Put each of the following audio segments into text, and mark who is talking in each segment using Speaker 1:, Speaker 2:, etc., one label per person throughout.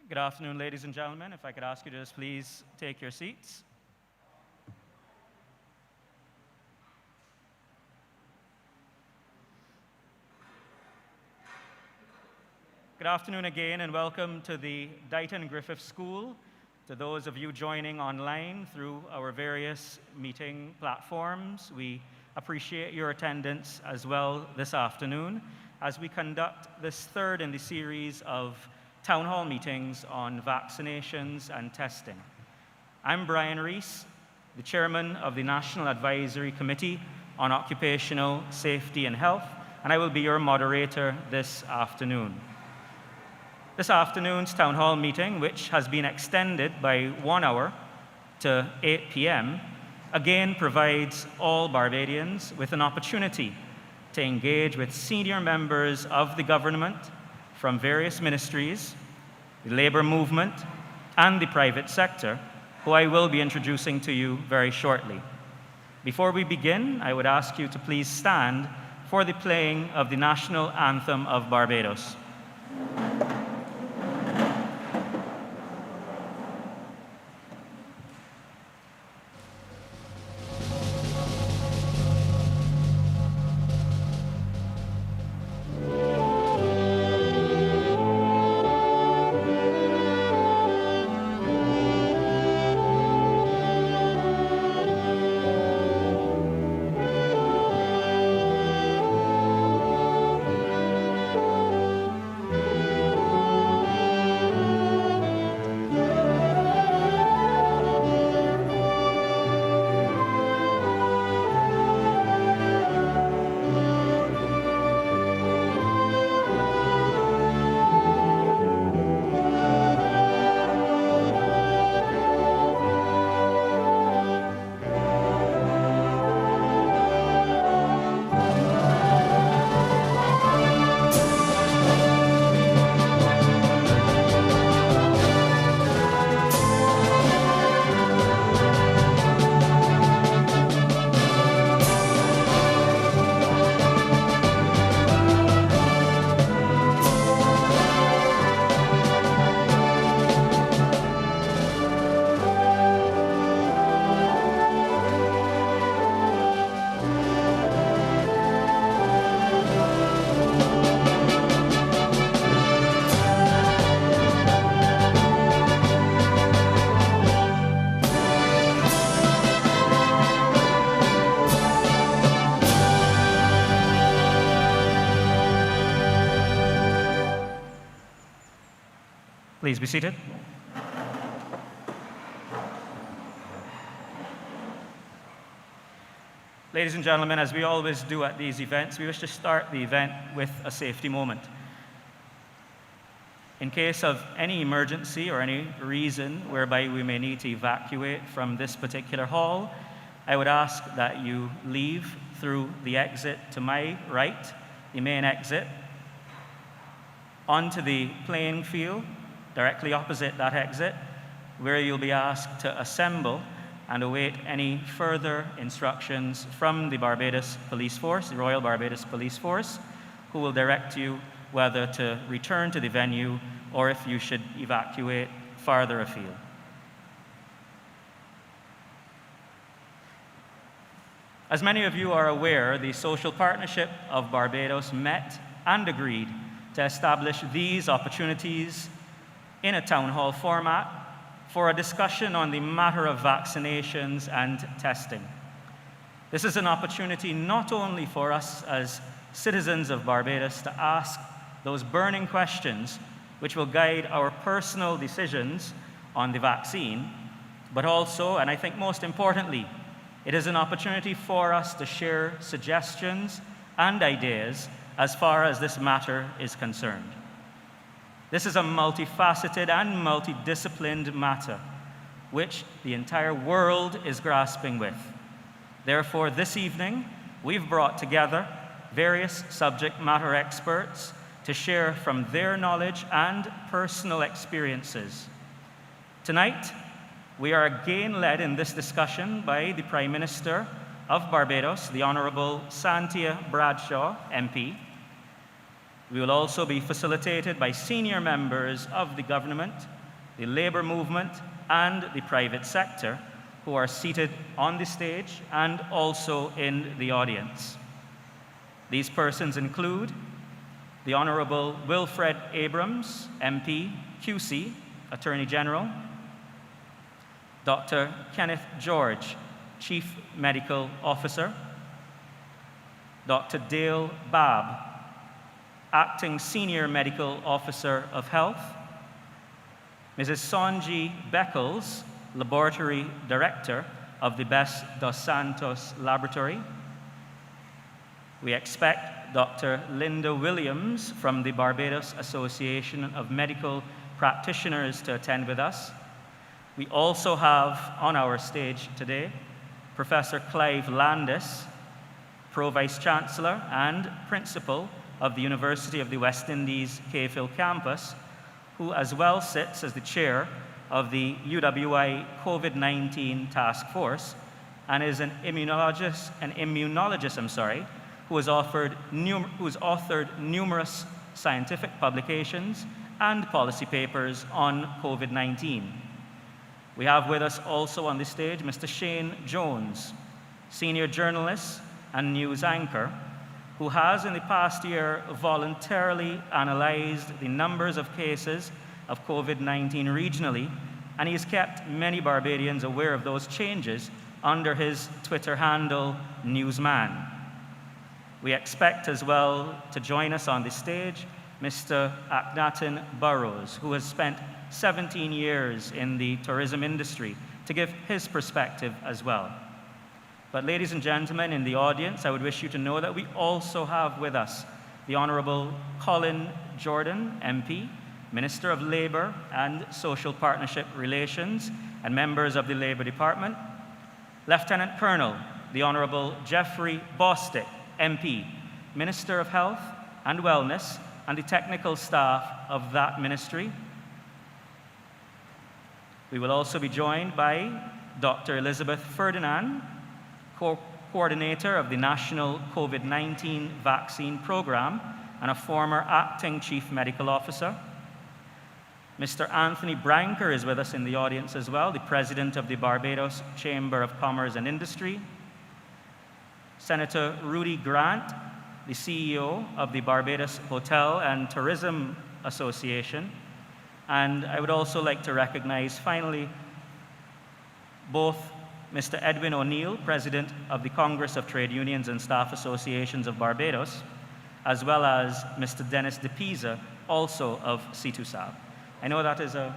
Speaker 1: Good afternoon, ladies and gentlemen. If I could ask you to just please take your seats. Good afternoon again, and welcome to the Dighton Griffith School. To those of you joining online through our various meeting platforms, we appreciate your attendance as well this afternoon as we conduct this third in the series of town hall meetings on vaccinations and testing. I'm Brian Rees, the chairman of the National Advisory Committee on Occupational Safety and Health, and I will be your moderator this afternoon. This afternoon's town hall meeting, which has been extended by 1 hour to 8 p.m., again provides all Barbadians with an opportunity to engage with senior members of the government from various ministries, the labor movement, and the private sector, who I will be introducing to you very shortly. Before we begin, I would ask you to please stand for the playing of the national anthem of Barbados. Please be seated. Ladies and gentlemen, as we always do at these events, we wish to start the event with a safety moment. In case of any emergency or any reason whereby we may need to evacuate from this particular hall, I would ask that you leave through the exit to my right, the main exit, onto the playing field, directly opposite that exit, where you'll be asked to assemble and await any further instructions from the Barbados Police Force, the Royal Barbados Police Force, who will direct you whether to return to the venue or if you should evacuate farther afield. As many of you are aware, the Social Partnership of Barbados met and agreed to establish these opportunities in a town hall format for a discussion on the matter of vaccinations and testing. This is an opportunity not only for us as citizens of Barbados to ask those burning questions which will guide our personal decisions on the vaccine, but also, and I think most importantly, it is an opportunity for us to share suggestions and ideas as far as this matter is concerned. This is a multifaceted and multidisciplined matter, which the entire world is grasping with. Therefore, this evening, we've brought together various subject matter experts to share from their knowledge and personal experiences. Tonight, we are again led in this discussion by the Prime Minister of Barbados, the Honourable Santia Bradshaw, MP. We will also be facilitated by senior members of the government, the labor movement, and the private sector, who are seated on the stage and also in the audience. These persons include the Honorable Wilfred Abrams, MP, QC, Attorney General, Dr. Kenneth George, Chief Medical Officer, Dr. Dale Babb, Acting Senior Medical Officer of Health, Mrs. Sonji Beckles, Laboratory Director of the Bess dos Santos Laboratory. We expect Dr. Linda Williams from the Barbados Association of Medical Practitioners to attend with us. We also have on our stage today Professor Clive Landis, Pro-Vice Chancellor and Principal of the University of the West Indies Cave-Hill campus, who as well sits as the chair of the UWI COVID-19 Task Force and is an immunologist, who has authored numerous scientific publications and policy papers on COVID-19. We have with us also on the stage Mr. Shane Jones, senior journalist and news anchor, who has in the past year voluntarily analyzed the numbers of cases of COVID-19 regionally, and he has kept many Barbadians aware of those changes under his Twitter handle, Newsman. We expect as well to join us on the stage Mr. Akhenaten Burrows, who has spent 17 years in the tourism industry, to give his perspective as well. But ladies and gentlemen in the audience, I would wish you to know that we also have with us the Honorable Colin Jordan, MP, Minister of Labour and Social Partnership Relations, and members of the Labour Department, Lieutenant Colonel, the Honorable Jeffrey Bostick, MP, Minister of Health and Wellness, and the technical staff of that ministry. We will also be joined by Dr. Elizabeth Ferdinand, coordinator of the National COVID-19 Vaccine Program and a former acting chief medical officer. Mr. Anthony Branker is with us in the audience as well, the president of the Barbados Chamber of Commerce and Industry. Senator Rudy Grant, the CEO of the Barbados Hotel and Tourism Association. And I would also like to recognize, finally, both Mr. Edwin O'Neill, President of the Congress of Trade Unions and Staff Associations of Barbados, as well as Mr. Dennis De Pisa, also of CETUSAB. I know that is a...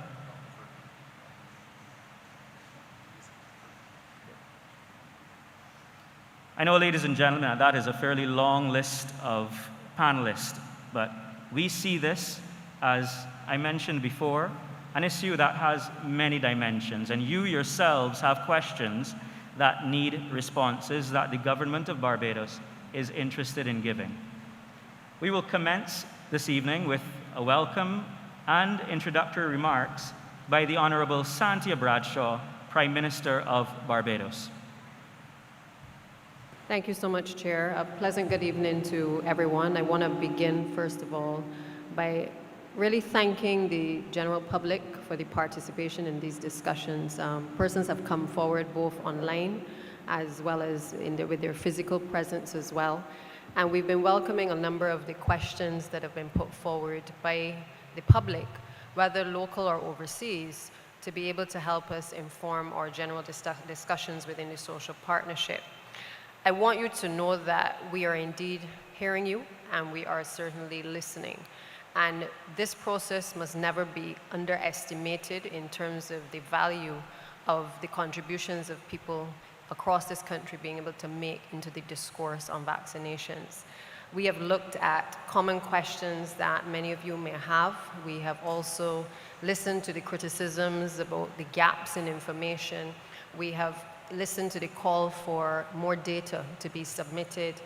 Speaker 1: I know, ladies and gentlemen, that is a fairly long list of panelists, but we see this, as I mentioned before, an issue that has many dimensions, and you yourselves have questions that need responses that the government of Barbados is interested in giving. We will commence this evening with a welcome and introductory remarks by the Honorable Santia Bradshaw, Prime Minister of Barbados.
Speaker 2: Thank you so much, Chair. A pleasant good evening to everyone. I want to begin, first of all, by really thanking the general public for the participation in these discussions. Persons have come forward both online as well as with their physical presence as well. And we've been welcoming a number of the questions that have been put forward by the public, whether local or overseas, to be able to help us inform our general discussions within the social partnership. I want you to know that we are indeed hearing you, and we are certainly listening. And this process must never be underestimated in terms of the value of the contributions of people across this country being able to make into the discourse on vaccinations. We have looked at common questions that many of you may have. We have also listened to the criticisms about the gaps in information. We have listened to the call for more data to be submitted.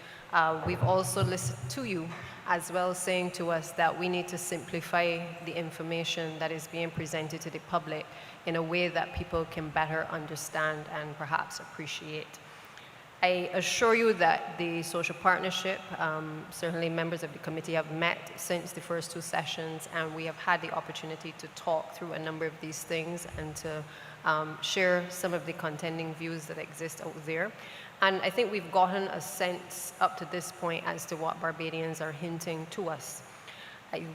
Speaker 2: We've also listened to you as well, saying to us that we need to simplify the information that is being presented to the public in a way that people can better understand and perhaps appreciate. I assure you that the social partnership, certainly members of the committee have met since the first 2 sessions, and we have had the opportunity to talk through a number of these things and to share some of the contending views that exist out there. And I think we've gotten a sense up to this point as to what Barbadians are hinting to us.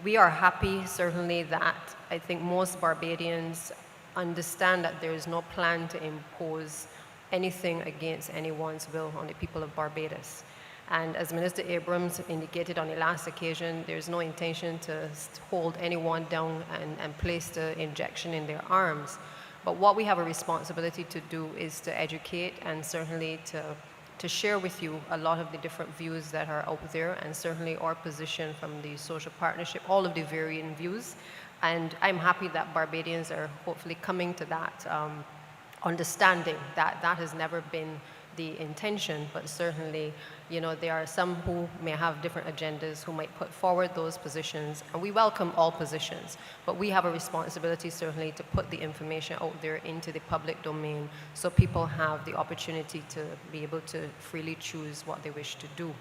Speaker 2: We are happy, certainly, that I think most Barbadians understand that there is no plan to impose anything against anyone's will on the people of Barbados. And as Minister Abrams indicated on the last occasion, there's no intention to hold anyone down and place the injection in their arms. But what we have a responsibility to do is to educate and certainly to share with you a lot of the different views that are out there, and certainly our position from the social partnership, all of the varying views. And I'm happy that Barbadians are hopefully coming to that understanding that that has never been the intention, but certainly, you know, there are some who may have different agendas who might put forward those positions, and we welcome all positions, but we have a responsibility certainly to put the information out there into the public domain so people have the opportunity to be able to freely choose what they wish to do.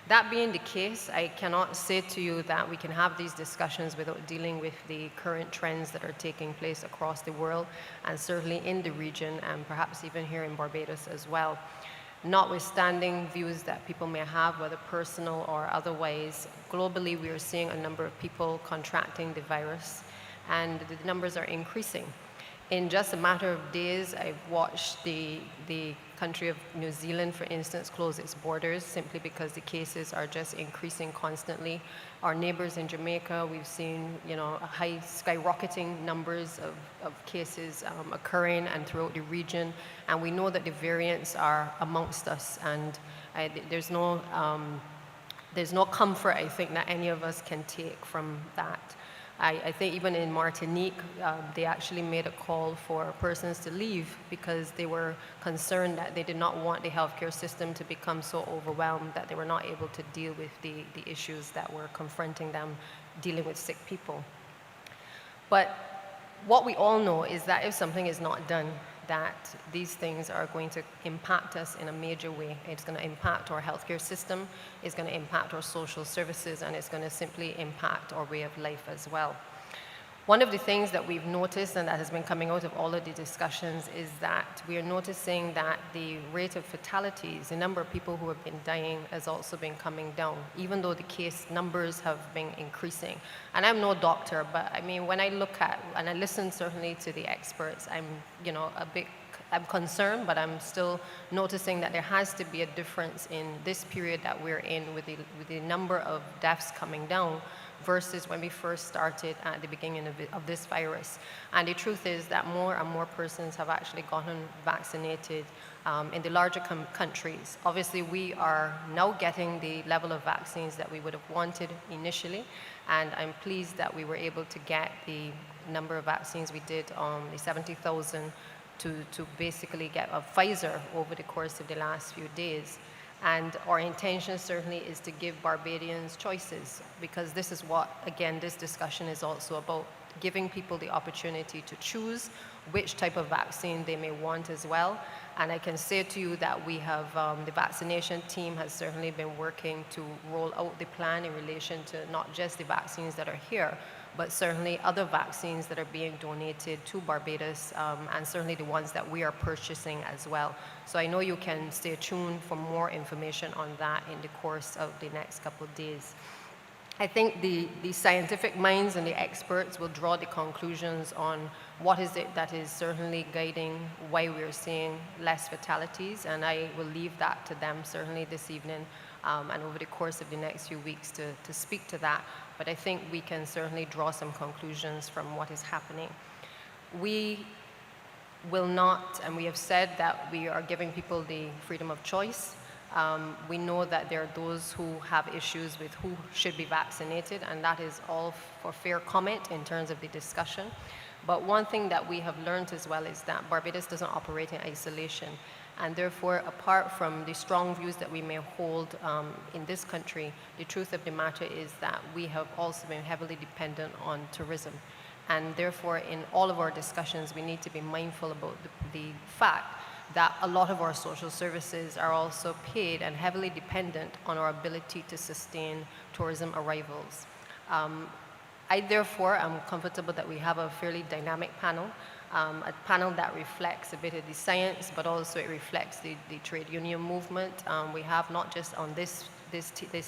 Speaker 2: That being the case, I cannot say to you that we can have these discussions without dealing with the current trends that are taking place across the world, and certainly in the region, and perhaps even here in Barbados as well. Notwithstanding views that people may have, whether personal or otherwise, globally we are seeing a number of people contracting the virus, and the numbers are increasing. In just a matter of days, I've watched the country of New Zealand, for instance, close its borders simply because the cases are just increasing constantly. Our neighbors in Jamaica, we've seen, you know, high skyrocketing numbers of cases occurring and throughout the region, and we know that the variants are amongst us, and there's no comfort, I think, that any of us can take from that. I think even in Martinique, they actually made a call for persons to leave because they were concerned that they did not want the healthcare system to become so overwhelmed that they were not able to deal with the issues that were confronting them dealing with sick people. But what we all know is that if something is not done, that these things are going to impact us in a major way. It's going to impact our healthcare system, it's going to impact our social services, and it's going to simply impact our way of life as well. One of the things that we've noticed and that has been coming out of all of the discussions is that we are noticing that the rate of fatalities, the number of people who have been dying, has also been coming down, even though the case numbers have been increasing. And I'm no doctor, but I mean, when I look at, and I listen certainly to the experts, I'm, you know, I'm concerned, but I'm still noticing that there has to be a difference in this period that we're in with the number of deaths coming down versus when we first started at the beginning of this virus. And the truth is that more and more persons have actually gotten vaccinated in the larger countries. Obviously, we are now getting the level of vaccines that we would have wanted initially, and I'm pleased that we were able to get the number of vaccines we did, the 70,000, to basically get a Pfizer over the course of the last few days. And our intention certainly is to give Barbadians choices, because this is what, again, this discussion is also about, giving people the opportunity to choose which type of vaccine they may want as well. And I can say to you that we have, the vaccination team has certainly been working to roll out the plan in relation to not just the vaccines that are here, but certainly other vaccines that are being donated to Barbados, and certainly the ones that we are purchasing as well. So I know you can stay tuned for more information on that in the course of the next couple of days. I think the scientific minds and the experts will draw the conclusions on what is it that is certainly guiding why we're seeing less fatalities, and I will leave that to them certainly this evening and over the course of the next few weeks to speak to that. But I think we can certainly draw some conclusions from what is happening. We will not, and we have said that we are giving people the freedom of choice. We know that there are those who have issues with who should be vaccinated, and that is all for fair comment in terms of the discussion. But one thing that we have learned as well is that Barbados doesn't operate in isolation. And therefore, apart from the strong views that we may hold in this country, the truth of the matter is that we have also been heavily dependent on tourism. And therefore, in all of our discussions, we need to be mindful about the fact that a lot of our social services are also paid and heavily dependent on our ability to sustain tourism arrivals. I therefore am comfortable that we have a fairly dynamic panel, a panel that reflects a bit of the science, but also it reflects the trade union movement. We have not just on this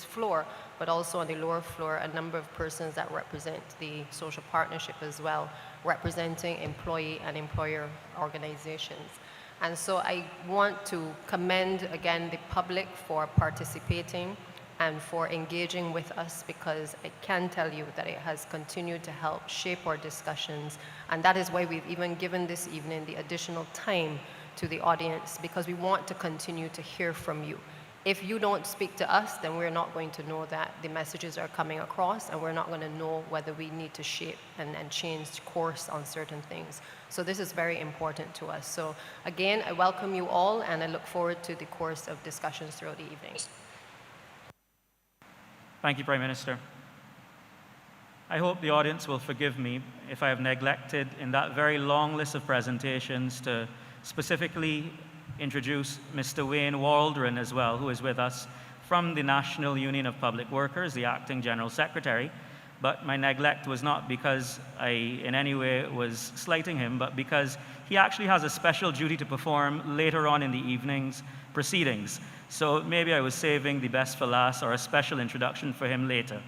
Speaker 2: floor, but also on the lower floor, a number of persons that represent the social partnership as well, representing employee and employer organizations. And so I want to commend again the public for participating and for engaging with us, because I can tell you that it has continued to help shape our discussions. And that is why we've even given this evening the additional time to the audience, because we want to continue to hear from you. If you don't speak to us, then we're not going to know that the messages are coming across, and we're not going to know whether we need to shape and change course on certain things. So this is very important to us. So again, I welcome you all, and I look forward to the course of discussions throughout the evening.
Speaker 1: Thank you, Prime Minister. I hope the audience will forgive me if I have neglected in that very long list of presentations to specifically introduce Mr. Wayne Waldron as well, who is with us from the National Union of Public Workers, the Acting General Secretary. But my neglect was not because I in any way was slighting him, but because he actually has a special duty to perform later on in the evening's proceedings. So maybe I was saving the best for last, or a special introduction for him later.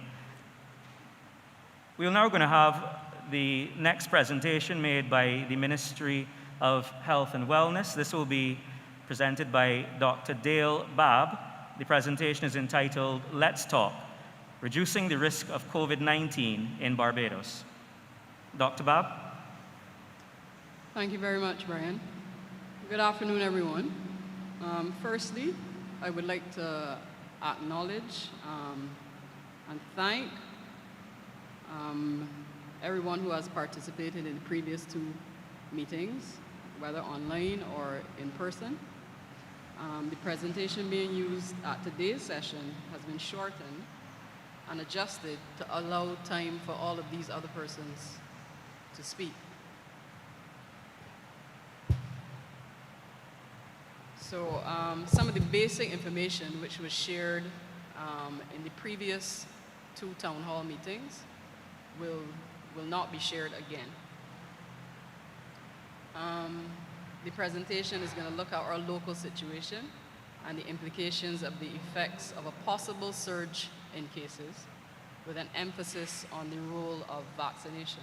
Speaker 1: We're now going to have the next presentation made by the Ministry of Health and Wellness. This will be presented by Dr. Dale Babb. The presentation is entitled, Let's Talk, Reducing the Risk of COVID-19 in Barbados. Dr. Babb?
Speaker 3: Thank you very much, Brian. Good afternoon, everyone. Firstly, I would like to acknowledge and thank everyone who has participated in the previous two meetings, whether online or in person. The presentation being used at today's session has been shortened and adjusted to allow time for all of these other persons to speak. So some of the basic information which was shared in the previous two town hall meetings will not be shared again. The presentation is going to look at our local situation and the implications of the effects of a possible surge in cases, with an emphasis on the role of vaccination.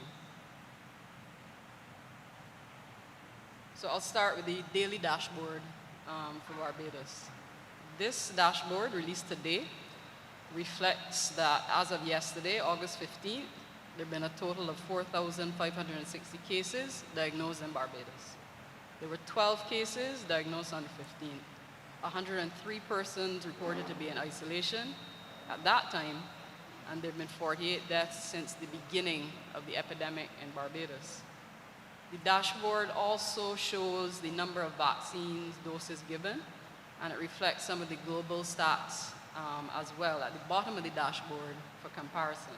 Speaker 3: So I'll start with the daily dashboard for Barbados. This dashboard, released today, reflects that as of yesterday, August 15th, there have been a total of 4,560 cases diagnosed in Barbados. There were 12 cases diagnosed on the 15th. 103 persons reported to be in isolation at that time, and there have been 48 deaths since the beginning of the epidemic in Barbados. The dashboard also shows the number of vaccines doses given, and it reflects some of the global stats as well at the bottom of the dashboard for comparison.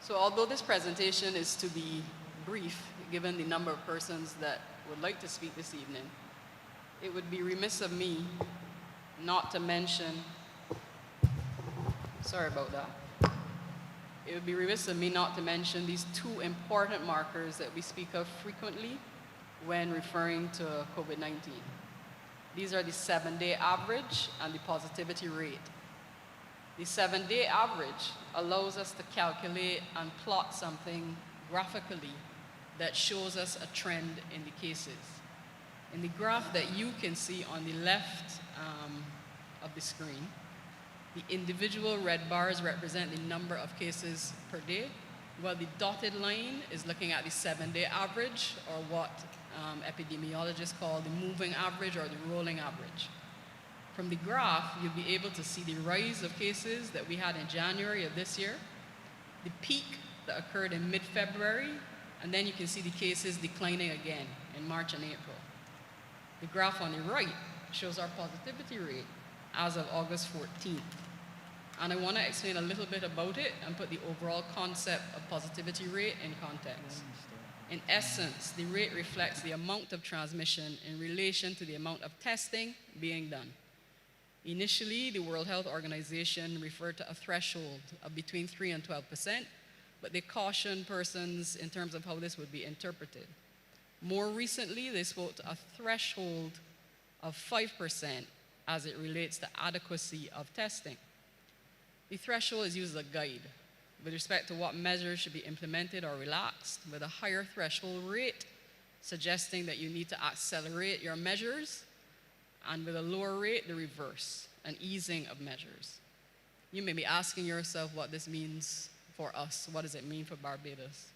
Speaker 3: So although this presentation is to be brief, given the number of persons that would like to speak this evening, it would be remiss of me not to mention, sorry about that. It would be remiss of me not to mention these two important markers that we speak of frequently when referring to COVID-19. These are the 7-day average and the positivity rate. The 7-day average allows us to calculate and plot something graphically that shows us a trend in the cases. In the graph that you can see on the left of the screen, the individual red bars represent the number of cases per day, while the dotted line is looking at the 7-day average, or what epidemiologists call the moving average or the rolling average. From the graph, you'll be able to see the rise of cases that we had in January of this year, the peak that occurred in mid-February, and then you can see the cases declining again in March and April. The graph on the right shows our positivity rate as of August 14th. And I want to explain a little bit about it and put the overall concept of positivity rate in context. In essence, the rate reflects the amount of transmission in relation to the amount of testing being done. Initially, the World Health Organization referred to a threshold of between 3 and 12%, but they cautioned persons in terms of how this would be interpreted. More recently, they spoke to a threshold of 5% as it relates to adequacy of testing. The threshold is used as a guide with respect to what measures should be implemented or relaxed, with a higher threshold rate suggesting that you need to accelerate your measures, and with a lower rate, the reverse, an easing of measures. You may be asking yourself what this means for us. What does it mean for Barbados?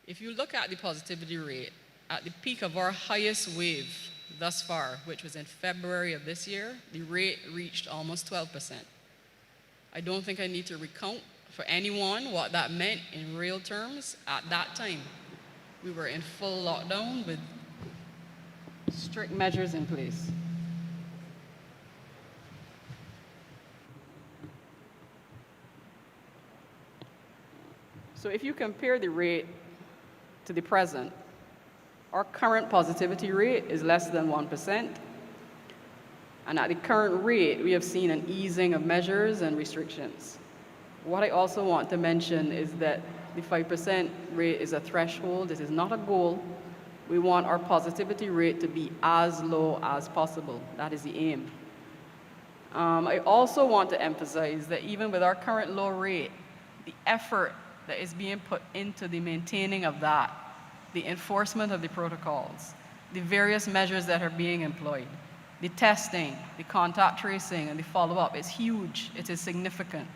Speaker 3: If you look at the positivity rate, at the peak of our highest wave thus far, which was in February of this year, the rate reached almost 12%. I don't think I need to recount for anyone what that meant in real terms at that time. We were in full lockdown with strict measures in place. So if you compare the rate to the present, our current positivity rate is less than 1%. And at the current rate, we have seen an easing of measures and restrictions. What I also want to mention is that the 5% rate is a threshold. It is not a goal. We want our positivity rate to be as low as possible. That is the aim. I also want to emphasize that even with our current low rate, the effort that is being put into the maintaining of that, the enforcement of the protocols, the various measures that are being employed, the testing, the contact tracing, and the follow-up is huge. It is significant.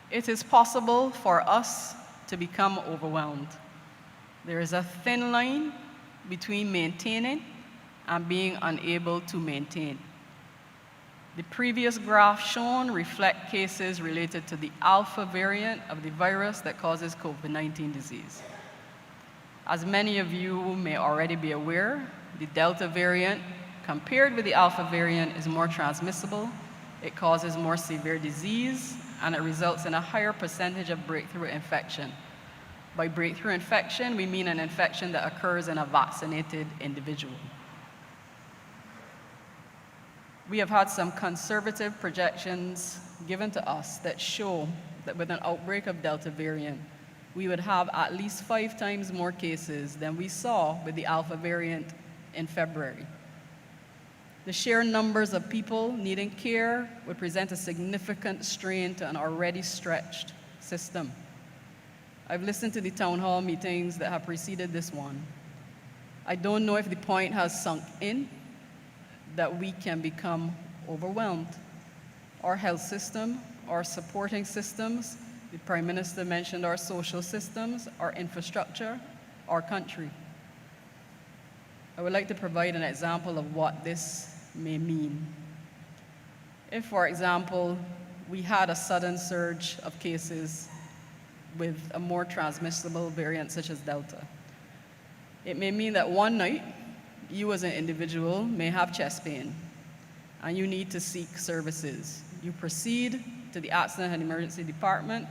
Speaker 3: It is possible for us to become overwhelmed. There is a thin line between maintaining and being unable to maintain. The previous graph shown reflect cases related to the alpha variant of the virus that causes COVID-19 disease. As many of you may already be aware, the Delta variant, compared with the alpha variant, is more transmissible. It causes more severe disease, and it results in a higher percentage of breakthrough infection. By breakthrough infection, we mean an infection that occurs in a vaccinated individual. We have had some conservative projections given to us that show that with an outbreak of Delta variant, we would have at least 5 times more cases than we saw with the Alpha variant in February. The sheer numbers of people needing care would present a significant strain to an already stretched system. I've listened to the town hall meetings that have preceded this one. I don't know if the point has sunk in that we can become overwhelmed. Our health system, our supporting systems, the Prime Minister mentioned our social systems, our infrastructure, our country. I would like to provide an example of what this may mean. If, for example, we had a sudden surge of cases with a more transmissible variant such as Delta, it may mean that one night, you as an individual may have chest pain and you need to seek services. You proceed to the accident and emergency department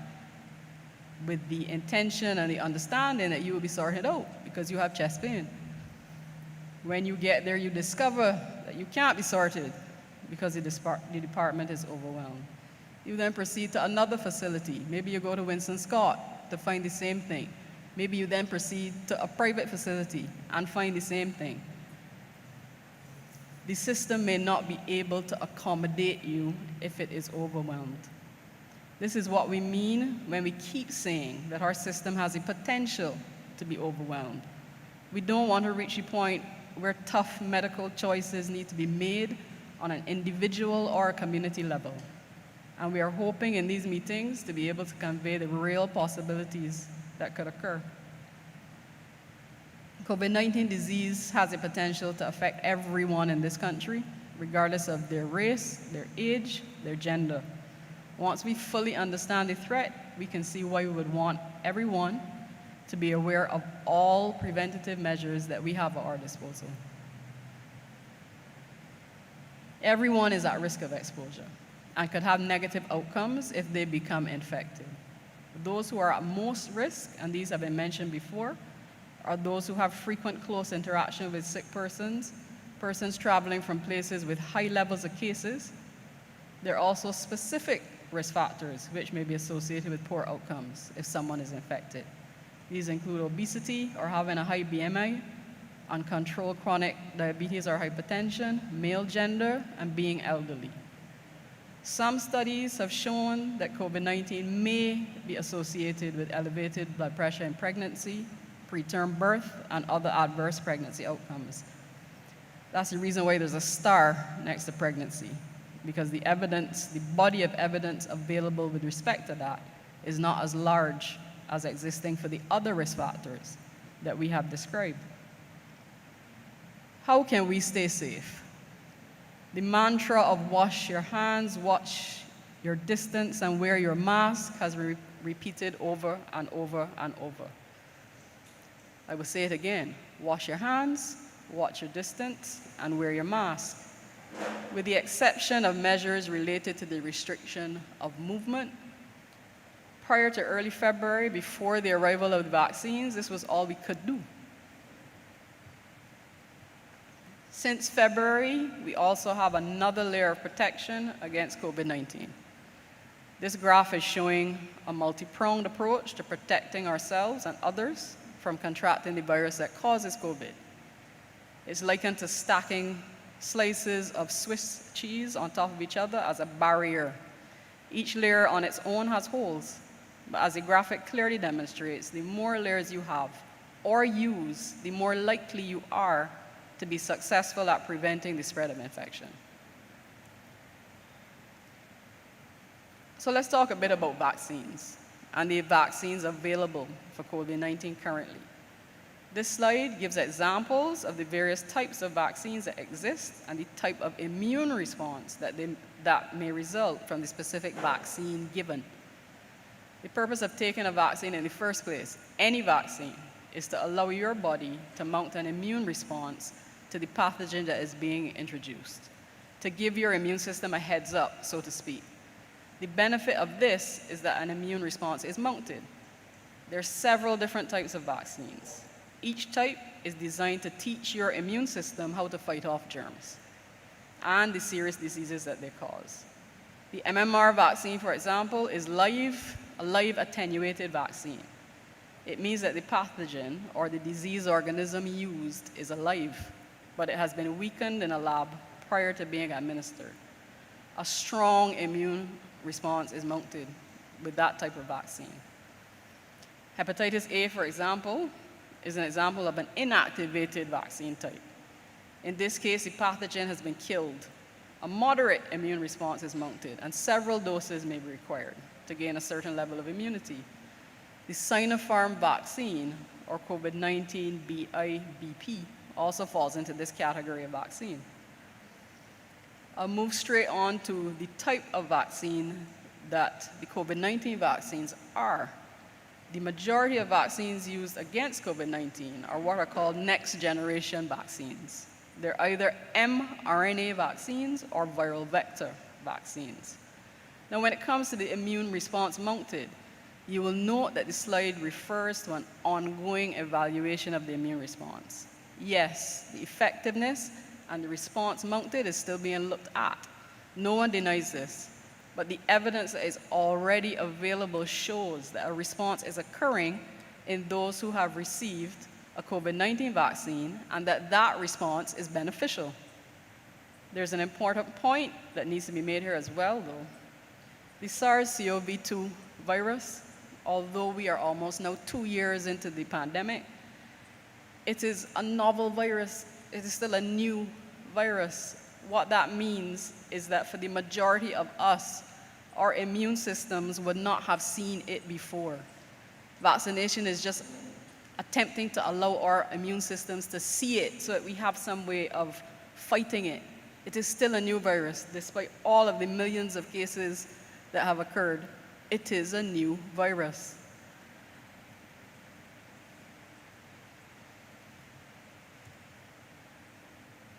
Speaker 3: with the intention and the understanding that you will be sorted out because you have chest pain. When you get there, you discover that you can't be sorted because the department is overwhelmed. You then proceed to another facility. Maybe you go to Winston Scott to find the same thing. Maybe you then proceed to a private facility and find the same thing. The system may not be able to accommodate you if it is overwhelmed. This is what we mean when we keep saying that our system has the potential to be overwhelmed. We don't want to reach a point where tough medical choices need to be made on an individual or a community level. And we are hoping in these meetings to be able to convey the real possibilities that could occur. COVID-19 disease has the potential to affect everyone in this country, regardless of their race, their age, their gender. Once we fully understand the threat, we can see why we would want everyone to be aware of all preventative measures that we have at our disposal. Everyone is at risk of exposure, and could have negative outcomes if they become infected. Those who are at most risk, and these have been mentioned before, are those who have frequent close interaction with sick persons, persons traveling from places with high levels of cases. There are also specific risk factors which may be associated with poor outcomes if someone is infected. These include obesity or having a high BMI, uncontrolled chronic diabetes or hypertension, male gender, and being elderly. Some studies have shown that COVID-19 may be associated with elevated blood pressure in pregnancy, preterm birth, and other adverse pregnancy outcomes. That's the reason why there's a star next to pregnancy, because the evidence, the body of evidence available with respect to that is not as large as existing for the other risk factors that we have described. How can we stay safe? The mantra of wash your hands, watch your distance, and wear your mask has been repeated over and over and over. I will say it again. Wash your hands, watch your distance, and wear your mask. With the exception of measures related to the restriction of movement, prior to early February, before the arrival of the vaccines, this was all we could do. Since February, we also have another layer of protection against COVID-19. This graph is showing a multi-pronged approach to protecting ourselves and others from contracting the virus that causes COVID. It's likened to stacking slices of Swiss cheese on top of each other as a barrier. Each layer on its own has holes, but as the graphic clearly demonstrates, the more layers you have or use, the more likely you are to be successful at preventing the spread of infection. So let's talk a bit about vaccines and the vaccines available for COVID-19 currently. This slide gives examples of the various types of vaccines that exist and the type of immune response that may result from the specific vaccine given. The purpose of taking a vaccine in the first place, any vaccine, is to allow your body to mount an immune response to the pathogen that is being introduced, to give your immune system a heads up, so to speak. The benefit of this is that an immune response is mounted. There are several different types of vaccines. Each type is designed to teach your immune system how to fight off germs and the serious diseases that they cause. The MMR vaccine, for example, is a live attenuated vaccine. It means that the pathogen or the disease organism used is alive, but it has been weakened in a lab prior to being administered. A strong immune response is mounted with that type of vaccine. Hepatitis A, for example, is an example of an inactivated vaccine type. In this case, the pathogen has been killed. A moderate immune response is mounted, and several doses may be required to gain a certain level of immunity. The Sinopharm vaccine, or COVID-19 BIBP, also falls into this category of vaccine. I'll move straight on to the type of vaccine that the COVID-19 vaccines are. The majority of vaccines used against COVID-19 are what are called next-generation vaccines. They're either mRNA vaccines or viral vector vaccines. Now, when it comes to the immune response mounted, you will note that the slide refers to an ongoing evaluation of the immune response. Yes, the effectiveness and the response mounted is still being looked at. No one denies this, but the evidence that is already available shows that a response is occurring in those who have received a COVID-19 vaccine and that response is beneficial. There's an important point that needs to be made here as well, though. The SARS-CoV-2 virus, although we are almost now 2 years into the pandemic, it is a novel virus. It is still a new virus. What that means is that for the majority of us, our immune systems would not have seen it before. Vaccination is just attempting to allow our immune systems to see it so that we have some way of fighting it. It is still a new virus, despite all of the millions of cases that have occurred. It is a new virus.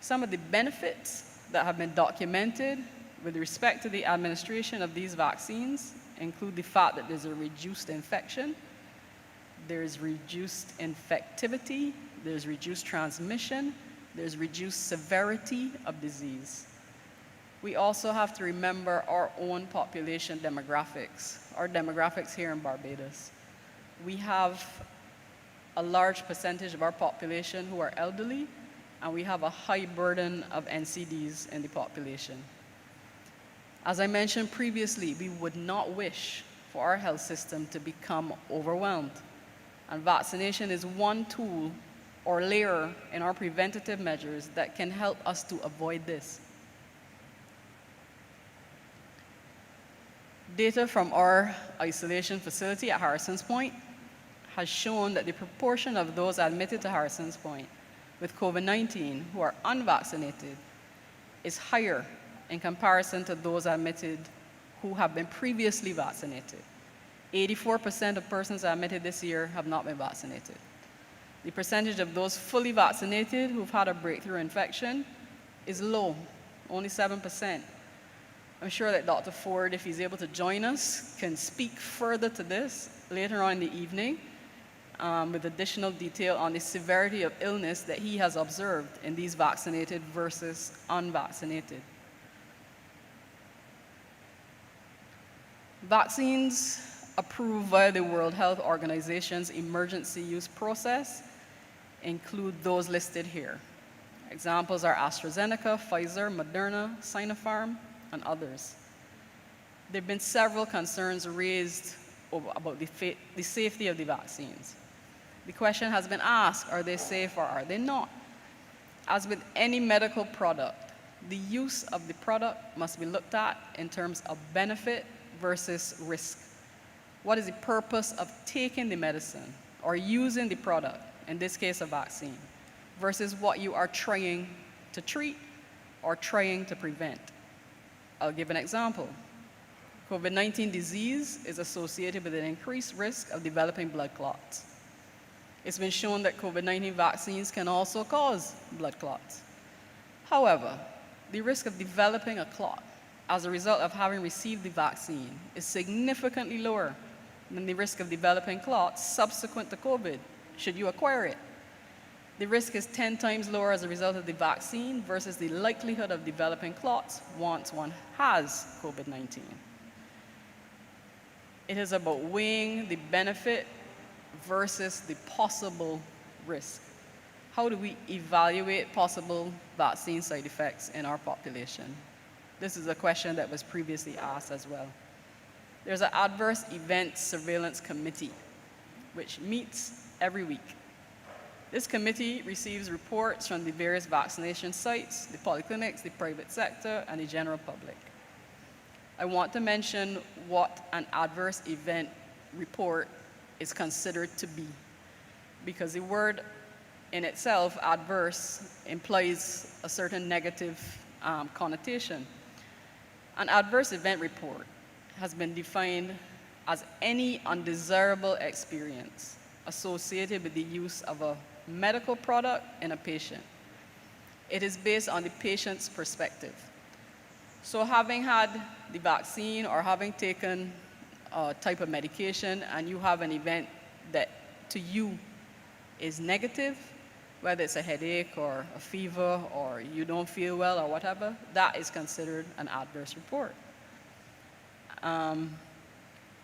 Speaker 3: Some of the benefits that have been documented with respect to the administration of these vaccines include the fact that there's a reduced infection, there's reduced infectivity, there's reduced transmission, there's reduced severity of disease. We also have to remember our own population demographics, our demographics here in Barbados. We have a large percentage of our population who are elderly, and we have a high burden of NCDs in the population. As I mentioned previously, we would not wish for our health system to become overwhelmed, and vaccination is one tool or layer in our preventative measures that can help us to avoid this. Data from our isolation facility at Harrison's Point has shown that the proportion of those admitted to Harrison's Point with COVID-19 who are unvaccinated is higher in comparison to those admitted who have been previously vaccinated. 84% of persons admitted this year have not been vaccinated. The percentage of those fully vaccinated who've had a breakthrough infection is low, only 7%. I'm sure that Dr. Ford, if he's able to join us, can speak further to this later on in the evening with additional detail on the severity of illness that he has observed in these vaccinated versus unvaccinated. Vaccines approved via the World Health Organization's emergency use process include those listed here. Examples are AstraZeneca, Pfizer, Moderna, Sinopharm, and others. There have been several concerns raised about the safety of the vaccines. The question has been asked, are they safe or are they not? As with any medical product, the use of the product must be looked at in terms of benefit versus risk. What is the purpose of taking the medicine or using the product, in this case a vaccine, versus what you are trying to treat or trying to prevent? I'll give an example. COVID-19 disease is associated with an increased risk of developing blood clots. It's been shown that COVID-19 vaccines can also cause blood clots. However, the risk of developing a clot as a result of having received the vaccine is significantly lower than the risk of developing clots subsequent to COVID, should you acquire it. The risk is 10 times lower as a result of the vaccine versus the likelihood of developing clots once one has COVID-19. It is about weighing the benefit versus the possible risk. How do we evaluate possible vaccine side effects in our population? This is a question that was previously asked as well. There's an Adverse Event Surveillance Committee, which meets every week. This committee receives reports from the various vaccination sites, the polyclinics, the private sector, and the general public. I want to mention what an adverse event report is considered to be, because the word in itself, adverse, implies a certain negative connotation. An adverse event report has been defined as any undesirable experience associated with the use of a medical product in a patient. It is based on the patient's perspective. So having had the vaccine or having taken a type of medication and you have an event that to you is negative, whether it's a headache or a fever or you don't feel well or whatever, that is considered an adverse report.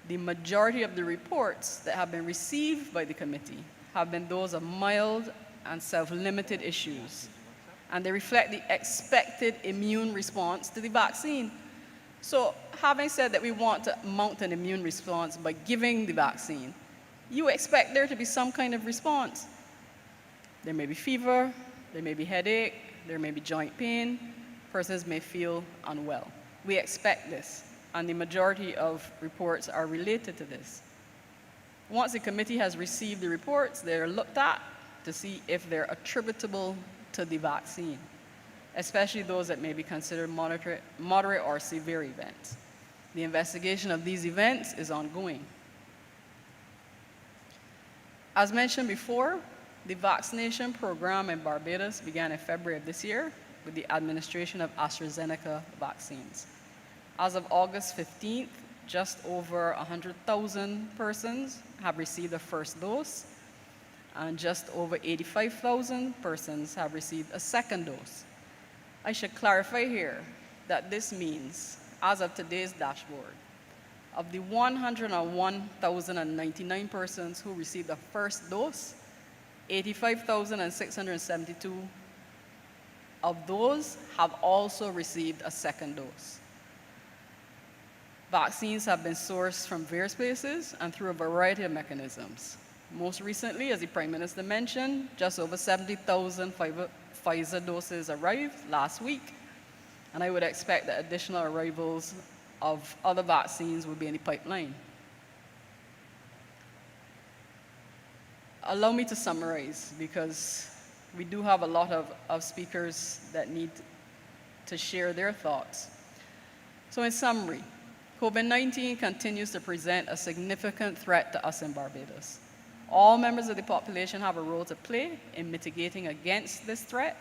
Speaker 3: The majority of the reports that have been received by the committee have been those of mild and self-limited issues, and they reflect the expected immune response to the vaccine. So having said that we want to mount an immune response by giving the vaccine, you expect there to be some kind of response. There may be fever, there may be headache, there may be joint pain, persons may feel unwell. We expect this, and the majority of reports are related to this. Once the committee has received the reports, they're looked at to see if they're attributable to the vaccine, especially those that may be considered moderate or severe events. The investigation of these events is ongoing. As mentioned before, the vaccination program in Barbados began in February of this year with the administration of AstraZeneca vaccines. As of August 15th, just over 100,000 persons have received the first dose, and just over 85,000 persons have received a second dose. I should clarify here that this means, as of today's dashboard, of the 101,099 persons who received the first dose, 85,672 of those have also received a second dose. Vaccines have been sourced from various places and through a variety of mechanisms. Most recently, as the Prime Minister mentioned, just over 70,000 Pfizer doses arrived last week, and I would expect that additional arrivals of other vaccines will be in the pipeline. Allow me to summarize, because we do have a lot of speakers that need to share their thoughts. So in summary, COVID-19 continues to present a significant threat to us in Barbados. All members of the population have a role to play in mitigating against this threat,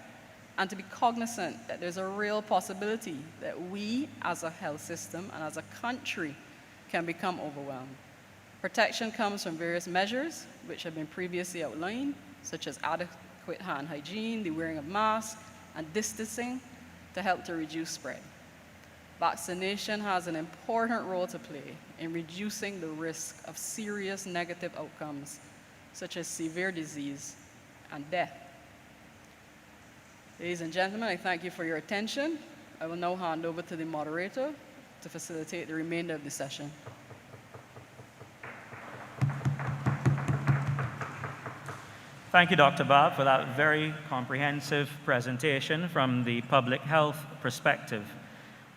Speaker 3: and to be cognizant that there's a real possibility that we as a health system and as a country can become overwhelmed. Protection comes from various measures which have been previously outlined, such as adequate hand hygiene, the wearing of masks, and distancing to help to reduce spread. Vaccination has an important role to play in reducing the risk of serious negative outcomes, such as severe disease and death. Ladies and gentlemen, I thank you for your attention. I will now hand over to the moderator to facilitate the remainder of the session.
Speaker 1: Thank you, Dr. Bab, for that very comprehensive presentation from the public health perspective.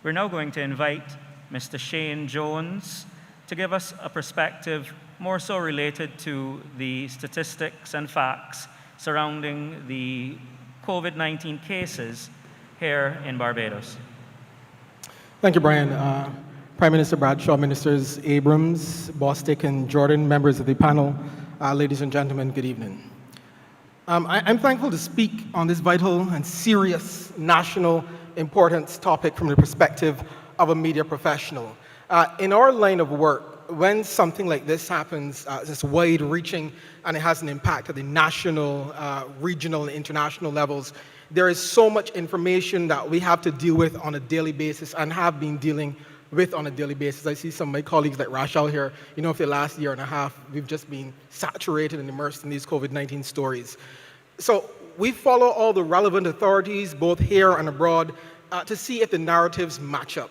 Speaker 1: We're now going to invite Mr. Shane Jones to give us a perspective more so related to the statistics and facts surrounding the COVID-19 cases here in Barbados.
Speaker 4: Thank you, Brian. Prime Minister Bradshaw, Ministers Abrams, Bostic, and Jordan, members of the panel, ladies and gentlemen, good evening. I'm thankful to speak on this vital and serious national importance topic from the perspective of a media professional. In our line of work, when something like this happens, it's wide-reaching and it has an impact at the national, regional, and international levels, there is so much information that we have to deal with on a daily basis and have been dealing with on a daily basis. I see some of my colleagues like Rachel here, for the last year and a half, we've just been saturated and immersed in these COVID-19 stories. So we follow all the relevant authorities, both here and abroad, to see if the narratives match up.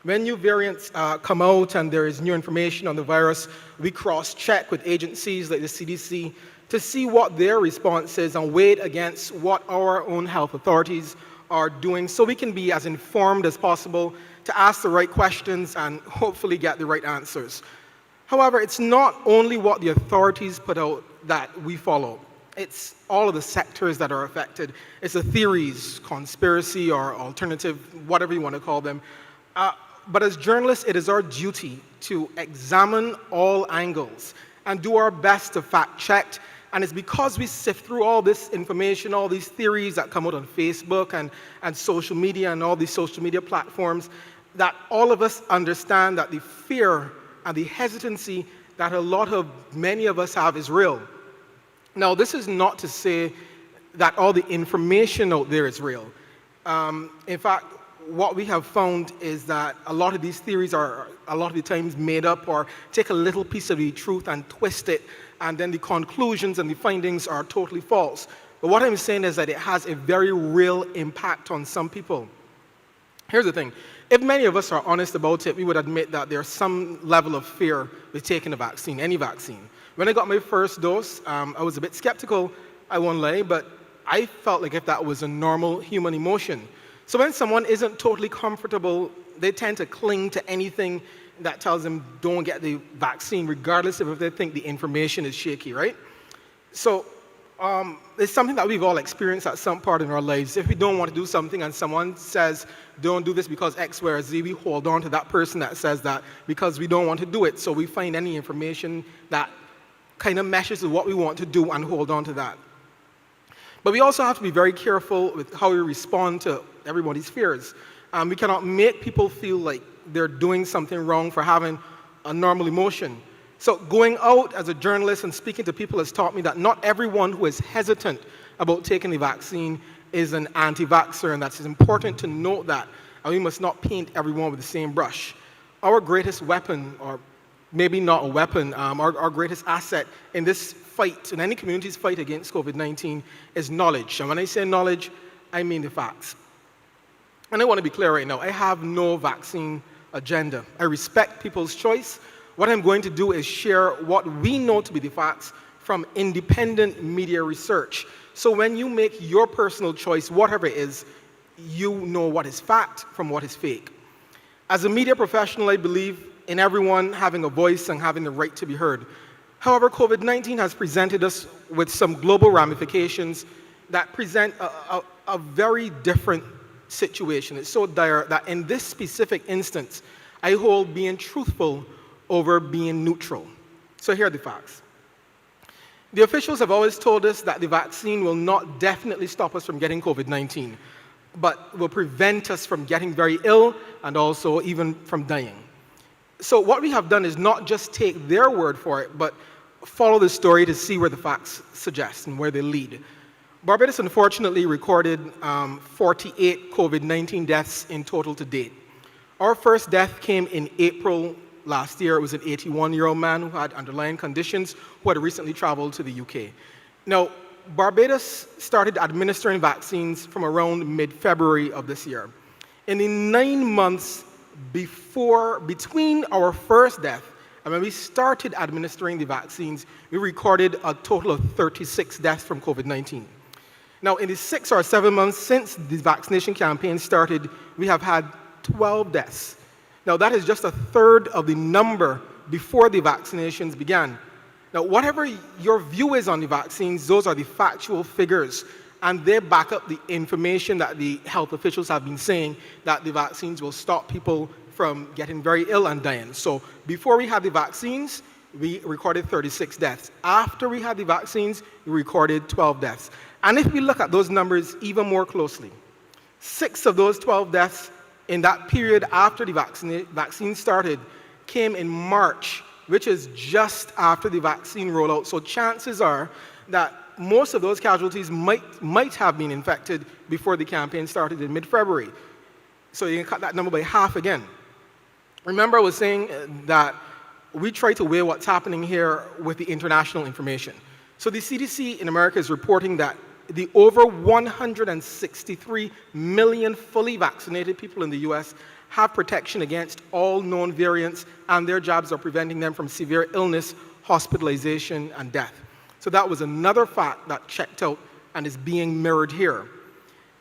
Speaker 4: When new variants come out and there is new information on the virus, we cross-check with agencies like the CDC to see what their response is and weigh it against what our own health authorities are doing, so we can be as informed as possible to ask the right questions and hopefully get the right answers. However, it's not only what the authorities put out that we follow. It's all of the sectors that are affected. It's the theories, conspiracy or alternative, whatever you want to call them. But as journalists, it is our duty to examine all angles and do our best to fact check. And it's because we sift through all this information, all these theories that come out on Facebook and social media and all these social media platforms, that all of us understand that the fear and the hesitancy that many of us have is real. Now, this is not to say that all the information out there is real. In fact, what we have found is that a lot of these theories are a lot of the times made up or take a little piece of the truth and twist it, and then the conclusions and the findings are totally false. But what I'm saying is that it has a very real impact on some people. Here's the thing. If many of us are honest about it, we would admit that there's some level of fear with taking a vaccine, any vaccine. When I got my first dose, I was a bit skeptical, I won't lie, but I felt like if that was a normal human emotion. So when someone isn't totally comfortable, they tend to cling to anything that tells them don't get the vaccine, regardless of if they think the information is shaky, right? So it's something that we've all experienced at some part in our lives. If we don't want to do something and someone says, don't do this because X, Y, or Z, we hold on to that person that says that because we don't want to do it. So we find any information that kind of meshes with what we want to do and hold on to that. But we also have to be very careful with how we respond to everybody's fears. We cannot make people feel like they're doing something wrong for having a normal emotion. So going out as a journalist and speaking to people has taught me that not everyone who is hesitant about taking the vaccine is an anti-vaxxer, and that's important to note that, and we must not paint everyone with the same brush. Our greatest weapon, or maybe not a weapon, our greatest asset in this fight, in any community's fight against COVID-19, is knowledge. And when I say knowledge, I mean the facts. And I want to be clear right now, I have no vaccine agenda. I respect people's choice. What I'm going to do is share what we know to be the facts from independent media research. So when you make your personal choice, whatever it is, you know what is fact from what is fake. As a media professional, I believe in everyone having a voice and having the right to be heard. However, COVID-19 has presented us with some global ramifications that present a very different situation. It's so dire that in this specific instance, I hold being truthful over being neutral. So here are the facts. The officials have always told us that the vaccine will not definitely stop us from getting COVID-19, but will prevent us from getting very ill and also even from dying. So what we have done is not just take their word for it, but follow the story to see where the facts suggest and where they lead. Barbados unfortunately recorded 48 COVID-19 deaths in total to date. Our first death came in April last year. It was an 81-year-old man who had underlying conditions who had recently traveled to the UK. Now, Barbados started administering vaccines from around mid-February of this year. In the 9 months between our first death and when we started administering the vaccines, we recorded a total of 36 deaths from COVID-19. Now, in the 6 or 7 months since the vaccination campaign started, we have had 12 deaths. Now, that is just a third of the number before the vaccinations began. Now, whatever your view is on the vaccines, those are the factual figures, and they back up the information that the health officials have been saying that the vaccines will stop people from getting very ill and dying. So before we had the vaccines, we recorded 36 deaths. After we had the vaccines, we recorded 12 deaths. And if we look at those numbers even more closely, 6 of those 12 deaths in that period after the vaccine started came in March, which is just after the vaccine rollout. So chances are that most of those casualties might have been infected before the campaign started in mid-February. So you can cut that number by half again. Remember, I was saying that we try to weigh what's happening here with the international information. So the CDC in America is reporting that the over 163 million fully vaccinated people in the US have protection against all known variants, and their jobs are preventing them from severe illness, hospitalization, and death. So that was another fact that checked out and is being mirrored here.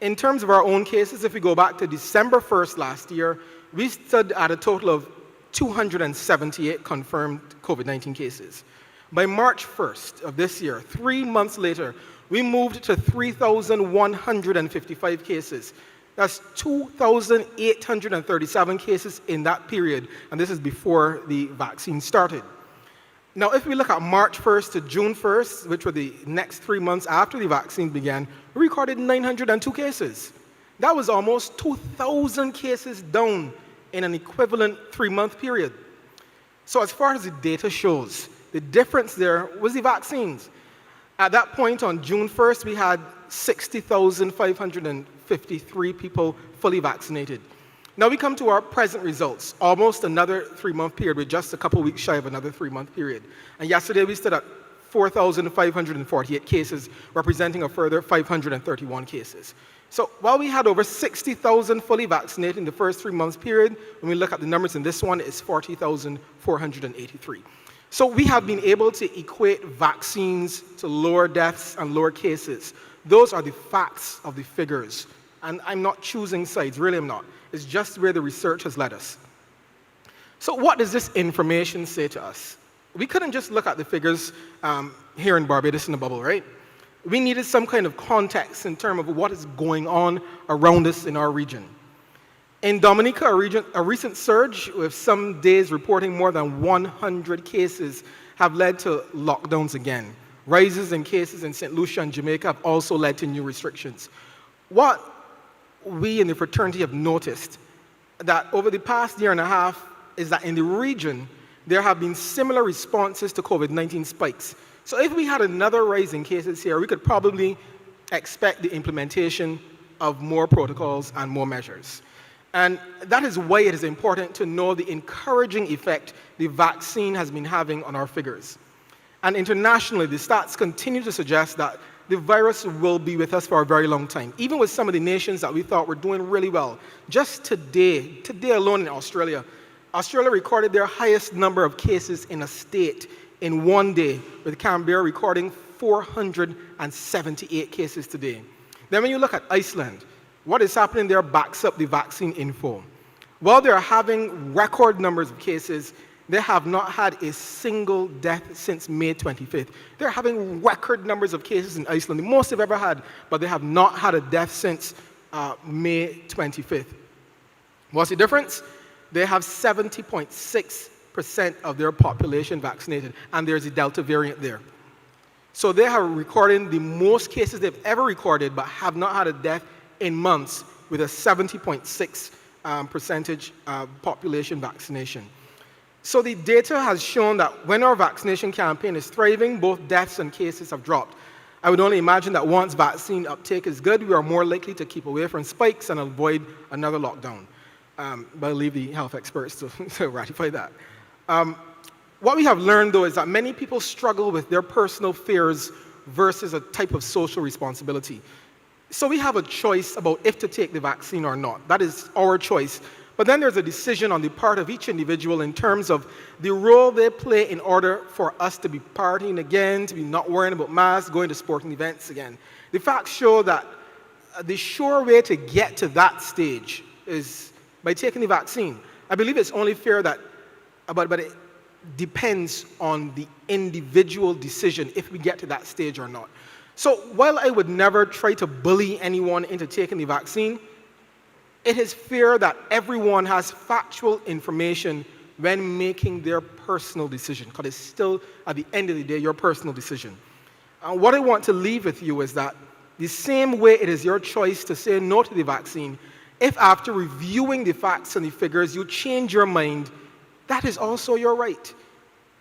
Speaker 4: In terms of our own cases, if we go back to December 1st last year, we stood at a total of 278 confirmed COVID-19 cases. By March 1st of this year, 3 months later, we moved to 3,155 cases. That's 2,837 cases in that period, and this is before the vaccine started. Now, if we look at March 1st to June 1st, which were the next 3 months after the vaccine began, we recorded 902 cases. That was almost 2,000 cases down in an equivalent 3-month period. So as far as the data shows, the difference there was the vaccines. At that point on June 1st, we had 60,553 people fully vaccinated. Now we come to our present results, almost another 3-month period. We're just a couple weeks shy of another 3-month period. And yesterday we stood at 4,548 cases, representing a further 531 cases. So while we had over 60,000 fully vaccinated in the first 3 months period, when we look at the numbers in this one, it's 40,483. So we have been able to equate vaccines to lower deaths and lower cases. Those are the facts of the figures. And I'm not choosing sides, really I'm not. It's just where the research has led us. So what does this information say to us? We couldn't just look at the figures here in Barbados in the bubble, right? We needed some kind of context in terms of what is going on around us in our region. In Dominica, a recent surge with some days reporting more than 100 cases have led to lockdowns again. Rises in cases in St. Lucia and Jamaica have also led to new restrictions. What we in the fraternity have noticed that over the past year and a half is that in the region, there have been similar responses to COVID-19 spikes. So if we had another rise in cases here, we could probably expect the implementation of more protocols and more measures. And that is why it is important to know the encouraging effect the vaccine has been having on our figures. And internationally, the stats continue to suggest that the virus will be with us for a very long time. Even with some of the nations that we thought were doing really well. Just today alone in Australia recorded their highest number of cases in a state in one day, with Canberra recording 478 cases today. Then when you look at Iceland, what is happening there backs up the vaccine info. While they're having record numbers of cases, they have not had a single death since May 25th. They're having record numbers of cases in Iceland, the most they've ever had, but they have not had a death since May 25th. What's the difference? They have 70.6% of their population vaccinated, and there's a Delta variant there. So they are recording the most cases they've ever recorded, but have not had a death in months, with a 70.6% population vaccination. So the data has shown that when our vaccination campaign is thriving, both deaths and cases have dropped. I would only imagine that once vaccine uptake is good, we are more likely to keep away from spikes and avoid another lockdown. But I'll leave the health experts to ratify that. What we have learned, though, is that many people struggle with their personal fears versus a type of social responsibility. So we have a choice about if to take the vaccine or not. That is our choice. But then there's a decision on the part of each individual in terms of the role they play in order for us to be partying again, to be not worrying about masks, going to sporting events again. The facts show that the sure way to get to that stage is by taking the vaccine. I believe it's only fair that, but it depends on the individual decision if we get to that stage or not. So while I would never try to bully anyone into taking the vaccine, it is fair that everyone has factual information when making their personal decision, because it's still, at the end of the day, your personal decision. What I want to leave with you is that the same way it is your choice to say no to the vaccine, if after reviewing the facts and the figures you change your mind, that is also your right.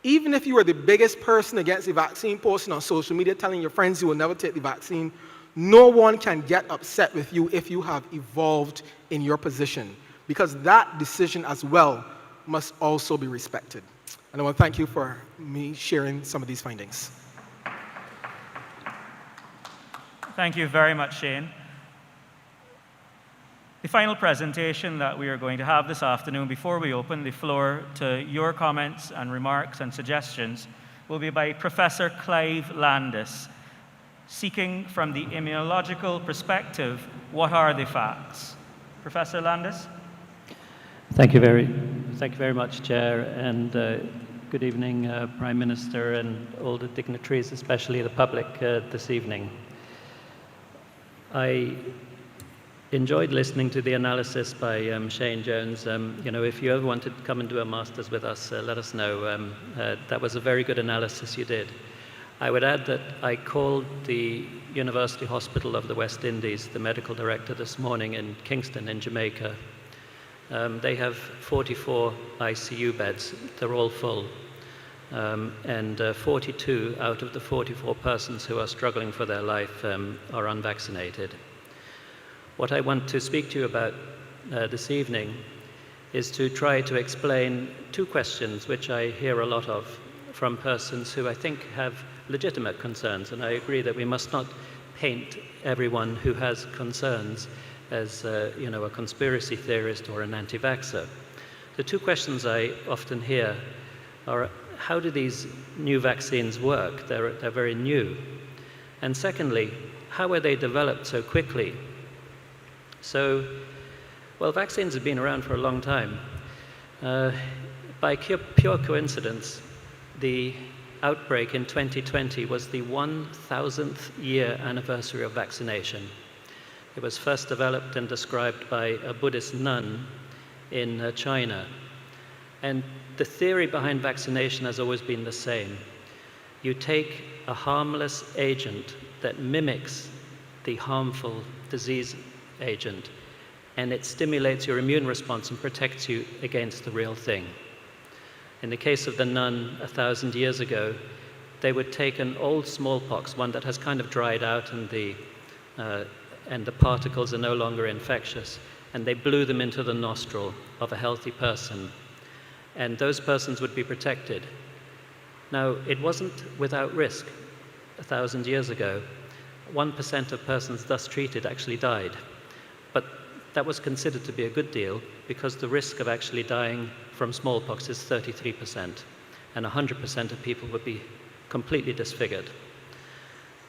Speaker 4: Even if you are the biggest person against the vaccine, posting on social media, telling your friends you will never take the vaccine, no one can get upset with you if you have evolved in your position, because that decision as well must also be respected. And I want to thank you for me sharing some of these findings.
Speaker 1: Thank you very much, Shane. The final presentation that we are going to have this afternoon before we open the floor to your comments and remarks and suggestions will be by Professor Clive Landis, seeking from the immunological perspective, what are the facts? Professor Landis?
Speaker 5: Thank you very much, Chair, and good evening, Prime Minister, and all the dignitaries, especially the public this evening. I enjoyed listening to the analysis by Shane Jones. If you ever want to come and do a master's with us, let us know. That was a very good analysis you did. I would add that I called the University Hospital of the West Indies, the medical director, this morning in Kingston in Jamaica. They have 44 ICU beds. They're all full. And 42 out of the 44 persons who are struggling for their life are unvaccinated. What I want to speak to you about this evening is to try to explain two questions which I hear a lot of from persons who I think have legitimate concerns, and I agree that we must not paint everyone who has concerns as a conspiracy theorist or an anti-vaxxer. The two questions I often hear are, how do these new vaccines work? They're very new. And secondly, how were they developed so quickly? So, well, vaccines have been around for a long time. By pure coincidence, the outbreak in 2020 was the 1,000th year anniversary of vaccination. It was first developed and described by a Buddhist nun in China. And the theory behind vaccination has always been the same. You take a harmless agent that mimics the harmful disease agent, and it stimulates your immune response and protects you against the real thing. In the case of the nun 1,000 years ago, they would take an old smallpox, one that has kind of dried out and the particles are no longer infectious, and they blew them into the nostril of a healthy person, and those persons would be protected. Now, it wasn't without risk 1,000 years ago. 1% of persons thus treated actually died. But that was considered to be a good deal because the risk of actually dying from smallpox is 33%, and 100% of people would be completely disfigured.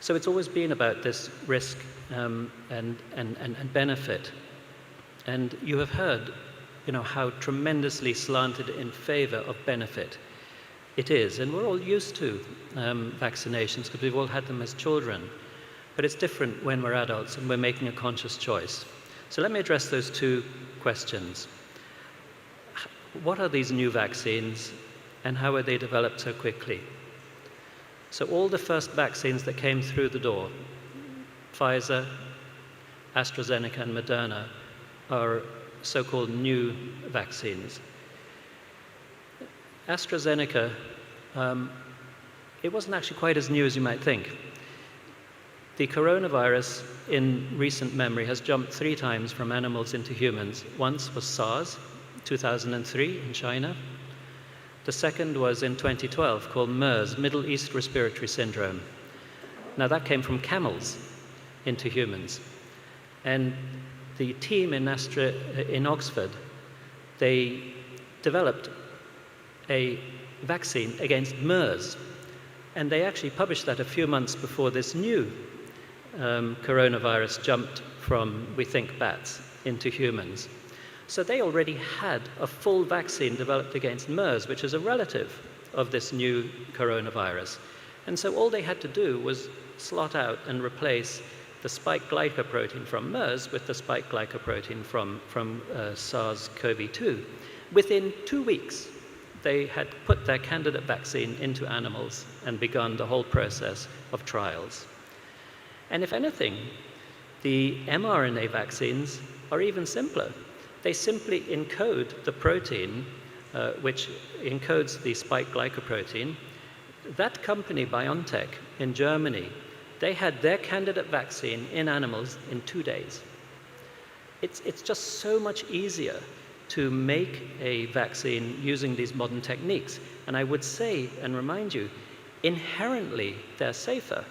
Speaker 5: So it's always been about this risk and benefit. And you have heard, how tremendously slanted in favor of benefit it is. And we're all used to vaccinations because we've all had them as children. But it's different when we're adults and we're making a conscious choice. So let me address those two questions. What are these new vaccines and how were they developed so quickly? So all the first vaccines that came through the door, Pfizer, AstraZeneca, and Moderna, are so-called new vaccines. AstraZeneca, it wasn't actually quite as new as you might think. The coronavirus, in recent memory, has jumped 3 times from animals into humans. Once was SARS, 2003 in China. The second was in 2012, called MERS, Middle East Respiratory Syndrome. Now that came from camels into humans. And the team in Oxford, they developed a vaccine against MERS. And they actually published that a few months before this new coronavirus jumped from, we think, bats into humans. So they already had a full vaccine developed against MERS, which is a relative of this new coronavirus. And so all they had to do was slot out and replace the spike glycoprotein from MERS with the spike glycoprotein from SARS-CoV-2. Within 2 weeks, they had put their candidate vaccine into animals and begun the whole process of trials. And if anything, the mRNA vaccines are even simpler. They simply encode the protein, which encodes the spike glycoprotein. That company, BioNTech, in Germany, they had their candidate vaccine in animals in 2 days. It's just so much easier to make a vaccine using these modern techniques. And I would say and remind you, inherently they're safer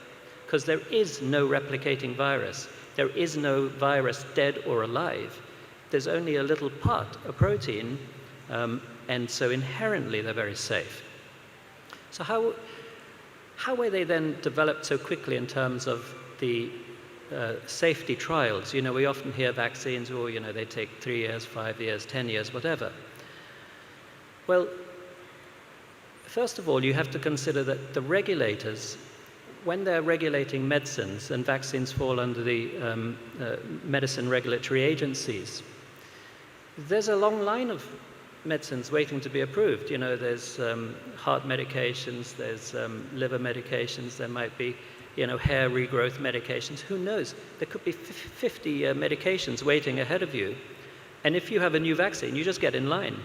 Speaker 5: because there is no replicating virus. There is no virus, dead or alive. There's only a little part, a protein, and so inherently they're very safe. So how were they then developed so quickly in terms of the safety trials? We often hear vaccines, they take 3 years, 5 years, 10 years, whatever. Well, first of all, you have to consider that the regulators, when they're regulating medicines, and vaccines fall under the medicine regulatory agencies, there's a long line of medicines waiting to be approved. There's heart medications, there's liver medications, there might be hair regrowth medications, who knows? There could be 50 medications waiting ahead of you. And if you have a new vaccine, you just get in line.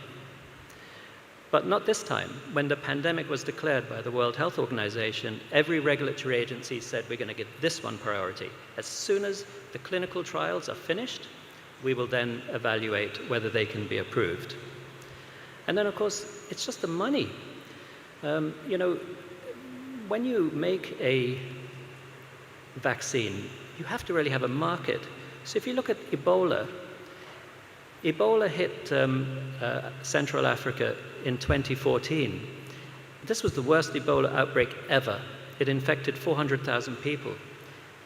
Speaker 5: But not this time. When the pandemic was declared by the World Health Organization, every regulatory agency said, we're going to give this one priority. As soon as the clinical trials are finished, we will then evaluate whether they can be approved. And then, of course, it's just the money. When you make a vaccine, you have to really have a market. So if you look at Ebola hit Central Africa in 2014. This was the worst Ebola outbreak ever. It infected 400,000 people.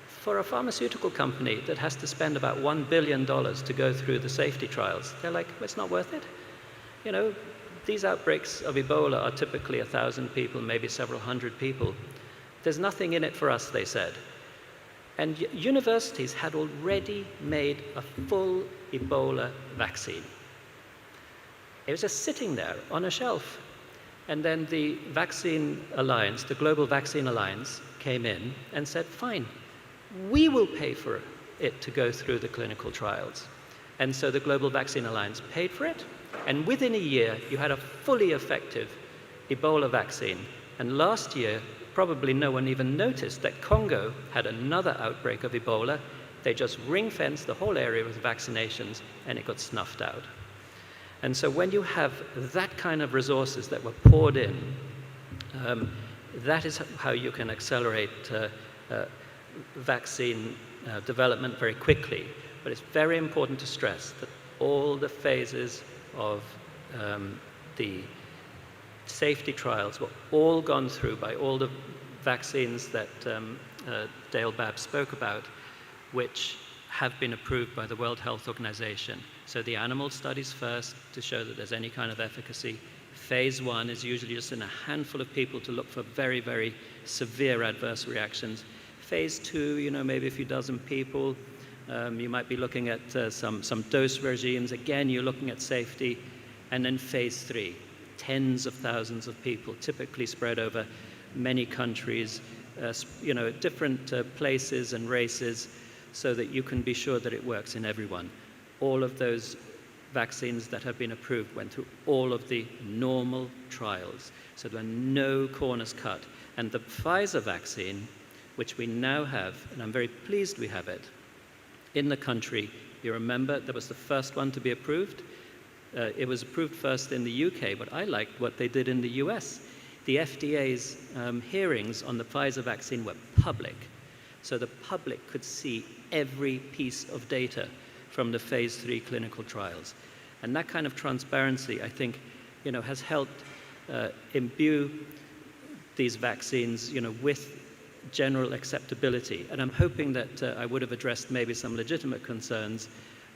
Speaker 5: For a pharmaceutical company that has to spend about $1 billion to go through the safety trials, they're like, well, it's not worth it. These outbreaks of Ebola are typically 1,000 people, maybe several hundred people. There's nothing in it for us, they said. And universities had already made a full Ebola vaccine. It was just sitting there on a shelf. And then the Vaccine Alliance, the Global Vaccine Alliance, came in and said, fine, we will pay for it to go through the clinical trials. And so the Global Vaccine Alliance paid for it. And within a year, you had a fully effective Ebola vaccine. And last year, probably no one even noticed that Congo had another outbreak of Ebola. They just ring-fenced the whole area with vaccinations, and it got snuffed out. And so when you have that kind of resources that were poured in, that is how you can accelerate vaccine development very quickly. But it's very important to stress that all the phases of the safety trials were all gone through by all the vaccines that Dale Babb spoke about, which have been approved by the World Health Organization. So the animal studies first to show that there's any kind of efficacy. Phase 1 is usually just in a handful of people to look for very, very severe adverse reactions. Phase 2, maybe a few dozen people. You might be looking at some dose regimes. Again, you're looking at safety. And then phase 3, tens of thousands of people, typically spread over many countries, different places and races, so that you can be sure that it works in everyone. All of those vaccines that have been approved went through all of the normal trials, so there are no corners cut. And the Pfizer vaccine, which we now have, and I'm very pleased we have it, in the country, you remember, that was the first one to be approved. It was approved first in the UK, but I liked what they did in the US. The FDA's hearings on the Pfizer vaccine were public, so the public could see every piece of data from the phase 3 clinical trials. And that kind of transparency, I think, has helped imbue these vaccines, with general acceptability. And I'm hoping that I would have addressed maybe some legitimate concerns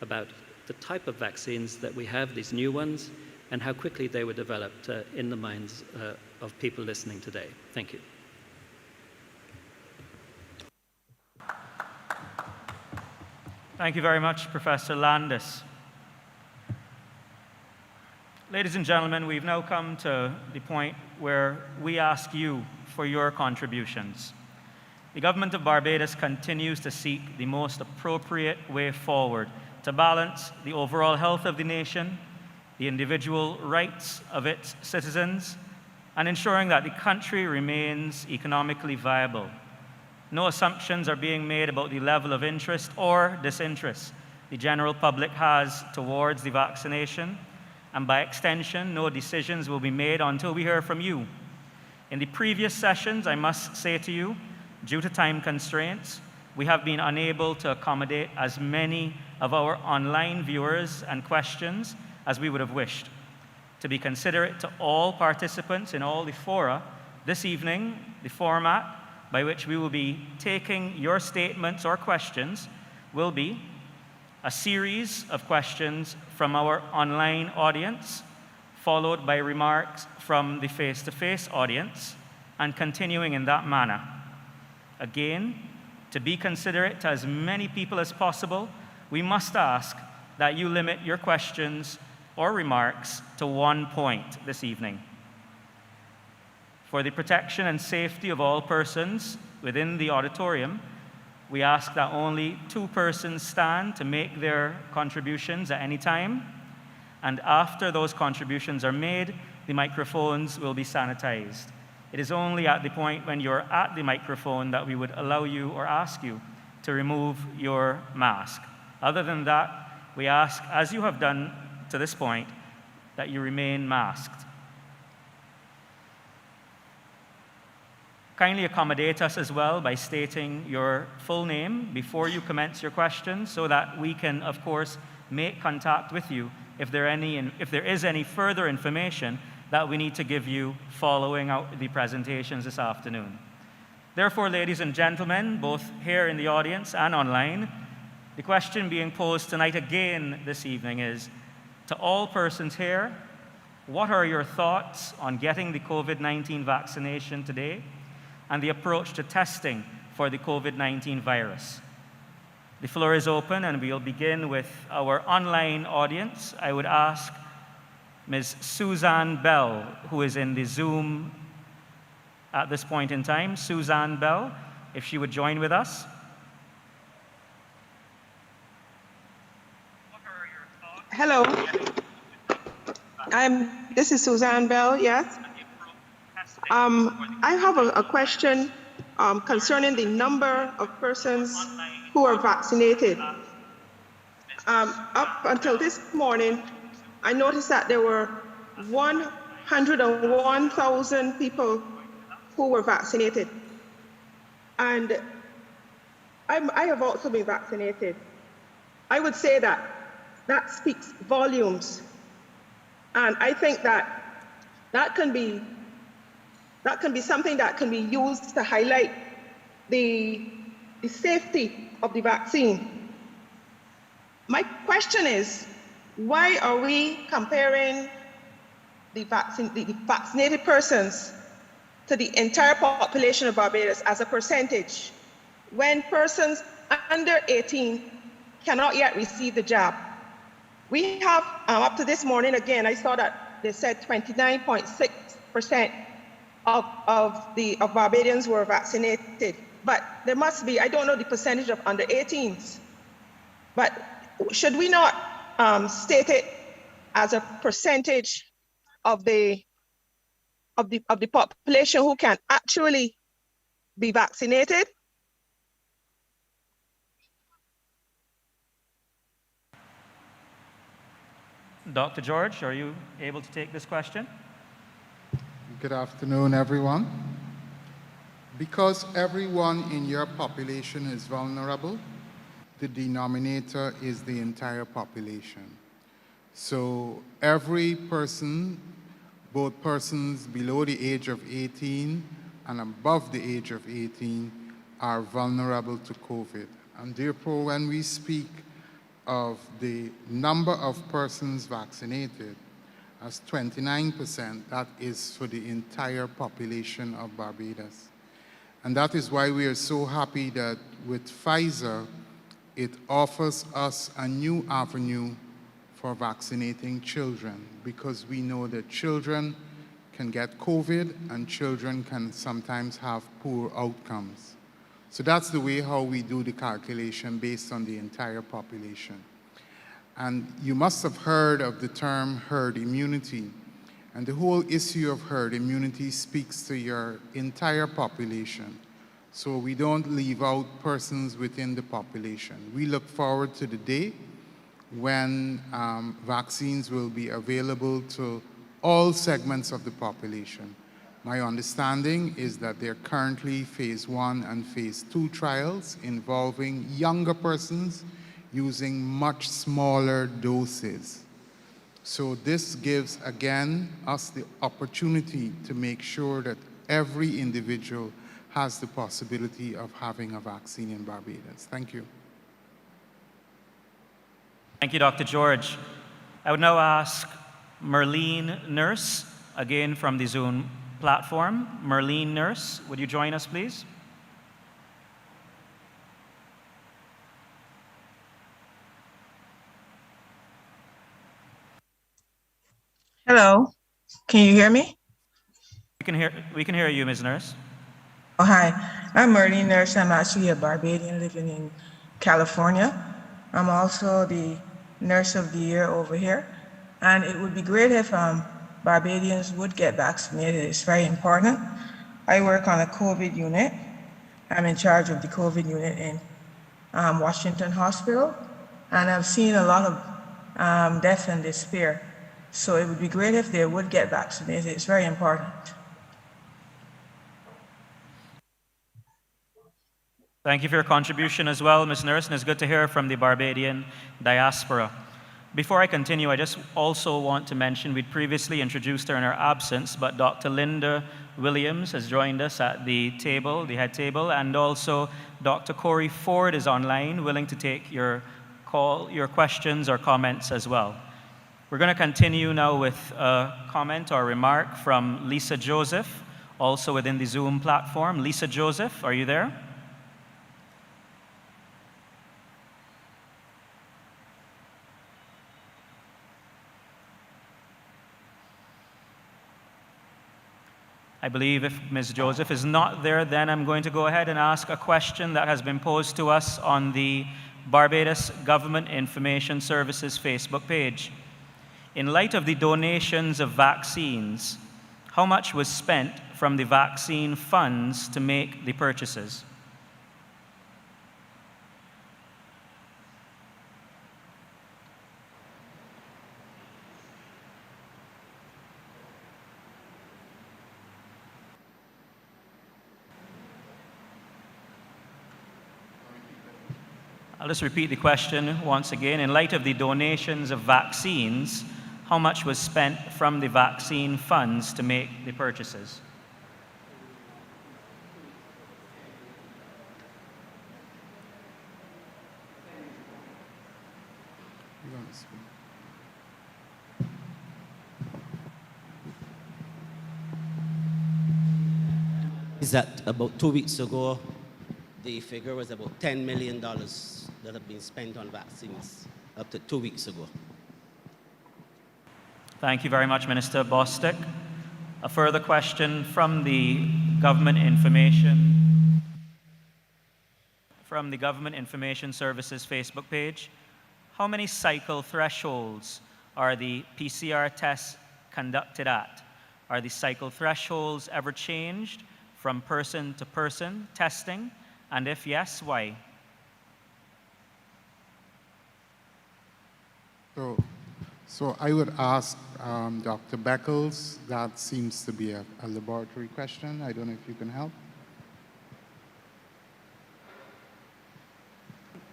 Speaker 5: about the type of vaccines that we have, these new ones, and how quickly they were developed in the minds of people listening today. Thank you.
Speaker 1: Thank you very much, Professor Landis. Ladies and gentlemen, we've now come to the point where we ask you for your contributions. The government of Barbados continues to seek the most appropriate way forward to balance the overall health of the nation, the individual rights of its citizens, and ensuring that the country remains economically viable. No assumptions are being made about the level of interest or disinterest the general public has towards the vaccination, and by extension, no decisions will be made until we hear from you. In the previous sessions, I must say to you, due to time constraints, we have been unable to accommodate as many of our online viewers and questions as we would have wished. To be considerate to all participants in all the fora, this evening, the format by which we will be taking your statements or questions will be a series of questions from our online audience, followed by remarks from the face-to-face audience, and continuing in that manner. Again, to be considerate to as many people as possible, we must ask that you limit your questions or remarks to one point this evening. For the protection and safety of all persons within the auditorium, we ask that only 2 persons stand to make their contributions at any time, and after those contributions are made, the microphones will be sanitized. It is only at the point when you're at the microphone that we would allow you or ask you to remove your mask. Other than that, we ask, as you have done to this point, that you remain masked. Kindly accommodate us as well by stating your full name before you commence your questions so that we can, of course, make contact with you if there is any further information that we need to give you following out the presentations this afternoon. Therefore, ladies and gentlemen, both here in the audience and online, the question being posed tonight again this evening is, to all persons here, what are your thoughts on getting the COVID-19 vaccination today and the approach to testing for the COVID-19 virus? The floor is open, and we'll begin with our online audience. I would ask Ms. Suzanne Bell, who is in the Zoom at this point in time. Suzanne Bell, if she would join with us. What are
Speaker 6: Hello. This is Suzanne Bell, yes. I have a question concerning the number of persons who are vaccinated. Up until this morning, I noticed that there were 101,000 people who were vaccinated. And I have also been vaccinated. I would say that speaks volumes. And I think that can be something that can be used to highlight the safety of the vaccine. My question is, why are we comparing the vaccinated persons to the entire population of Barbados as a percentage when persons under 18 cannot yet receive the jab? We have, up to this morning, again, I saw that they said 29.6% of Barbadians were vaccinated. But there must be, I don't know the percentage of under 18s. But should we not state it as a percentage of the population who can actually be vaccinated?
Speaker 1: Dr. George, are you able to take this question?
Speaker 7: Good afternoon, everyone. Because everyone in your population is vulnerable, the denominator is the entire population. So every person, both persons below the age of 18 and above the age of 18, are vulnerable to COVID. And therefore, when we speak of the number of persons vaccinated as 29%, that is for the entire population of Barbados. And that is why we are so happy that with Pfizer, it offers us a new avenue for vaccinating children, because we know that children can get COVID and children can sometimes have poor outcomes. So that's the way how we do the calculation based on the entire population. And you must have heard of the term herd immunity. And the whole issue of herd immunity speaks to your entire population. So we don't leave out persons within the population. We look forward to the day when vaccines will be available to all segments of the population. My understanding is that there are currently phase 1 and phase 2 trials involving younger persons using much smaller doses. So this gives, again, us the opportunity to make sure that every individual has the possibility of having a vaccine in Barbados. Thank you.
Speaker 1: Thank you, Dr. George. I would now ask Merlene Nurse, again from the Zoom platform. Merlene Nurse, would you join us, please?
Speaker 8: Hello, can you hear me?
Speaker 1: We can hear you, Ms. Nurse.
Speaker 8: Oh, hi, I'm Marlene Nurse. I'm actually a Barbadian living in California. I'm also the Nurse of the Year over here. And it would be great if Barbadians would get vaccinated. It's very important. I work on a COVID unit. I'm in charge of the COVID unit in Washington Hospital. And I've seen a lot of death and despair. So it would be great if they would get vaccinated. It's very important.
Speaker 1: Thank you for your contribution as well, Ms. Nurse, and it's good to hear from the Barbadian diaspora. Before I continue, I just also want to mention we'd previously introduced her in her absence, but Dr. Linda Williams has joined us at the table, the head table, and also Dr. Corey Ford is online, willing to take your questions or comments as well. We're going to continue now with a comment or remark from Lisa Joseph, also within the Zoom platform. Lisa Joseph, are you there? I believe if Ms. Joseph is not there, then I'm going to go ahead and ask a question that has been posed to us on the Barbados Government Information Services Facebook page. In light of the donations of vaccines, how much was spent from the vaccine funds to make the purchases? I'll just repeat the question once again. In light of the donations of vaccines, how much was spent from the vaccine funds to make the purchases?
Speaker 9: Is that about 2 weeks ago, the figure was about $10 million that have been spent on vaccines up to 2 weeks ago.
Speaker 1: Thank you very much, Minister Bostic. A further question from the Government Information Services Facebook page. How many cycle thresholds are the PCR tests conducted at? Are the cycle thresholds ever changed from person to person testing? And if yes, why?
Speaker 7: So I would ask Dr. Beckles. That seems to be a laboratory question. I don't know if you can help.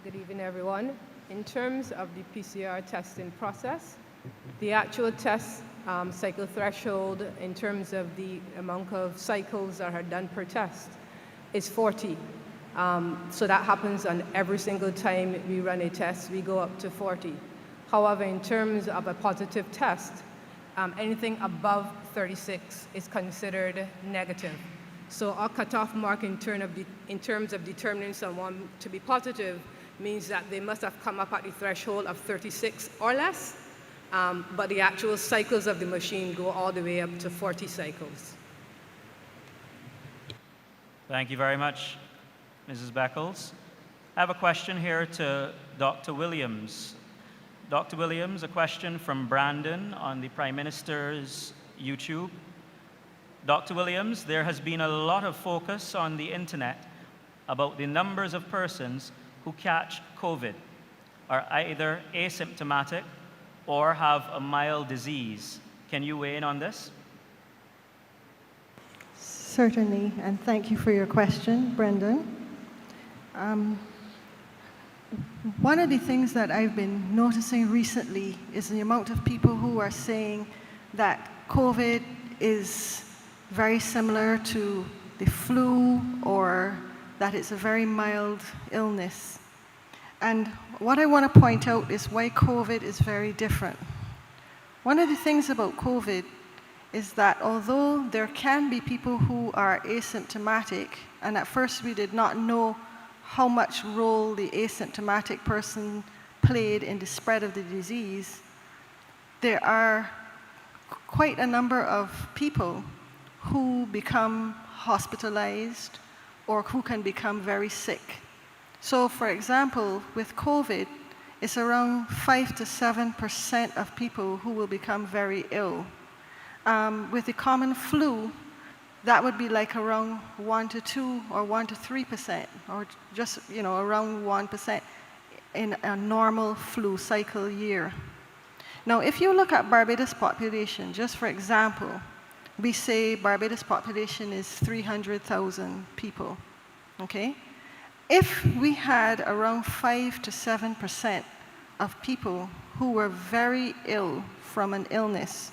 Speaker 10: Good evening, everyone. In terms of the PCR testing process, the actual test cycle threshold in terms of the amount of cycles that are done per test is 40. So that happens on every single time we run a test, we go up to 40. However, in terms of a positive test, anything above 36 is considered negative. So our cutoff mark in terms of determining someone to be positive means that they must have come up at the threshold of 36 or less, but the actual cycles of the machine go all the way up to 40 cycles.
Speaker 1: Thank you very much, Mrs. Beckles. I have a question here to Dr. Williams. Dr. Williams, a question from Brandon on the Prime Minister's YouTube. Dr. Williams, there has been a lot of focus on the internet about the numbers of persons who catch COVID, are either asymptomatic or have a mild disease. Can you weigh in on this?
Speaker 11: Certainly, and thank you for your question, Brendan. One of the things that I've been noticing recently is the amount of people who are saying that COVID is very similar to the flu or that it's a very mild illness. And what I want to point out is why COVID is very different. One of the things about COVID is that although there can be people who are asymptomatic, and at first we did not know how much role the asymptomatic person played in the spread of the disease, there are quite a number of people who become hospitalized or who can become very sick. So for example, with COVID, it's around 5 to 7% of people who will become very ill. With the common flu, that would be like around 1 to 2 or 1 to 3%, or just around 1% in a normal flu cycle year. Now, if you look at Barbados population, just for example, we say Barbados population is 300,000 people, okay? If we had around 5 to 7% of people who were very ill from an illness,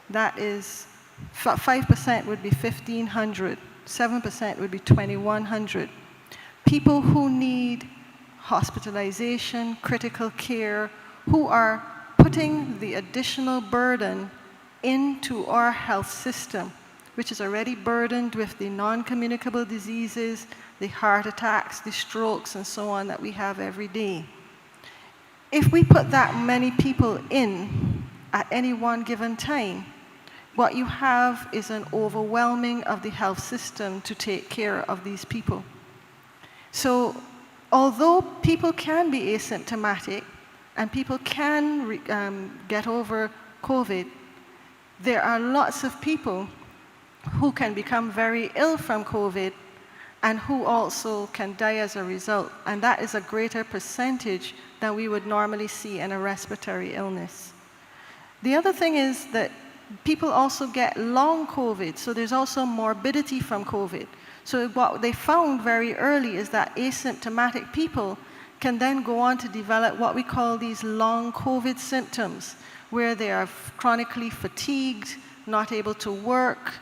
Speaker 11: that is 5% would be 1,500, 7% would be 2,100. People who need hospitalization, critical care, who are putting the additional burden into our health system, which is already burdened with the non-communicable diseases, the heart attacks, the strokes, and so on that we have every day. If we put that many people in at any one given time, what you have is an overwhelming of the health system to take care of these people. So although people can be asymptomatic and people can get over COVID, there are lots of people who can become very ill from COVID and who also can die as a result. And that is a greater percentage than we would normally see in a respiratory illness. The other thing is that people also get long COVID, so there's also morbidity from COVID. So what they found very early is that asymptomatic people can then go on to develop what we call these long COVID symptoms, where they are chronically fatigued, not able to work,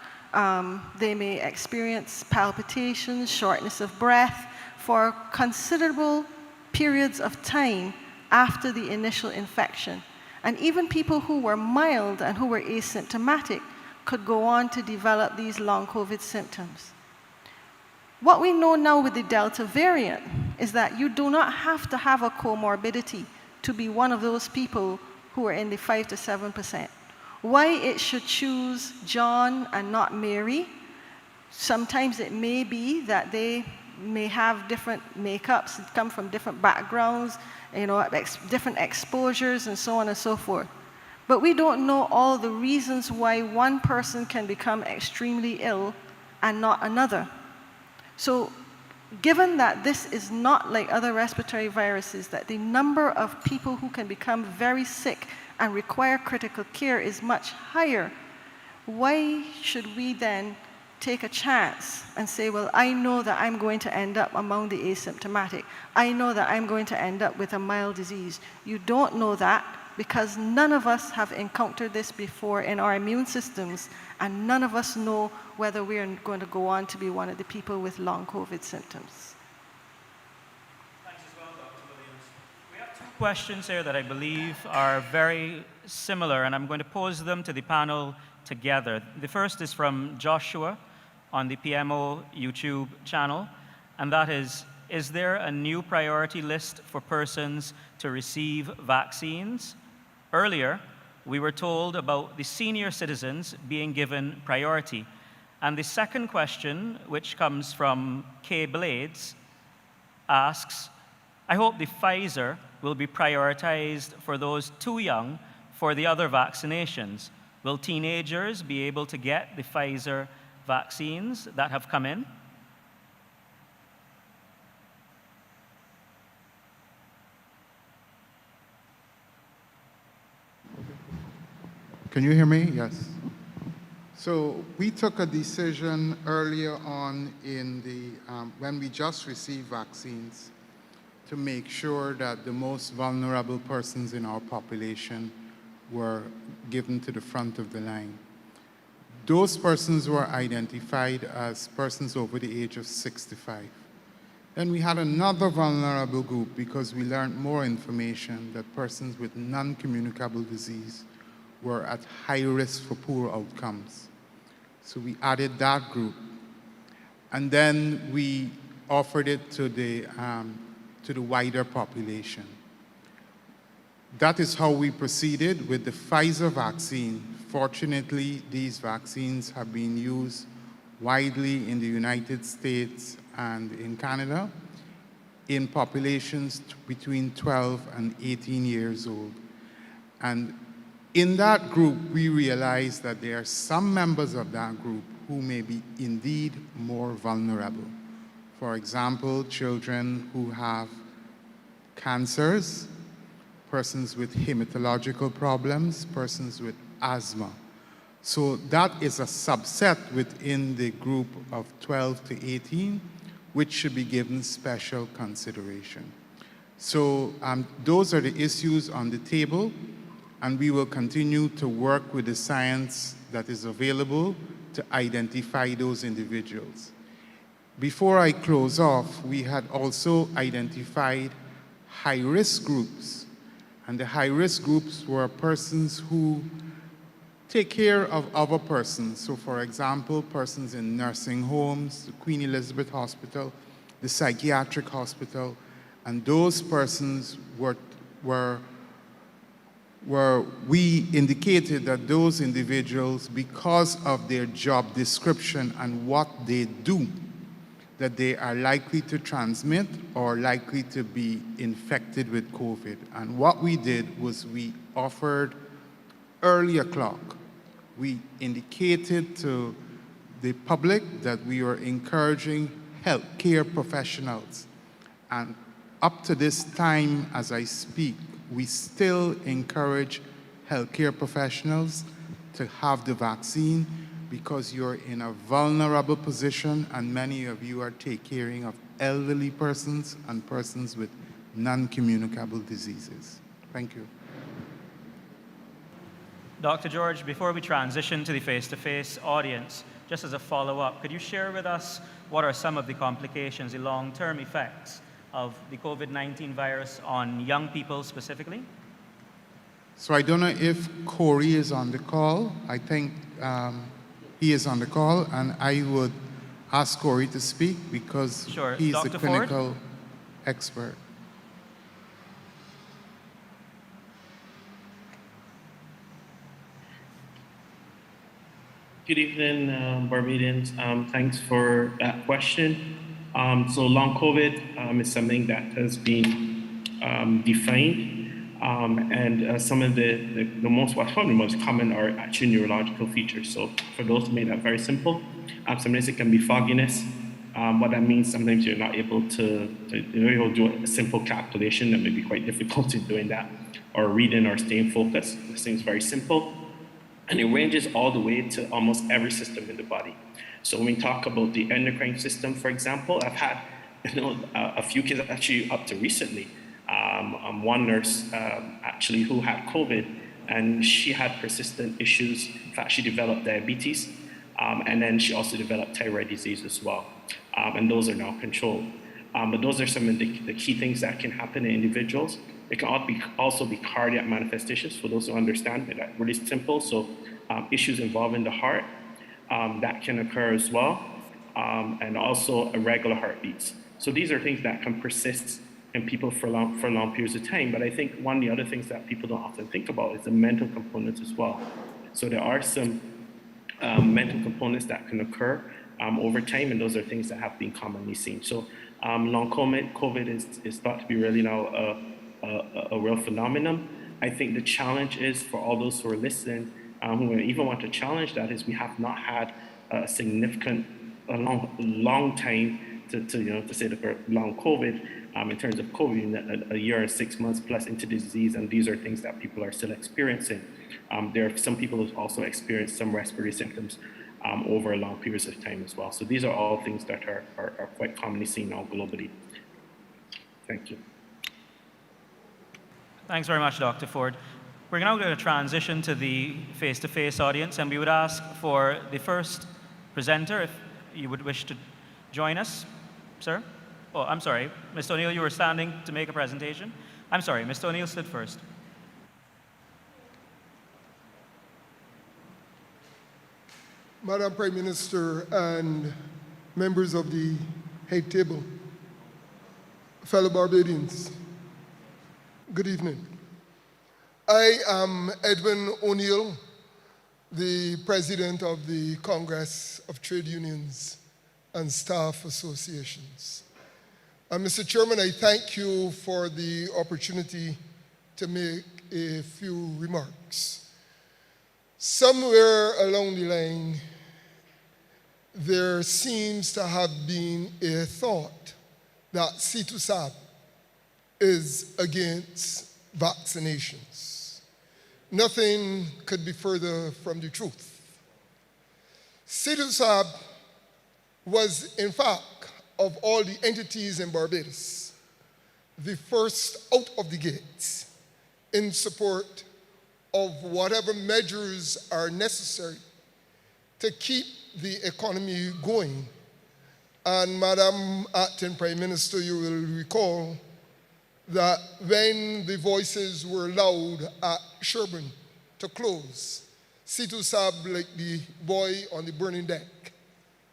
Speaker 11: they may experience palpitations, shortness of breath for considerable periods of time after the initial infection. And even people who were mild and who were asymptomatic could go on to develop these long COVID symptoms. What we know now with the Delta variant is that you do not have to have a comorbidity to be one of those people who are in the 5 to 7%. Why it should choose John and not Mary, sometimes it may be that they may have different makeups, come from different backgrounds, different exposures and so on and so forth. But we don't know all the reasons why one person can become extremely ill and not another. So given that this is not like other respiratory viruses, that the number of people who can become very sick and require critical care is much higher, why should we then take a chance and say, well, I know that I'm going to end up among the asymptomatic. I know that I'm going to end up with a mild disease. You don't know that because none of us have encountered this before in our immune systems, and none of us know whether we're going to go on to be one of the people with long COVID symptoms.
Speaker 1: Thanks as well, Dr. Williams. We have two questions here that I believe are very similar, and I'm going to pose them to the panel together. The first is from Joshua on the PMO YouTube channel, and that is there a new priority list for persons to receive vaccines? Earlier, we were told about the senior citizens being given priority. And the second question, which comes from Kay Blades, asks, I hope the Pfizer will be prioritized for those too young for the other vaccinations. Will teenagers be able to get the Pfizer vaccines that have come in?
Speaker 7: Can you hear me? Yes. So we took a decision earlier on in when we just received vaccines to make sure that the most vulnerable persons in our population were given to the front of the line. Those persons were identified as persons over the age of 65. Then we had another vulnerable group because we learned more information that persons with non-communicable disease were at high risk for poor outcomes. So we added that group. And then we offered it to the wider population. That is how we proceeded with the Pfizer vaccine. Fortunately, these vaccines have been used widely in the United States and in Canada in populations between 12 and 18 years old. And in that group, we realized that there are some members of that group who may be indeed more vulnerable. For example, children who have cancers, persons with hematological problems, persons with asthma. So that is a subset within the group of 12 to 18, which should be given special consideration. So those are the issues on the table, and we will continue to work with the science that is available to identify those individuals. Before I close off, we had also identified high-risk groups, and the high-risk groups were persons who take care of other persons. So for example, persons in nursing homes, the Queen Elizabeth Hospital, the psychiatric hospital, and those persons we indicated that those individuals, because of their job description and what they do, that they are likely to transmit or likely to be infected with COVID. And what we did was we offered early o'clock. We indicated to the public that we were encouraging healthcare professionals. And up to this time, as I speak, we still encourage healthcare professionals to have the vaccine because you're in a vulnerable position and many of you are taking care of elderly persons and persons with non-communicable diseases. Thank you.
Speaker 1: Dr. George, before we transition to the face-to-face audience, just as a follow-up, could you share with us what are some of the complications, the long-term effects of the COVID-19 virus on young people specifically?
Speaker 7: So I don't know if Corey is on the call. I think he is on the call, and I would ask Corey to speak because he's
Speaker 1: Dr.
Speaker 7: the clinical expert.
Speaker 12: Good evening, Barbadians. Thanks for that question. So long COVID is something that has been defined. And some of the most common are actually neurological features. So for those to make that very simple, sometimes it can be fogginess. What that means, sometimes you're not able to do a simple calculation that may be quite difficult in doing that, or reading or staying focused. This seems very simple. And it ranges all the way to almost every system in the body. So when we talk about the endocrine system, for example, I've had a few kids actually up to recently. One nurse actually who had COVID, and she had persistent issues. In fact, she developed diabetes, and then she also developed thyroid disease as well. And those are now controlled. But those are some of the key things that can happen in individuals. It can also be cardiac manifestations, for those who understand it. That's really simple. So issues involving the heart, that can occur as well, and also irregular heartbeats. So these are things that can persist in people for long periods of time. But I think one of the other things that people don't often think about is the mental components as well. So there are some mental components that can occur over time, and those are things that have been commonly seen. So long COVID is thought to be really now a real phenomenon. I think the challenge is for all those who are listening, who even want to challenge that, is we have not had a significant, long time to say the long COVID in terms of COVID, a year and 6 months plus into the disease, and these are things that people are still experiencing. There are some people who also experienced some respiratory symptoms over long periods of time as well. So these are all things that are quite commonly seen now globally. Thank you.
Speaker 1: Thanks very much, Dr. Ford. We're now going to transition to the face-to-face audience, and we would ask for the first presenter, if you would wish to join us, sir. Oh, I'm sorry, Mr. O'Neill, you were standing to make a presentation. I'm sorry, Mr. O'Neill stood first.
Speaker 13: Madam Prime Minister and members of the head table, fellow Barbadians, good evening. I am Edwin O'Neill, the president of the Congress of Trade Unions and Staff Associations. Mr. Chairman, I thank you for the opportunity to make a few remarks. Somewhere along the line, there seems to have been a thought that CITUSAB is against vaccinations. Nothing could be further from the truth. CITUSAB was, in fact, of all the entities in Barbados, the first out of the gates in support of whatever measures are necessary to keep the economy going. And Madam Acting Prime Minister, you will recall that when the voices were loud at Sherburne to close, CITUSAB, like the boy on the burning deck,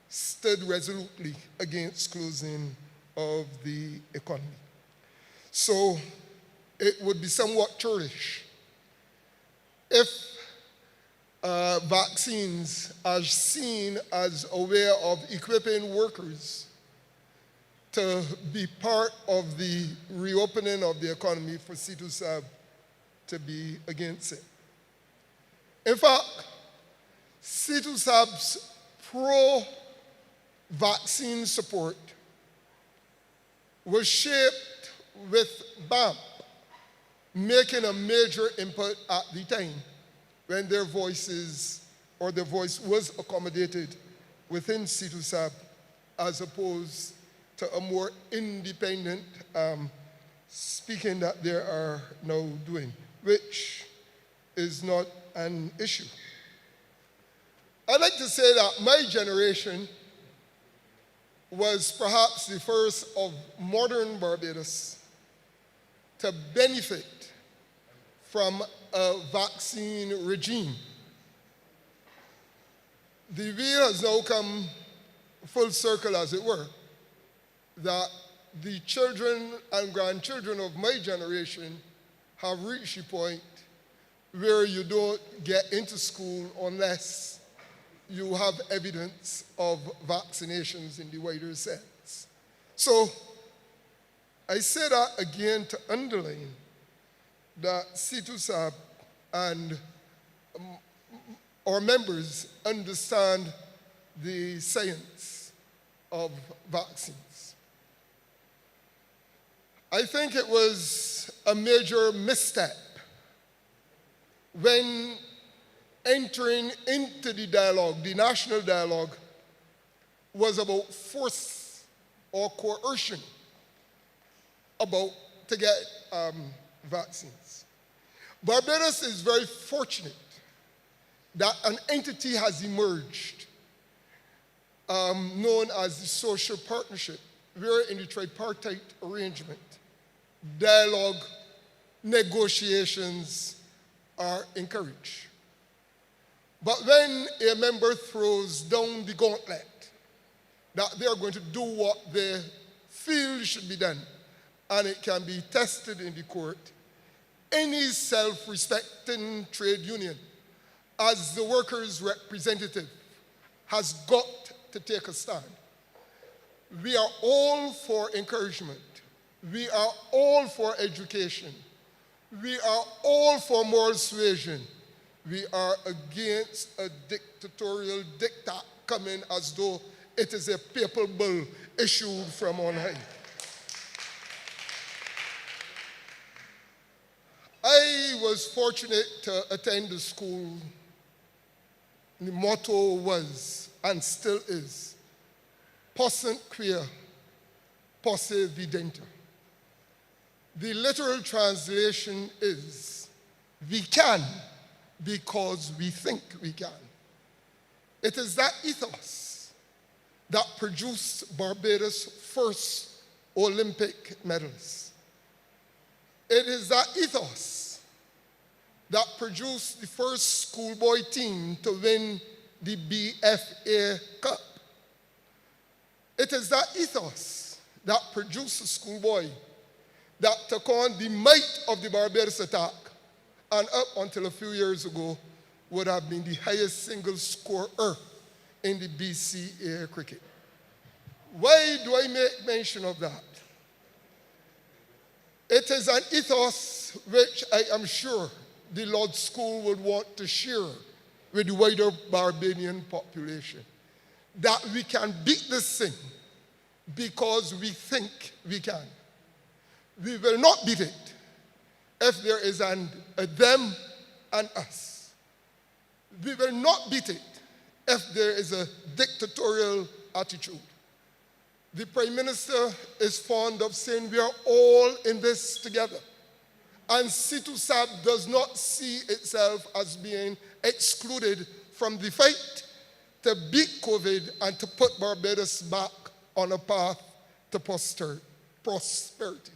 Speaker 13: stood resolutely against closing of the economy. So it would be somewhat churlish if vaccines are seen as a way of equipping workers to be part of the reopening of the economy for C2SAB to be against it. In fact, C2SAB's pro-vaccine support was shaped with BAMP making a major input at the time when their voices or their voice was accommodated within C2SAB as opposed to a more independent speaking that they are now doing, which is not an issue. I'd like to say that my generation was perhaps the first of modern Barbados to benefit from a vaccine regime. The wheel has now come full circle, as it were, that the children and grandchildren of my generation have reached a point where you don't get into school unless you have evidence of vaccinations in the wider sense. So I say that again to underline that C2SAB and our members understand the science of vaccines. I think it was a major misstep when entering into the dialogue, the national dialogue, was about force or coercion to get vaccines. Barbados is very fortunate that an entity has emerged known as the social partnership, where in the tripartite arrangement, dialogue, negotiations are encouraged. But when a member throws down the gauntlet that they are going to do what they feel should be done, and it can be tested in the court, any self-respecting trade union, as the workers' representative, has got to take a stand. We are all for encouragement. We are all for education. We are all for moral suasion. We are against a dictatorial diktat coming as though it is a papal bull issued from on high. I was fortunate to attend the school. The motto was, and still is, Possunt quia, posse videnta. The literal translation is, we can because we think we can. It is that ethos that produced Barbados' first Olympic medalist. It is that ethos that produced the first schoolboy team to win the BFA Cup. It is that ethos that produced a schoolboy that took on the might of the Barbados attack and up until a few years ago would have been the highest single scorer in the BCA cricket. Why do I make mention of that? It is an ethos which I am sure the Lord's School would want to share with the wider Barbadian population, that we can beat this thing because we think we can. We will not beat it if there is a them and us. We will not beat it if there is a dictatorial attitude. The Prime Minister is fond of saying we are all in this together. And C2SAB does not see itself as being excluded from the fight to beat COVID and to put Barbados back on a path to prosperity.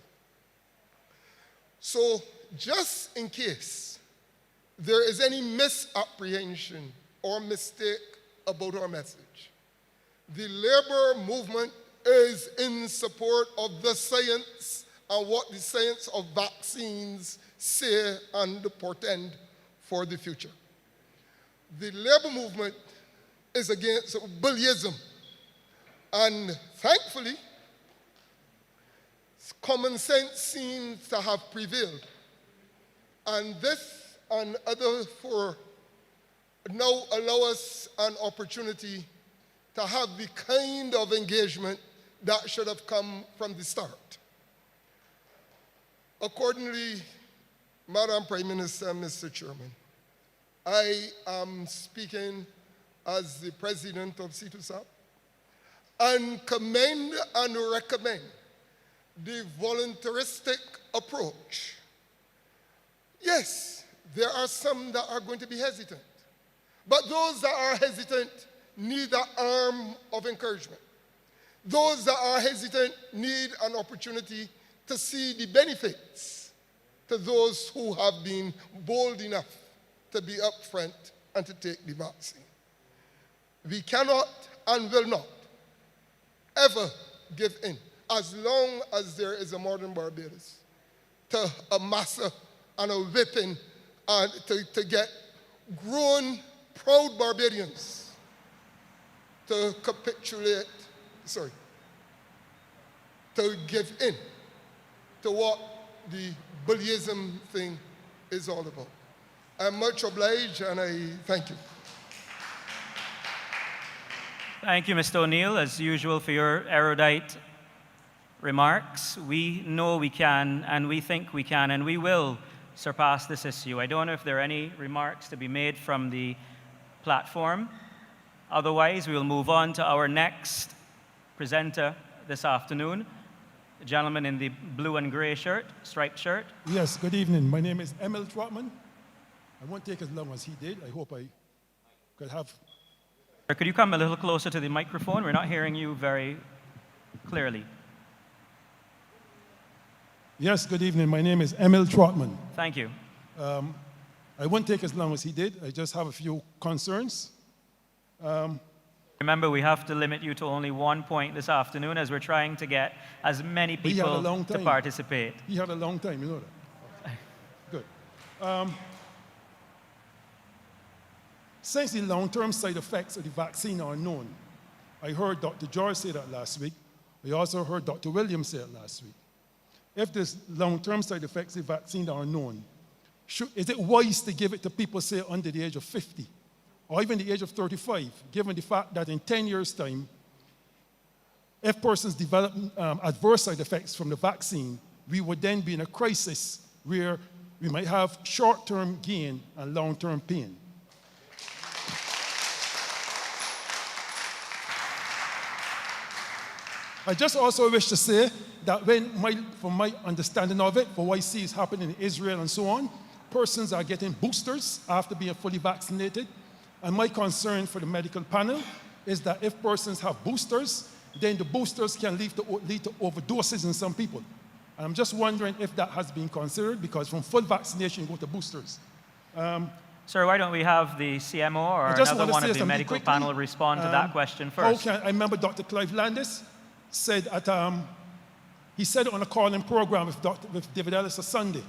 Speaker 13: So just in case there is any misapprehension or mistake about our message, the labor movement is in support of the science and what the science of vaccines say and portend for the future. The labor movement is against bullyism. And thankfully, common sense seems to have prevailed. And this and other for now allow us an opportunity to have the kind of engagement that should have come from the start. Accordingly, Madam Prime Minister, Mr. Chairman, I am speaking as the President of CITUSAP and commend and recommend the voluntaristic approach. Yes, there are some that are going to be hesitant, but those that are hesitant need an arm of encouragement. Those that are hesitant need an opportunity to see the benefits to those who have been bold enough to be upfront and to take the vaccine. We cannot and will not ever give in as long as there is a modern Barbados to a massacre and a whipping and to get grown, proud Barbadians to capitulate, to give in to what the bullyism thing is all about. I'm much obliged and I thank you.
Speaker 1: Thank you, Mr. O'Neill, as usual, for your erudite remarks. We know we can, and we think we can, and we will surpass this issue. I don't know if there are any remarks to be made from the platform. Otherwise, we will move on to our next presenter this afternoon, the gentleman in the blue and gray shirt, striped shirt.
Speaker 14: Yes, good evening. My name is Emil Trotman. I won't take as long as he did. I hope I could have.
Speaker 1: Could you come a little closer to the microphone? We're not hearing you very clearly.
Speaker 14: Yes, good evening. My name is Emil Trotman.
Speaker 1: Thank you.
Speaker 14: I won't take as long as he did. I just have a few concerns.
Speaker 1: Remember, we have to limit you to only 1 point this afternoon as we're trying to get as many people to participate.
Speaker 14: He had a long time, you know that. Good. Since the long-term side effects of the vaccine are known, I heard Dr. George say that last week. I also heard Dr. Williams say it last week. If these long-term side effects of the vaccine are known, is it wise to give it to people, say, under the age of 50 or even the age of 35, given the fact that in 10 years' time, if persons develop adverse side effects from the vaccine, we would then be in a crisis where we might have short-term gain and long-term pain. I just also wish to say that from my understanding of it, for what I see is happening in Israel and so on, persons are getting boosters after being fully vaccinated. And my concern for the medical panel is that if persons have boosters, then the boosters can lead to overdoses in some people. And I'm just wondering if that has been considered, because from full vaccination, you go to boosters.
Speaker 1: Sir, why don't we have the CMO or another one of the medical panel respond to that question first?
Speaker 14: I remember Dr. Clive Landis said he said it on a call-in program with David Ellis on Sunday.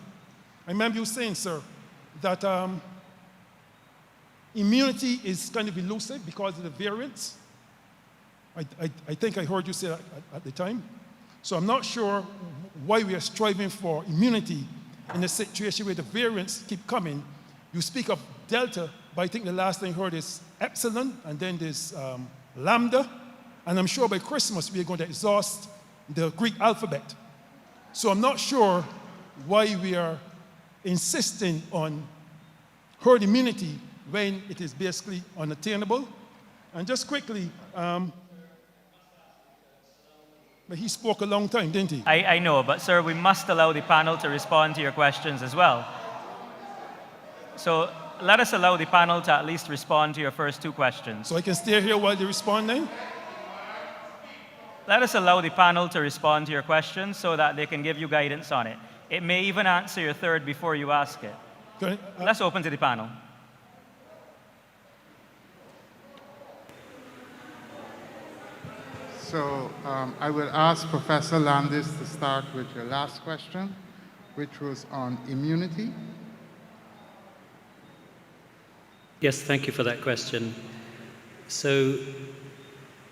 Speaker 14: I remember you saying, sir, that immunity is kind of elusive because of the variants. I think I heard you say that at the time. So I'm not sure why we are striving for immunity in a situation where the variants keep coming. You speak of Delta, but I think the last thing I heard is Epsilon, and then there's Lambda. And I'm sure by Christmas we are going to exhaust the Greek alphabet. So I'm not sure why we are insisting on herd immunity when it is basically unattainable. And just quickly, but he spoke a long time, didn't he?
Speaker 1: I know, but sir, we must allow the panel to respond to your questions as well. So let us allow the panel to at least respond to your first two questions.
Speaker 14: So I can stay here while they respond then?
Speaker 1: Let us allow the panel to respond to your questions so that they can give you guidance on it. It may even answer your third before you ask it. Let's open to the panel.
Speaker 7: So I will ask Professor Landis to start with your last question, which was on immunity.
Speaker 5: Yes, thank you for that question. So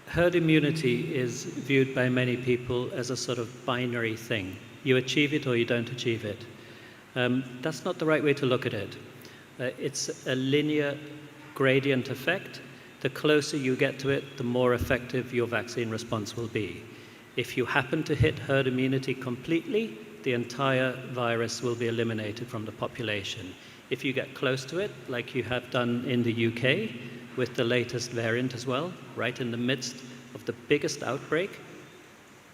Speaker 5: herd immunity is viewed by many people as a sort of binary thing. You achieve it or you don't achieve it. That's not the right way to look at it. It's a linear gradient effect. The closer you get to it, the more effective your vaccine response will be. If you happen to hit herd immunity completely, the entire virus will be eliminated from the population. If you get close to it, like you have done in the UK, with the latest variant as well, right in the midst of the biggest outbreak,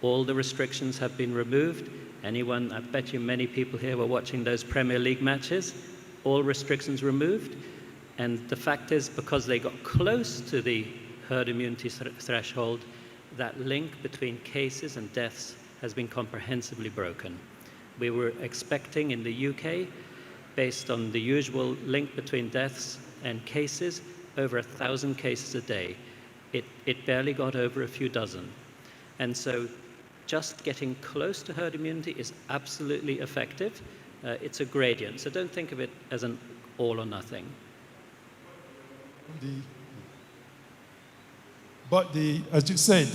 Speaker 5: all the restrictions have been removed. I bet you many people here were watching those Premier League matches, all restrictions removed. And the fact is, because they got close to the herd immunity threshold, that link between cases and deaths has been comprehensively broken. We were expecting in the UK, based on the usual link between deaths and cases, over 1,000 cases a day. It barely got over a few dozen. And so just getting close to herd immunity is absolutely effective. It's a gradient, so don't think of it as an all or nothing.
Speaker 14: As you said,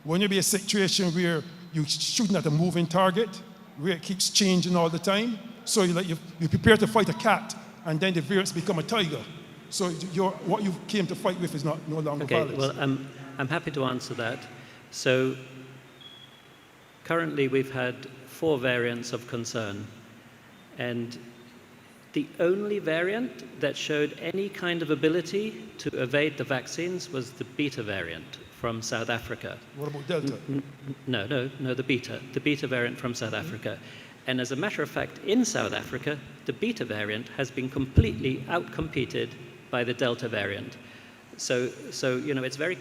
Speaker 14: when you be a situation where you're shooting at a moving target, where it keeps changing all the time, so you prepare to fight a cat, and then the variants become a tiger. So what you came to fight with is no longer valid.
Speaker 5: Well, I'm happy to answer that. So currently we've had 4 variants of concern, and the only variant that showed any kind of ability to evade the vaccines was the beta variant from South Africa.
Speaker 14: What about Delta?
Speaker 5: No, the beta variant from South Africa. And as a matter of fact, in South Africa, the beta variant has been completely outcompeted by the Delta variant. So it's very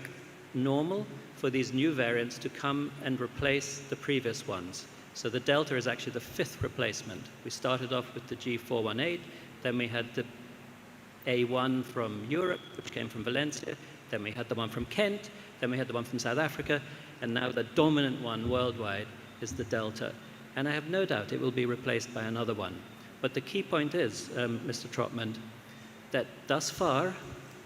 Speaker 5: normal for these new variants to come and replace the previous ones. So the Delta is actually the 5th replacement. We started off with the G418, then we had the A1 from Europe, which came from Valencia, then we had the one from Kent, then we had the one from South Africa, and now the dominant one worldwide is the Delta. And I have no doubt it will be replaced by another one. But the key point is, Mr. Trotman, that thus far,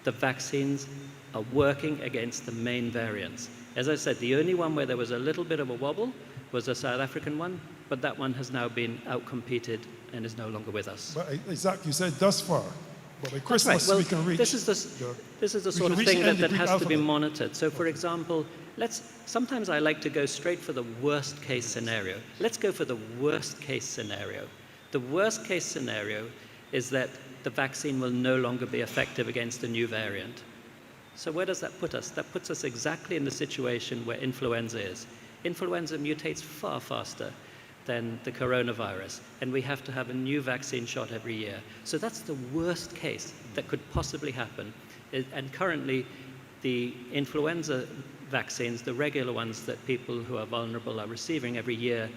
Speaker 5: the vaccines are working against the main variants. As I said, the only one where there was a little bit of a wobble was the South African one, but that one has now been outcompeted and is no longer with us.
Speaker 14: But exactly, you said thus far. But by Christmas,
Speaker 5: Well,
Speaker 14: we can reach.
Speaker 5: this is the sort of thing that has to be monitored. So, for example, sometimes I like to go straight for the worst case scenario. Let's go for the worst case scenario. The worst case scenario is that the vaccine will no longer be effective against the new variant. So where does that put us? That puts us exactly in the situation where influenza is. Influenza mutates far faster than the coronavirus, and we have to have a new vaccine shot every year. So that's the worst case that could possibly happen. And currently, the influenza vaccines, the regular ones that people who are vulnerable are receiving every year,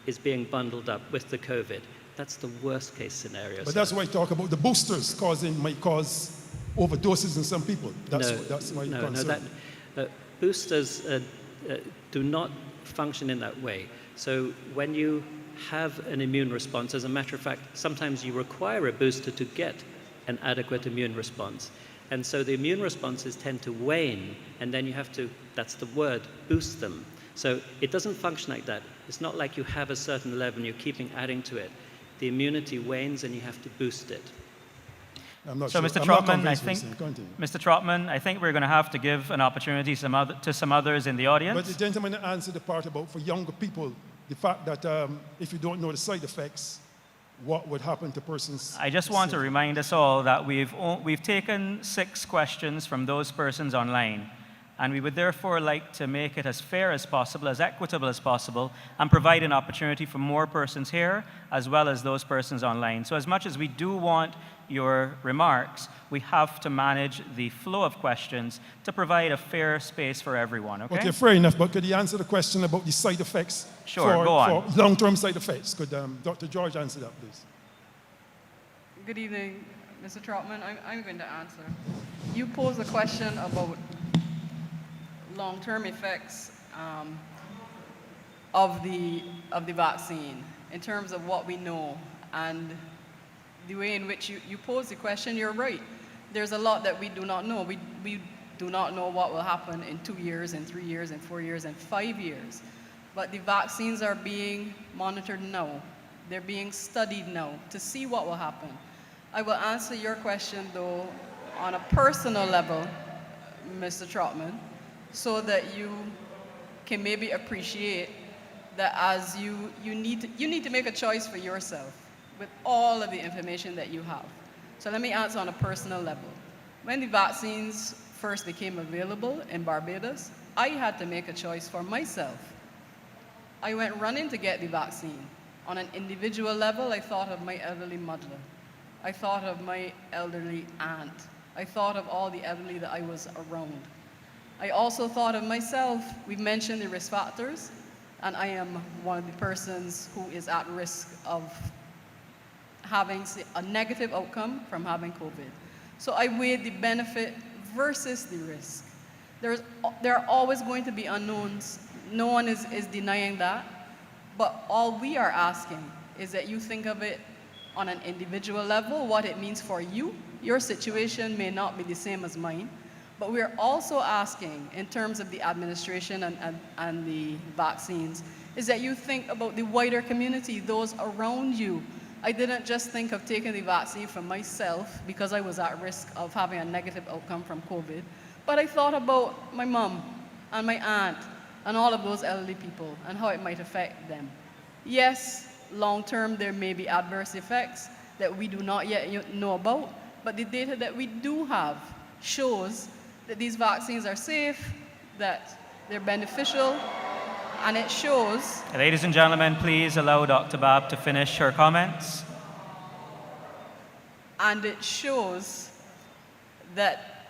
Speaker 5: is being bundled up with the COVID. That's the worst case scenario.
Speaker 14: But that's why I talk about the boosters might cause overdoses in some people. That's my concern.
Speaker 5: Boosters do not function in that way. So when you have an immune response, as a matter of fact, sometimes you require a booster to get an adequate immune response. And so the immune responses tend to wane, and then you have to, that's the word, boost them. So it doesn't function like that. It's not like you have a certain level and you're keeping adding to it. The immunity wanes and you have to boost it.
Speaker 1: Mr. Trotman, I think we're going to have to give an opportunity to some others in the audience.
Speaker 14: But the gentleman answered the part about for younger people, the fact that if you don't know the side effects, what would happen to persons?
Speaker 1: I just want to remind us all that we've taken 6 questions from those persons online, and we would therefore like to make it as fair as possible, as equitable as possible, and provide an opportunity for more persons here, as well as those persons online. So as much as we do want your remarks, we have to manage the flow of questions to provide a fair space for everyone, okay?
Speaker 14: Okay, fair enough, but could you answer the question about the side effects?
Speaker 1: Sure, go on.
Speaker 14: For long-term side effects. Could Dr. George answer that, please?
Speaker 3: Good evening, Mr. Trotman. I'm going to answer. You posed a question about long-term effects of the vaccine in terms of what we know. And the way in which you pose the question, you're right. There's a lot that we do not know. We do not know what will happen in 2 years, in 3 years, in 4 years, in 5 years. But the vaccines are being monitored now. They're being studied now to see what will happen. I will answer your question, though, on a personal level, Mr. Trotman, so that you can maybe appreciate that as you need to make a choice for yourself with all of the information that you have. So let me answer on a personal level. When the vaccines first became available in Barbados, I had to make a choice for myself. I went running to get the vaccine. On an individual level, I thought of my elderly mother. I thought of my elderly aunt. I thought of all the elderly that I was around. I also thought of myself. We've mentioned the risk factors, and I am one of the persons who is at risk of having a negative outcome from having COVID. So I weighed the benefit versus the risk. There are always going to be unknowns. No one is denying that. But all we are asking is that you think of it on an individual level, what it means for you. Your situation may not be the same as mine. But we're also asking, in terms of the administration and the vaccines, is that you think about the wider community, those around you. I didn't just think of taking the vaccine for myself because I was at risk of having a negative outcome from COVID, but I thought about my mom and my aunt and all of those elderly people and how it might affect them. Yes, long term there may be adverse effects that we do not yet know about, but the data that we do have shows that these vaccines are safe, that they're beneficial, and it shows...
Speaker 1: Ladies and gentlemen, please allow Dr. Babb to finish her comments.
Speaker 3: And it shows that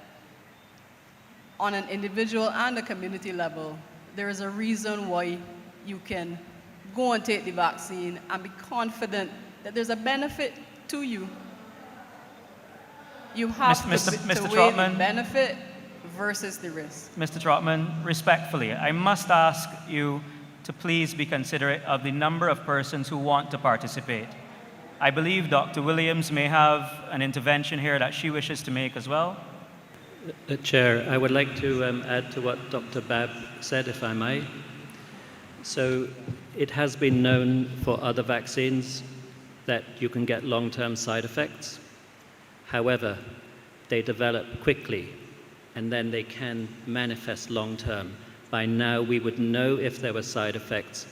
Speaker 3: on an individual and a community level, there is a reason why you can go and take the vaccine and be confident that there's a benefit to you. You have to weigh the benefit versus the risk.
Speaker 1: Mr. Trotman, respectfully, I must ask you to please be considerate of the number of persons who want to participate. I believe Dr. Williams may have an intervention here that she wishes to make as well.
Speaker 5: Chair, I would like to add to what Dr. Babb said, if I may. So it has been known for other vaccines that you can get long-term side effects. However, they develop quickly, and then they can manifest long-term. By now, we would know if there were side effects.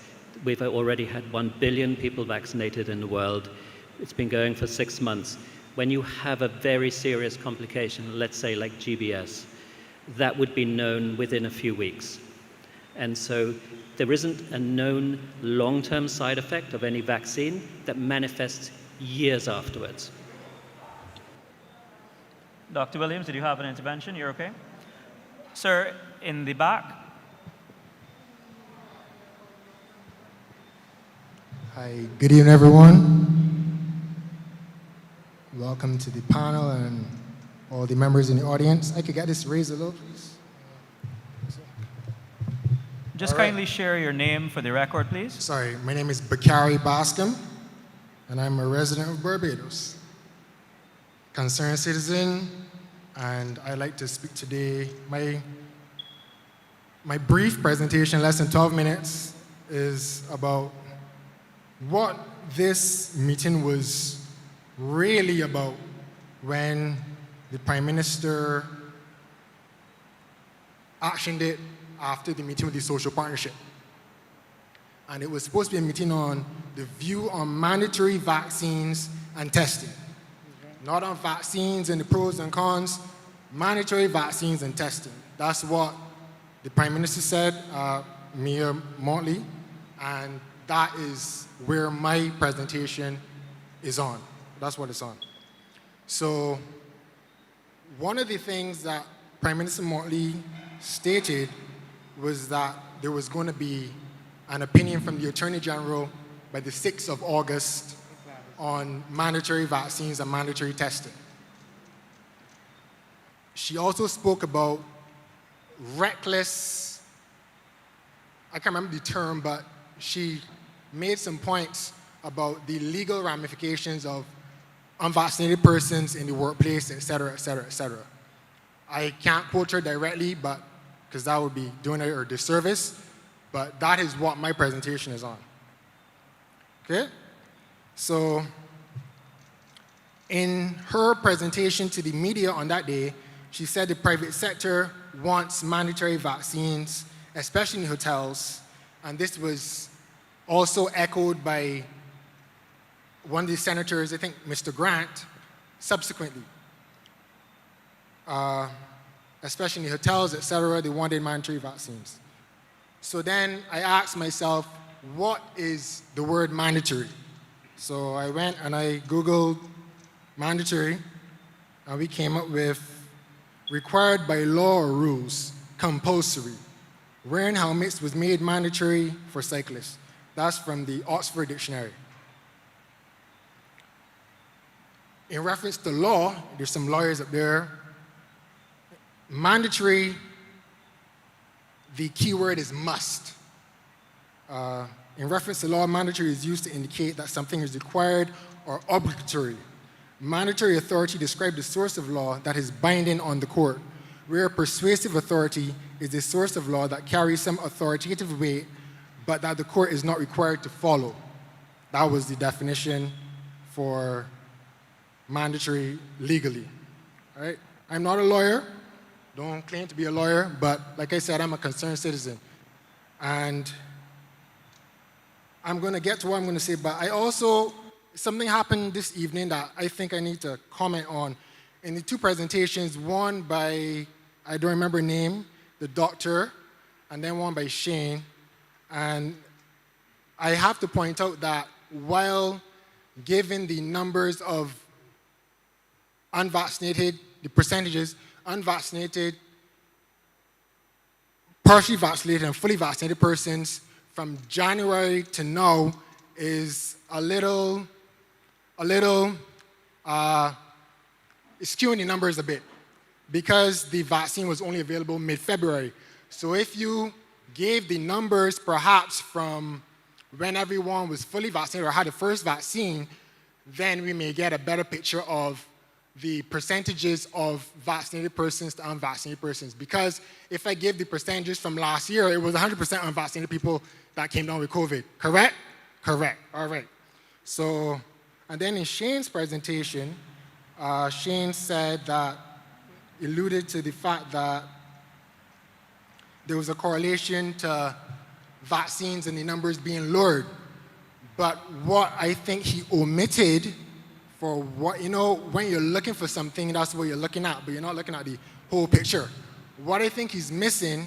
Speaker 5: We've already had 1 billion people vaccinated in the world. It's been going for 6 months. When you have a very serious complication, let's say like GBS, that would be known within a few weeks. And so there isn't a known long-term side effect of any vaccine that manifests years afterwards.
Speaker 1: Dr. Williams, did you have an intervention? You're okay? Sir, in the back.
Speaker 15: Hi, good evening, everyone. Welcome to the panel and all the members in the audience. I could get this raised a little, please.
Speaker 1: Just kindly share your name for the record, please.
Speaker 15: Sorry, my name is Pcr Bascom, and I'm a resident of Barbados. Concerned citizen, and I'd like to speak today. My brief presentation, less than 12 minutes, is about what this meeting was really about when the Prime Minister actioned it after the meeting with the social partnership. And it was supposed to be a meeting on the view on mandatory vaccines and testing. Not on vaccines and the pros and cons, mandatory vaccines and testing. That's what the Prime Minister said, Mayor Motley, and that is where my presentation is on. That's what it's on. So one of the things that Prime Minister Motley stated was that there was going to be an opinion from the Attorney General by the 6th of August on mandatory vaccines and mandatory testing. She also spoke about reckless, I can't remember the term, but she made some points about the legal ramifications of unvaccinated persons in the workplace, et cetera, et cetera, et cetera. I can't quote her directly, but because that would be doing her a disservice, but that is what my presentation is on. Okay? So, in her presentation to the media on that day, she said the private sector wants mandatory vaccines, especially in hotels, and this was also echoed by one of the senators, I think Mr. Grant, subsequently. Especially in hotels, etc., they wanted mandatory vaccines. So then I asked myself, what is the word mandatory? So I went and I Googled mandatory, and we came up with required by law or rules, compulsory. Wearing helmets was made mandatory for cyclists. That's from the Oxford Dictionary. In reference to law, there's some lawyers up there. Mandatory, the key word is must. In reference to law, mandatory is used to indicate that something is required or obligatory. Mandatory authority describes the source of law that is binding on the court, where persuasive authority is the source of law that carries some authoritative weight, but that the court is not required to follow. That was the definition for mandatory legally. All right? I'm not a lawyer, don't claim to be a lawyer, but like I said, I'm a concerned citizen. And I'm going to get to what I'm going to say, but I also, something happened this evening that I think I need to comment on. In the two presentations, one by, I don't remember her name, the doctor, and then one by Shane. And I have to point out that while given the numbers of unvaccinated, the percentages, unvaccinated, partially vaccinated, and fully vaccinated persons from January to now is a little skewing the numbers a bit because the vaccine was only available mid-February. So if you gave the numbers perhaps from when everyone was fully vaccinated or had the first vaccine, then we may get a better picture of the percentages of vaccinated persons to unvaccinated persons. Because if I give the percentages from last year, it was 100% unvaccinated people that came down with COVID. Correct? Correct. All right. So, and then in Shane's presentation, Shane said that, alluded to the fact that there was a correlation to vaccines and the numbers being lowered. But what I think he omitted for what, when you're looking for something, that's what you're looking at, but you're not looking at the whole picture. What I think he's missing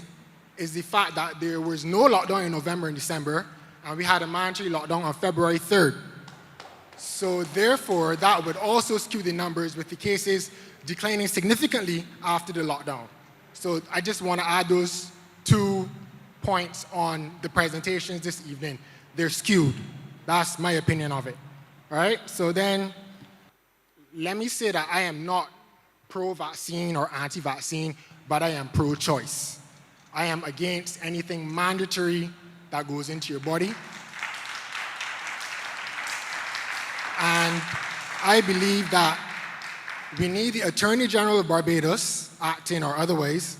Speaker 15: is the fact that there was no lockdown in November and December, and we had a mandatory lockdown on February 3rd. So therefore, that would also skew the numbers with the cases declining significantly after the lockdown. So I just want to add those 2 points on the presentations this evening. They're skewed. That's my opinion of it. All right? So then, let me say that I am not pro-vaccine or anti-vaccine, but I am pro-choice. I am against anything mandatory that goes into your body. And I believe that we need the Attorney General of Barbados, acting or otherwise,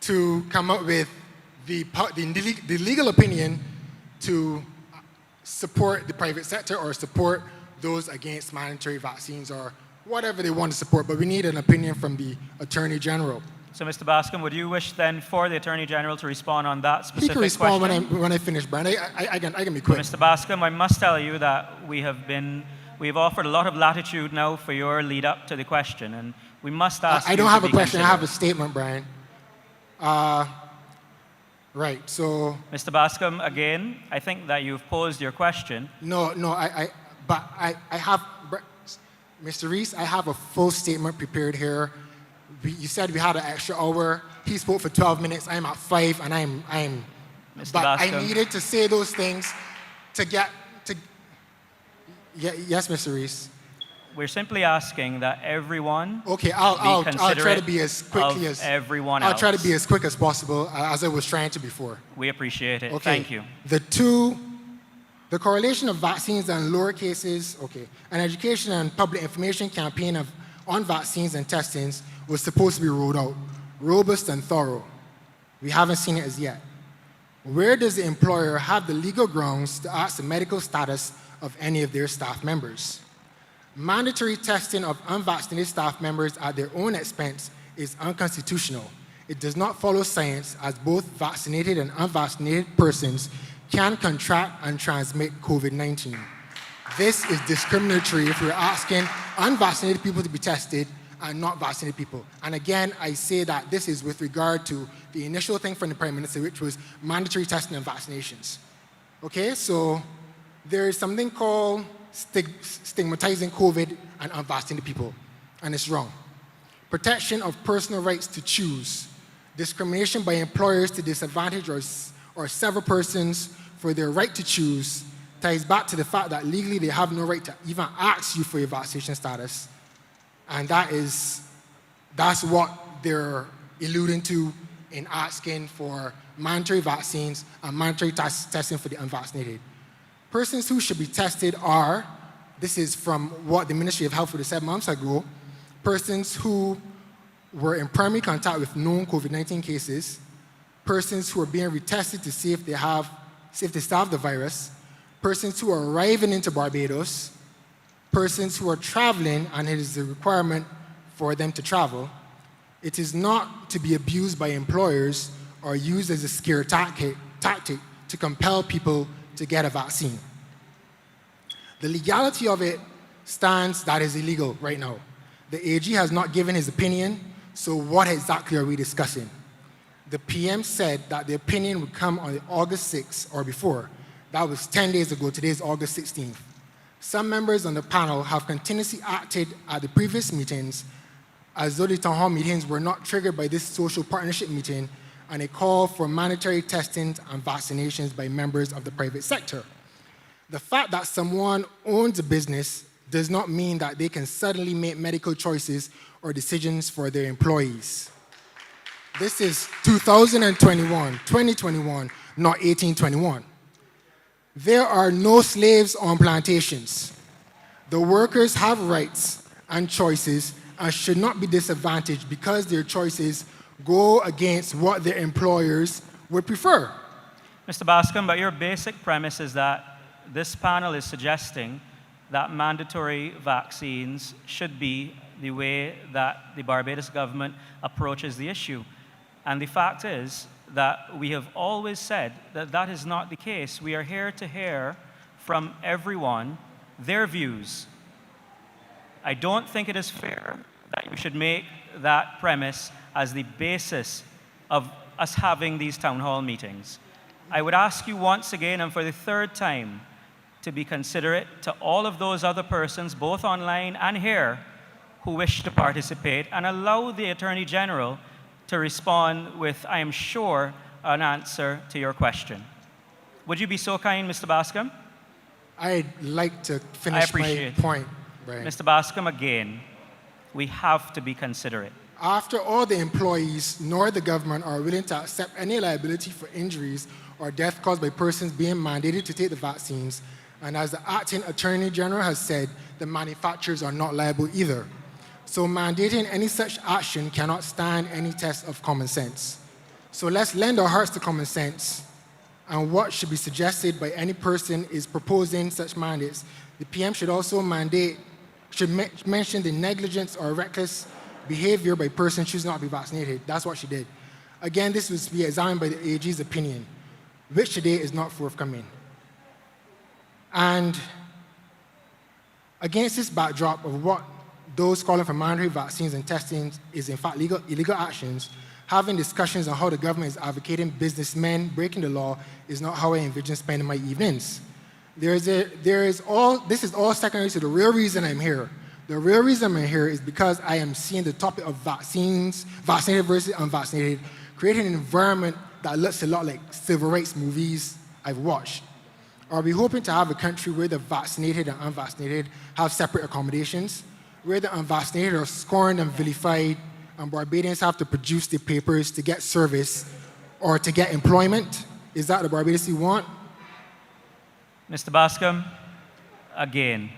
Speaker 15: to come up with the legal opinion to support the private sector or support those against mandatory vaccines or whatever they want to support, but we need an opinion from the Attorney General.
Speaker 1: So, Mr. Bascom, would you wish then for the Attorney General to respond on that specific
Speaker 15: question? He can respond when I finish, Brian. I can be quick.
Speaker 1: Mr. Bascom, I must tell you that we've offered a lot of latitude now for your lead up to the question, and we must ask
Speaker 15: I don't have a question, I have a statement, Brian. Right, so...
Speaker 1: Mr. Bascom, again, I think that you've posed your question.
Speaker 15: No, but I have... Mr. Reese, I have a full statement prepared here. You said we had an extra hour. He spoke for 12 minutes. I'm at 5, and I'm.
Speaker 1: Mr.
Speaker 15: But
Speaker 1: Bascom.
Speaker 15: I needed to say those things to get to. Yeah, yes, Mr. Reese.
Speaker 1: We're simply asking that everyone.
Speaker 15: Okay, I'll try to be as quickly as
Speaker 1: everyone else.
Speaker 15: I'll try to be as quick as possible, as I was trying to before.
Speaker 1: We appreciate it.
Speaker 15: Okay.
Speaker 1: Thank you.
Speaker 15: The correlation of vaccines and lower cases, an education and public information campaign on vaccines and testings was supposed to be rolled out. robust and thorough. We haven't seen it as yet. Where does the employer have the legal grounds to ask the medical status of any of their staff members? Mandatory testing of unvaccinated staff members at their own expense is unconstitutional. It does not follow science, as both vaccinated and unvaccinated persons can contract and transmit COVID-19. This is discriminatory if you're asking unvaccinated people to be tested and not vaccinated people. And again, I say that this is with regard to the initial thing from the Prime Minister, which was mandatory testing and vaccinations. Okay, so there is something called stigmatizing COVID and unvaccinated people, and it's wrong. Protection of personal rights to choose. Discrimination by employers to disadvantage or sever persons for their right to choose ties back to the fact that legally they have no right to even ask you for your vaccination status. And that's what they're alluding to in asking for mandatory vaccines and mandatory testing for the unvaccinated. Persons who should be tested are, this is from what the Ministry of Health would have said months ago, persons who were in primary contact with known COVID-19 cases, persons who are being retested to see if they still have the virus, persons who are arriving into Barbados, persons who are traveling and it is a requirement for them to travel. It is not to be abused by employers or used as a scare tactic to compel people to get a vaccine. The legality of it stands that is illegal right now. The AG has not given his opinion, so what exactly are we discussing? The PM said that the opinion would come on August 6th or before. That was 10 days ago. Today is August 16th. Some members on the panel have continuously acted at the previous meetings as though the town hall meetings were not triggered by this social partnership meeting and a call for mandatory testing and vaccinations by members of the private sector. The fact that someone owns a business does not mean that they can suddenly make medical choices or decisions for their employees. This is 2021, not 1821. There are no slaves on plantations. The workers have rights and choices and should not be disadvantaged because their choices go against what their employers would prefer.
Speaker 1: Mr. Bascom, but your basic premise is that this panel is suggesting that mandatory vaccines should be the way that the Barbados government approaches the issue. And the fact is that we have always said that that is not the case. We are here to hear from everyone their views. I don't think it is fair that you should make that premise as the basis of us having these town hall meetings. I would ask you once again and for the third time to be considerate to all of those other persons, both online and here, who wish to participate, and allow the Attorney General to respond with, I am sure, an answer to your question. Would you be so kind, Mr. Bascom?
Speaker 15: I'd like to finish my point, Brian.
Speaker 1: Mr. Bascom, again, we have to be considerate.
Speaker 15: After all the employees nor the government are willing to accept any liability for injuries or death caused by persons being mandated to take the vaccines, and as the acting Attorney General has said, the manufacturers are not liable either. So mandating any such action cannot stand any test of common sense. So let's lend our hearts to common sense. And what should be suggested by any person is proposing such mandates. The PM should also mention the negligence or reckless behavior by persons choosing not to be vaccinated. That's what she did. Again, this was to be examined by the AG's opinion, which today is not forthcoming. And against this backdrop of what those calling for mandatory vaccines and testing is in fact illegal actions, having discussions on how the government is advocating businessmen breaking the law is not how I envision spending my evenings. This is all secondary to the real reason I'm here. The real reason I'm here is because I am seeing the topic of vaccines, vaccinated versus unvaccinated, creating an environment that looks a lot like civil rights movies I've watched. Are we hoping to have a country where the vaccinated and unvaccinated have separate accommodations, where the unvaccinated are scorned and vilified, and Barbadians have to produce the papers to get service or to get employment? Is that the Barbados you want?
Speaker 1: Mr. Bascom, again,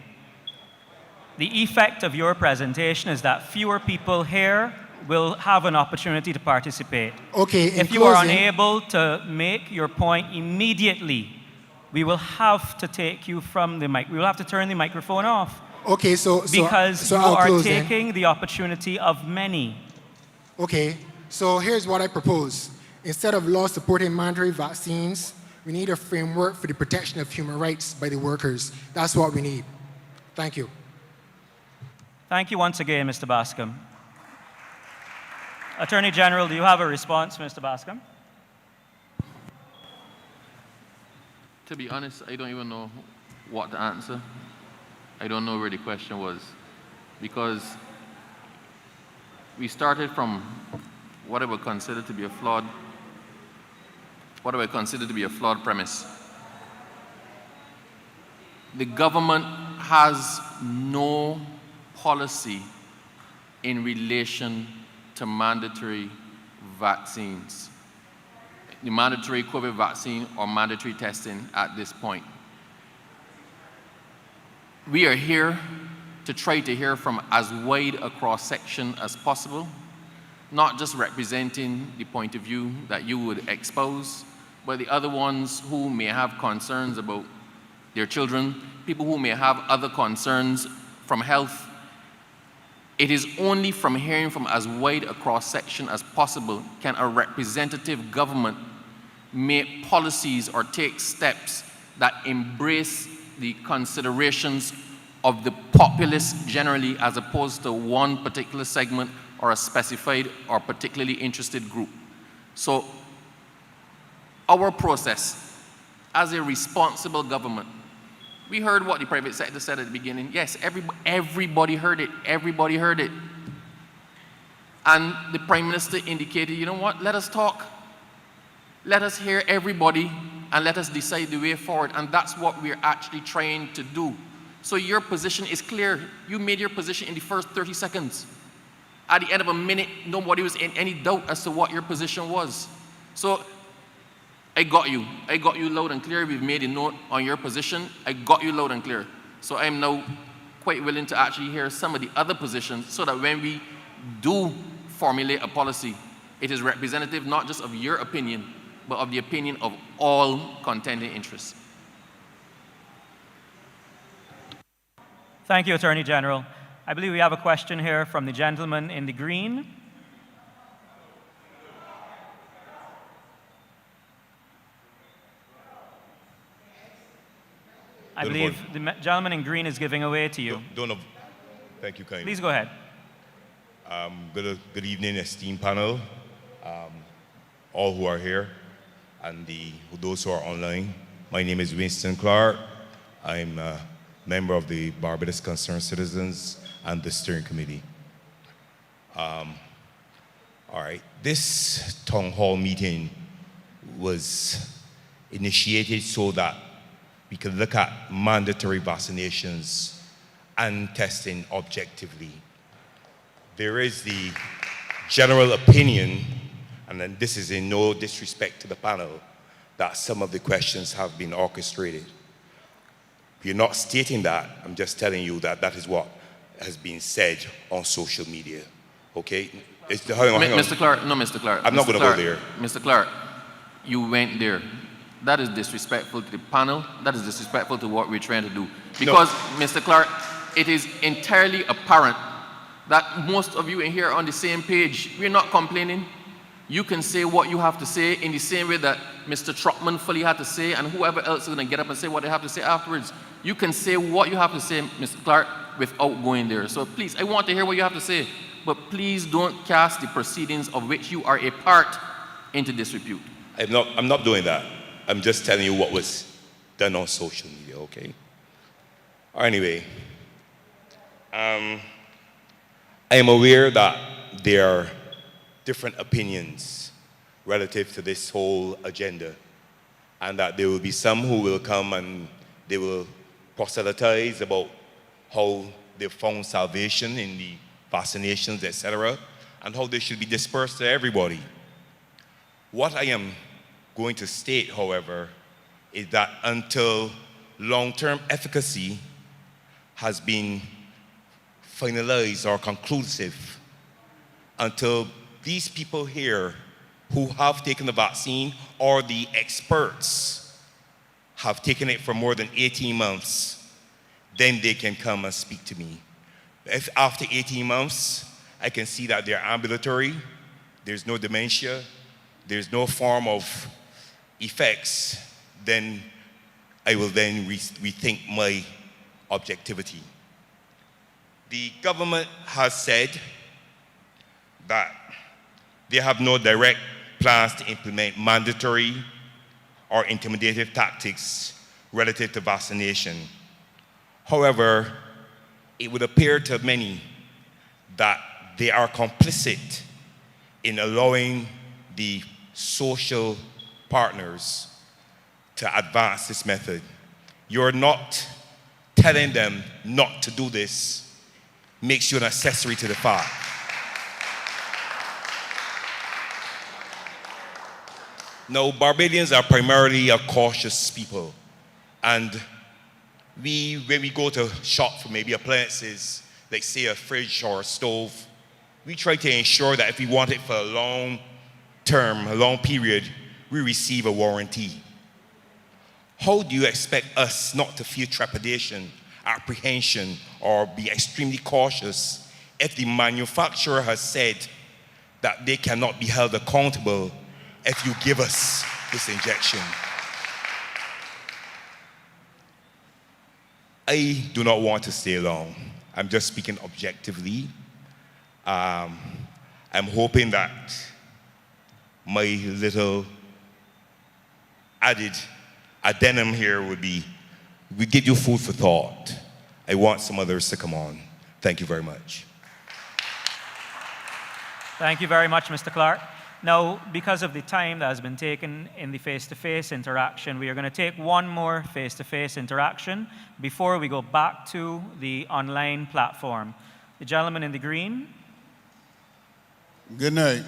Speaker 1: the effect of your presentation is that fewer people here will have an opportunity to participate.
Speaker 15: Okay, in
Speaker 1: If you are
Speaker 15: closing-
Speaker 1: unable to make your point immediately, we will have to take you from the mic. We will have to turn the microphone off.
Speaker 15: Okay, so
Speaker 1: Because you
Speaker 15: I'll
Speaker 1: are
Speaker 15: close then.
Speaker 1: taking the opportunity of many.
Speaker 15: Okay, so here's what I propose. Instead of law supporting mandatory vaccines, we need a framework for the protection of human rights by the workers. That's what we need. Thank you.
Speaker 1: Thank you once again, Mr. Bascom. Attorney General, do you have a response, Mr. Bascom?
Speaker 16: To be honest, I don't even know what to answer. I don't know where the question was, because we started from what I would consider to be a flawed premise. The government has no policy in relation to mandatory vaccines, the mandatory COVID vaccine or mandatory testing at this point. We are here to try to hear from as wide a cross-section as possible, not just representing the point of view that you would expose, but the other ones who may have concerns about their children, people who may have other concerns from health. It is only from hearing from as wide a cross-section as possible can a representative government make policies or take steps that embrace the considerations of the populace generally, as opposed to one particular segment or a specified or particularly interested group. So our process as a responsible government, we heard what the private sector said at the beginning. Yes, everybody heard it. Everybody heard it. And the Prime Minister indicated, you know what, let us talk. Let us hear everybody and let us decide the way forward. And that's what we're actually trying to do. So your position is clear. You made your position in the first 30 seconds. At the end of a minute, nobody was in any doubt as to what your position was. So I got you. I got you loud and clear. We've made a note on your position. I got you loud and clear. So I'm now quite willing to actually hear some of the other positions so that when we do formulate a policy, it is representative not just of your opinion, but of the opinion of all contending interests.
Speaker 1: Thank you, Attorney General. I believe we have a question here from the gentleman in the green. I believe the gentleman in green is giving away to you.
Speaker 17: Thank you kindly.
Speaker 1: Please go ahead.
Speaker 17: Good evening, esteemed panel, all who are here, and those who are online. My name is Winston Clark. I'm a member of the Barbados Concerned Citizens and the Steering Committee. All right, this town hall meeting was initiated so that we could look at mandatory vaccinations and testing objectively. There is the general opinion, and then this is in no disrespect to the panel, that some of the questions have been orchestrated. We're not stating that. I'm just telling you that that is what has been said on social media. Okay? Hang on.
Speaker 16: Mr. Clark, no, Mr. Clark.
Speaker 17: I'm not going to go there.
Speaker 16: Mr. Clark, you went there. That is disrespectful to the panel. That is disrespectful to what we're trying to do. Because, no. Mr. Clark, it is entirely apparent that most of you in here are on the same page. We're not complaining. You can say what you have to say in the same way that Mr. Trotman fully had to say, and whoever else is going to get up and say what they have to say afterwards. You can say what you have to say, Mr. Clark, without going there. So please, I want to hear what you have to say, but please don't cast the proceedings of which you are a part into disrepute.
Speaker 17: I'm not doing that. I'm just telling you what was done on social media, okay? Anyway, I am aware that there are different opinions relative to this whole agenda, and that there will be some who will come and they will proselytize about how they found salvation in the vaccinations, etc., and how they should be dispersed to everybody. What I am going to state, however, is that until long-term efficacy has been finalized or conclusive, until these people here who have taken the vaccine or the experts have taken it for more than 18 months, then they can come and speak to me. If after 18 months, I can see that they're ambulatory, there's no dementia, there's no form of effects, then I will then rethink my objectivity. The government has said that they have no direct plans to implement mandatory or intimidative tactics relative to vaccination. However, it would appear to many that they are complicit in allowing the social partners to advance this method. You're not telling them not to do this, makes you an accessory to the fact. Now, Barbadians are primarily a cautious people, and when we go to shop for maybe appliances, like say a fridge or a stove, we try to ensure that if we want it for a long term, a long period, we receive a warranty. How do you expect us not to feel trepidation, apprehension, or be extremely cautious if the manufacturer has said that they cannot be held accountable if you give us this injection? I do not want to stay long. I'm just speaking objectively. I'm hoping that my little added addendum here would give you food for thought. I want some others to come on. Thank you very much.
Speaker 1: Thank you very much, Mr. Clark. Now, because of the time that has been taken in the face-to-face interaction, we are going to take one more face-to-face interaction before we go back to the online platform. The gentleman in the green.
Speaker 18: Good night.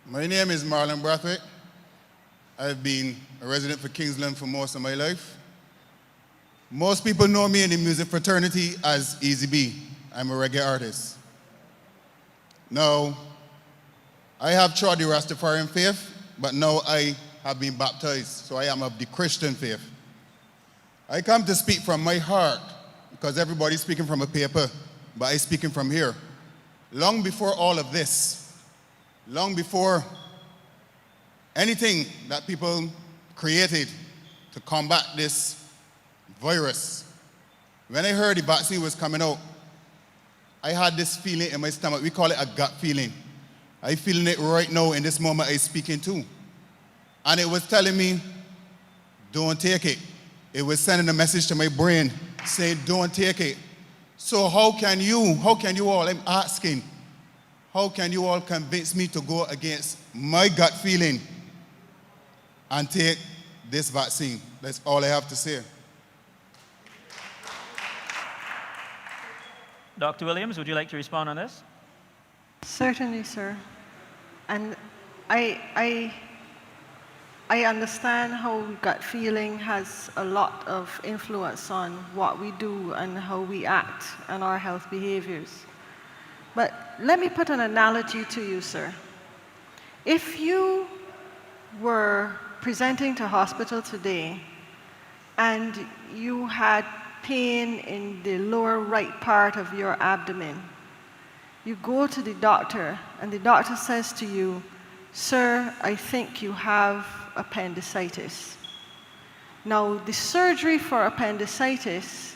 Speaker 18: My name is Marlon Brathwaite. I've been a resident for Kingsland for most of my life. Most people know me in the music fraternity as Easy B. I'm a reggae artist. Now, I have trod the Rastafarian faith, but now I have been baptized, so I am of the Christian faith. I come to speak from my heart, because everybody's speaking from a paper, but I'm speaking from here. Long before all of this, long before anything that people created to combat this virus, when I heard the vaccine was coming out, I had this feeling in my stomach. We call it a gut feeling. I'm feeling it right now in this moment I'm speaking to. And it was telling me, don't take it. It was sending a message to my brain saying, don't take it. So how can you all, I'm asking, how can you all convince me to go against my gut feeling and take this vaccine? That's all I have to say.
Speaker 1: Dr. Williams, would you like to respond on this?
Speaker 11: Certainly, sir. And I understand how gut feeling has a lot of influence on what we do and how we act and our health behaviors. But let me put an analogy to you, sir. If you were presenting to hospital today and you had pain in the lower right part of your abdomen, you go to the doctor and the doctor says to you, sir, I think you have appendicitis. Now, the surgery for appendicitis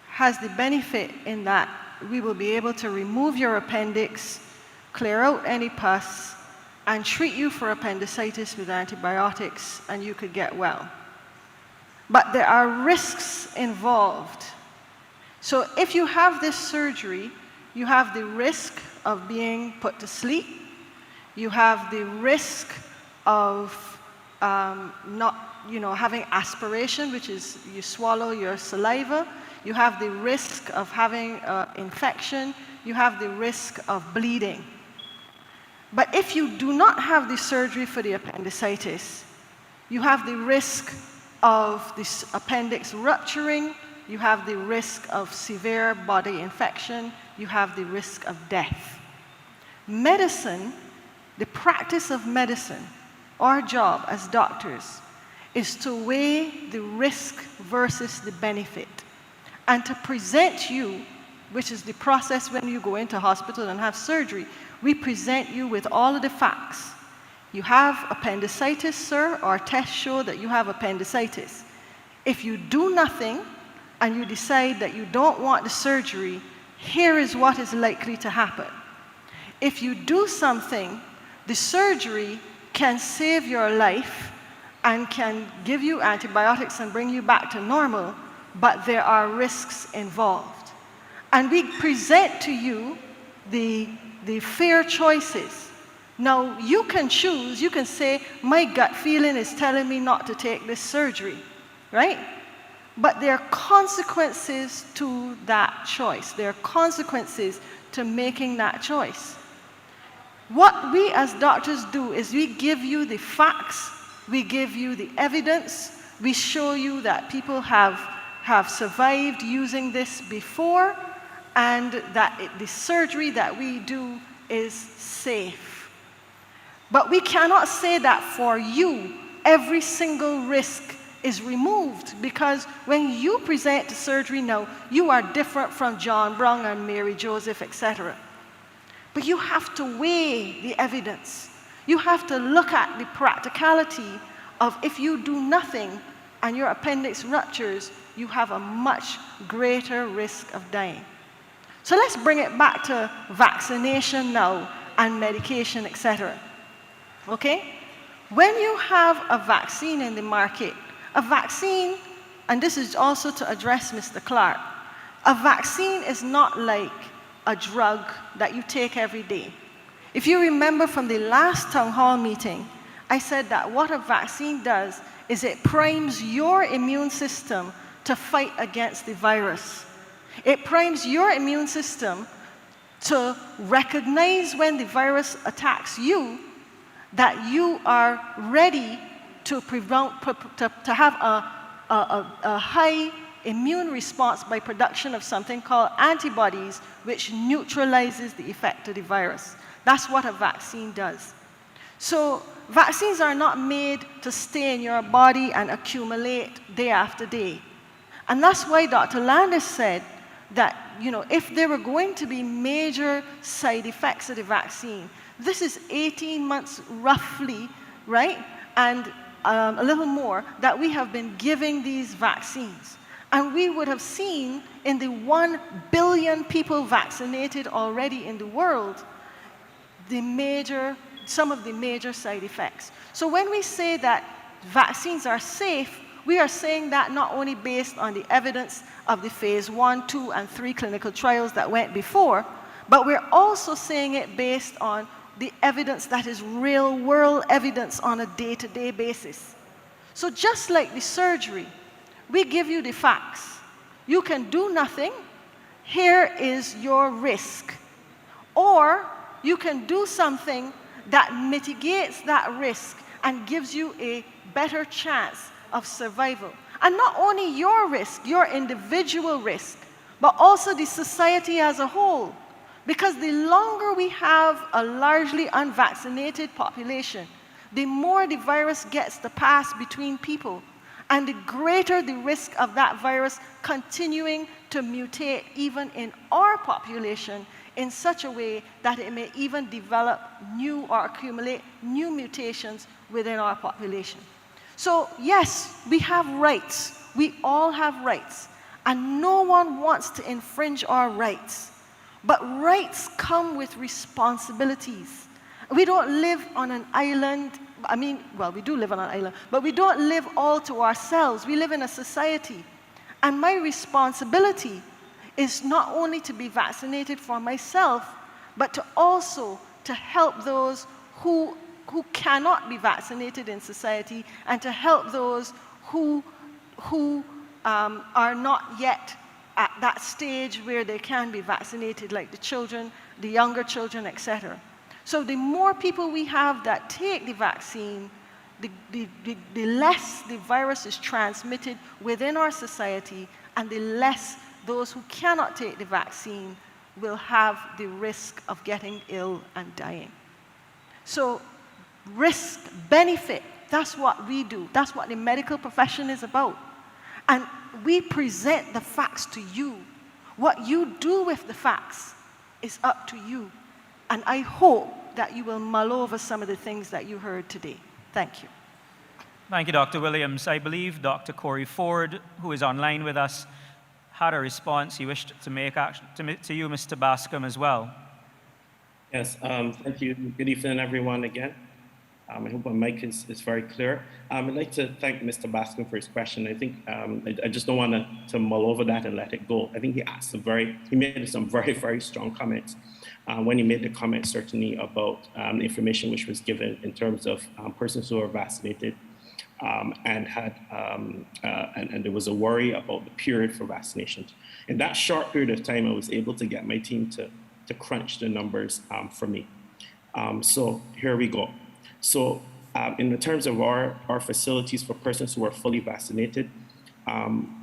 Speaker 11: has the benefit in that we will be able to remove your appendix, clear out any pus, and treat you for appendicitis with antibiotics, and you could get well. But there are risks involved. So if you have this surgery, you have the risk of being put to sleep. You have the risk of having aspiration, which is you swallow your saliva. You have the risk of having infection. You have the risk of bleeding. But if you do not have the surgery for the appendicitis, you have the risk of this appendix rupturing. You have the risk of severe body infection. You have the risk of death. Medicine, the practice of medicine, our job as doctors, is to weigh the risk versus the benefit and to present you, which is the process when you go into hospital and have surgery, we present you with all of the facts. You have appendicitis, sir, our tests show that you have appendicitis. If you do nothing and you decide that you don't want the surgery, here is what is likely to happen. If you do something, the surgery can save your life and can give you antibiotics and bring you back to normal, but there are risks involved. And we present to you the fair choices. Now, you can choose, you can say, my gut feeling is telling me not to take this surgery, right? But there are consequences to that choice. There are consequences to making that choice. What we as doctors do is we give you the facts, we give you the evidence, we show you that people have survived using this before, and that the surgery that we do is safe. But we cannot say that for you, every single risk is removed, because when you present to surgery now, you are different from John Brown and Mary Joseph, etc. But you have to weigh the evidence. You have to look at the practicality of if you do nothing and your appendix ruptures, you have a much greater risk of dying. So let's bring it back to vaccination now and medication, etc. Okay? When you have a vaccine in the market, a vaccine, and this is also to address Mr. Clark, a vaccine is not like a drug that you take every day. If you remember from the last town hall meeting, I said that what a vaccine does is it primes your immune system to fight against the virus. It primes your immune system to recognize when the virus attacks you, that you are ready to have a high immune response by production of something called antibodies, which neutralizes the effect of the virus. That's what a vaccine does. So vaccines are not made to stay in your body and accumulate day after day. And that's why Dr. Landis said that, if there were going to be major side effects of the vaccine, this is 18 months roughly, right? And a little more, that we have been giving these vaccines. And we would have seen in the 1 billion people vaccinated already in the world, some of the major side effects. So when we say that vaccines are safe, we are saying that not only based on the evidence of the phase 1, 2, and 3 clinical trials that went before, but we're also saying it based on the evidence that is real-world evidence on a day-to-day basis. So just like the surgery, we give you the facts. You can do nothing. Here is your risk. Or you can do something that mitigates that risk and gives you a better chance of survival. And not only your risk, your individual risk, but also the society as a whole. Because the longer we have a largely unvaccinated population, the more the virus gets to pass between people, and the greater the risk of that virus continuing to mutate even in our population in such a way that it may even develop new or accumulate new mutations within our population. So yes, we have rights. We all have rights. And no one wants to infringe our rights. But rights come with responsibilities. We don't live on an island. We do live on an island, but we don't live all to ourselves. We live in a society. And my responsibility is not only to be vaccinated for myself, but to also to help those who cannot be vaccinated in society, and to help those who are not yet at that stage where they can be vaccinated, like the children, the younger children, etc. So the more people we have that take the vaccine, the less the virus is transmitted within our society, and the less those who cannot take the vaccine will have the risk of getting ill and dying. So risk, benefit, that's what we do. That's what the medical profession is about. And we present the facts to you. What you do with the facts is up to you. And I hope that you will mull over some of the things that you heard today. Thank you.
Speaker 1: Thank you, Dr. Williams. I believe Dr. Corey Ford, who is online with us, had a response he wished to make to you, Mr. Bascom, as well.
Speaker 12: Yes, thank you. Good evening, everyone, again. I hope my mic is very clear. I'd like to thank Mr. Bascom for his question. I think I just don't want to mull over that and let it go. I think he made some very, very strong comments when he made the comment certainly about the information which was given in terms of persons who are vaccinated and there was a worry about the period for vaccinations. In that short period of time, I was able to get my team to crunch the numbers for me. So here we go. So in terms of our facilities for persons who are fully vaccinated,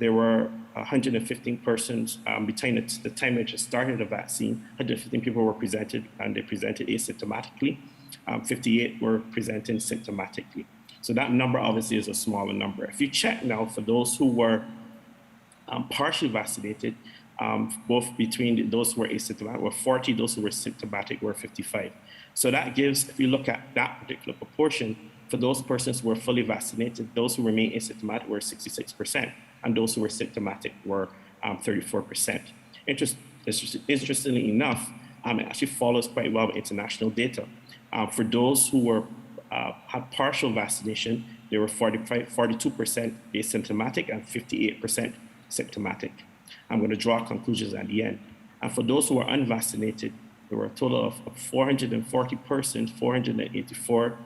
Speaker 12: there were 115 persons between the time I just started the vaccine. 115 people were presented, and they presented asymptomatically. 58 were presenting symptomatically. So that number obviously is a smaller number. If you check now for those who were partially vaccinated, both between those who were asymptomatic were 40, those who were symptomatic were 55. So that gives, if you look at that particular proportion, for those persons who were fully vaccinated, those who remain asymptomatic were 66%, and those who were symptomatic were 34%. Interestingly enough, it actually follows quite well with international data. For those who had partial vaccination, they were 42% asymptomatic and 58% symptomatic. I'm going to draw conclusions at the end. And for those who are unvaccinated, there were a total of 440 persons, 484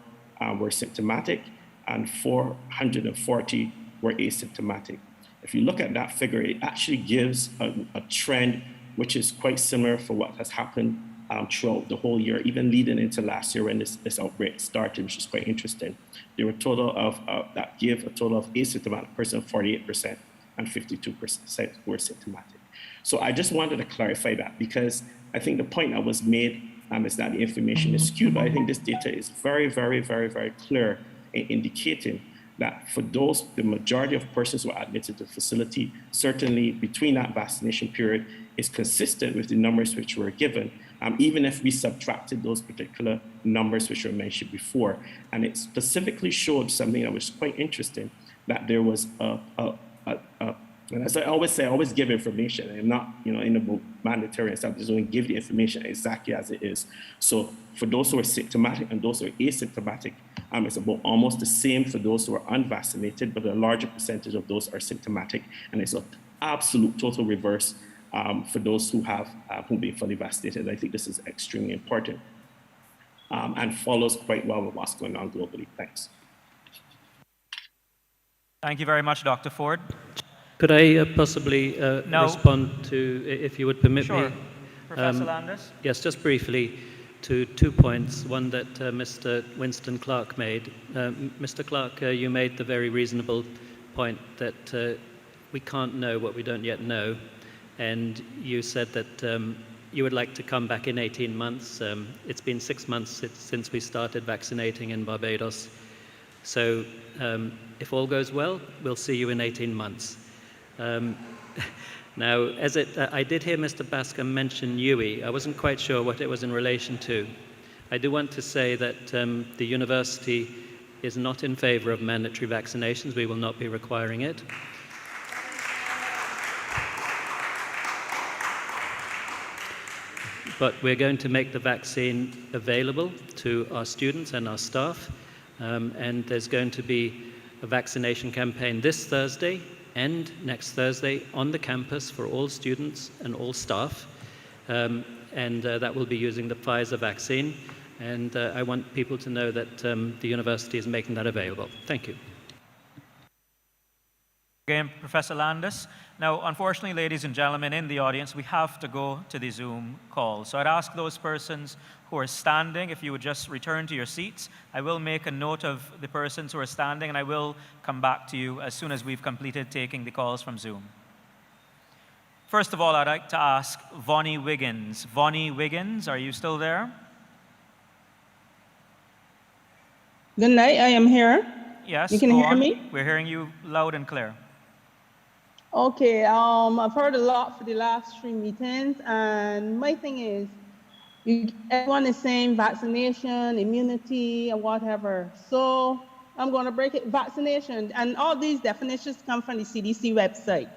Speaker 12: were symptomatic, and 440 were asymptomatic. If you look at that figure, it actually gives a trend which is quite similar for what has happened throughout the whole year, even leading into last year when this outbreak started, which is quite interesting. There were a total of, that gave a total of asymptomatic persons, 48%, and 52% were symptomatic. So I just wanted to clarify that because I think the point that was made is that the information is skewed, but I think this data is very, very, very, very clear in indicating that for those, the majority of persons who are admitted to the facility, certainly between that vaccination period, is consistent with the numbers which were given, even if we subtracted those particular numbers which were mentioned before. And it specifically showed something that was quite interesting, that there was and as I always say, I always give information. I'm not, in about mandatory and stuff. I just want to give the information exactly as it is. So for those who are symptomatic and those who are asymptomatic, it's about almost the same for those who are unvaccinated, but a larger percentage of those are symptomatic, and it's an absolute total reverse for those who have been fully vaccinated. I think this is extremely important and follows quite well with what's going on globally. Thanks.
Speaker 1: Thank you very much, Dr. Ford.
Speaker 5: Could I possibly respond to, if you would permit me?
Speaker 1: Professor Landis?
Speaker 5: Yes, just briefly to 2 points. One that Mr. Winston Clark made. Mr. Clark, you made the very reasonable point that we can't know what we don't yet know. And you said that you would like to come back in 18 months. It's been 6 months since we started vaccinating in Barbados. So if all goes well, we'll see you in 18 months. Now, I did hear Mr. Bascom mention UWI. I wasn't quite sure what it was in relation to. I do want to say that the university is not in favor of mandatory vaccinations. We will not be requiring it. But we're going to make the vaccine available to our students and our staff. And there's going to be a vaccination campaign this Thursday and next Thursday on the campus for all students and all staff. And that will be using the Pfizer vaccine. And I want people to know that the university is making that available. Thank you.
Speaker 1: Again, Professor Landis. Now, unfortunately, ladies and gentlemen in the audience, we have to go to the Zoom call. So I'd ask those persons who are standing, if you would just return to your seats. I will make a note of the persons who are standing, and I will come back to you as soon as we've completed taking the calls from Zoom. First of all, I'd like to ask Vonnie Wiggins. Vonnie Wiggins, are you still there?
Speaker 19: Good night, I am here.
Speaker 1: Yes,
Speaker 19: You can
Speaker 1: go
Speaker 19: hear
Speaker 1: on.
Speaker 19: me?
Speaker 1: We're hearing you loud and clear.
Speaker 19: Okay, I've heard a lot for the last 3 meetings, and my thing is, everyone is saying vaccination, immunity, and whatever. So I'm going to break it, vaccination, and all these definitions come from the CDC website.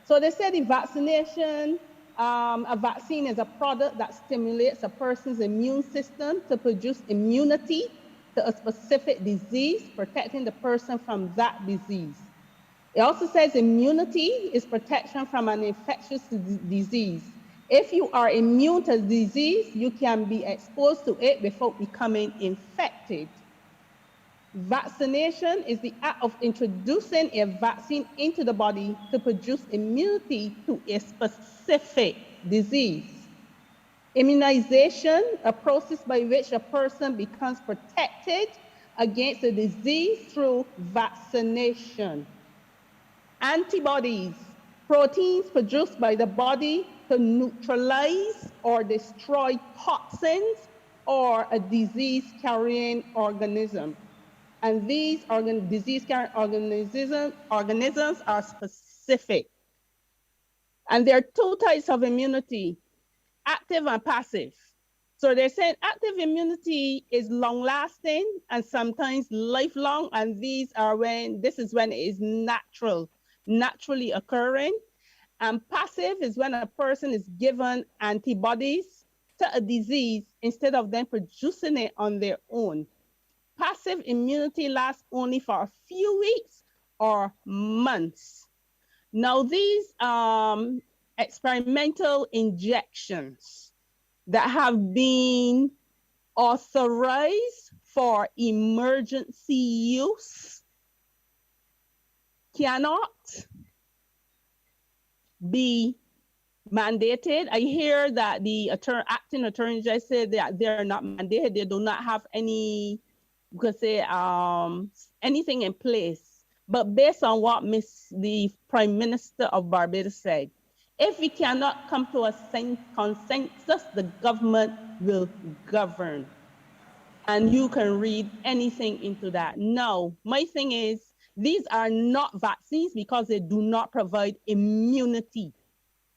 Speaker 19: So they say the vaccination, a vaccine is a product that stimulates a person's immune system to produce immunity to a specific disease, protecting the person from that disease. It also says immunity is protection from an infectious disease. If you are immune to disease, you can be exposed to it before becoming infected. Vaccination is the act of introducing a vaccine into the body to produce immunity to a specific disease. Immunization, a process by which a person becomes protected against a disease through vaccination. Antibodies, proteins produced by the body to neutralize or destroy toxins or a disease-carrying organism. And these disease-carrying organisms are specific. And there are 2 types of immunity, active and passive. So they're saying active immunity is long-lasting and sometimes lifelong, and this is when it is naturally occurring. And passive is when a person is given antibodies to a disease instead of them producing it on their own. Passive immunity lasts only for a few weeks or months. Now, these experimental injections that have been authorized for emergency use cannot be mandated. I hear that the acting attorney just said that they're not mandated. They do not have any, you could say, anything in place. But based on what the Prime Minister of Barbados said, if we cannot come to a consensus, the government will govern. And you can read anything into that. Now, my thing is, these are not vaccines because they do not provide immunity.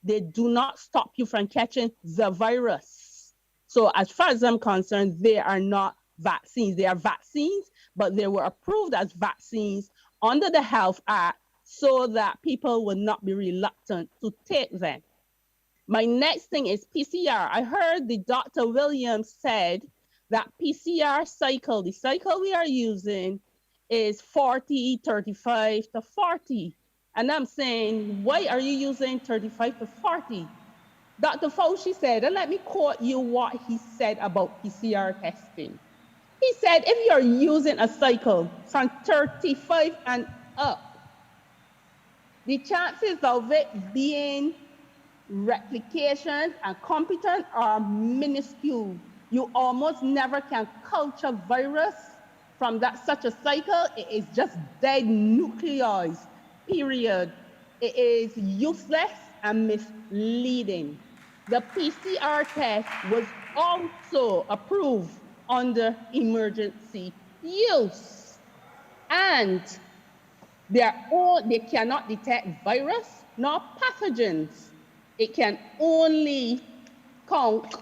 Speaker 19: They do not stop you from catching the virus. So as far as I'm concerned, they are not vaccines. They are vaccines, but they were approved as vaccines under the Health Act so that people would not be reluctant to take them. My next thing is PCR. I heard the Dr. Williams said that PCR cycle, the cycle we are using is 40, 35 to 40. And I'm saying, why are you using 35 to 40? Dr. Fauci said, and let me quote you what he said about PCR testing. He said, if you're using a cycle from 35 and up, the chances of it being replication and competent are minuscule. You almost never can culture virus from such a cycle. It is just dead nuclei, period. It is useless and misleading. The PCR test was also approved under emergency use. And they cannot detect virus nor pathogens. It can only count,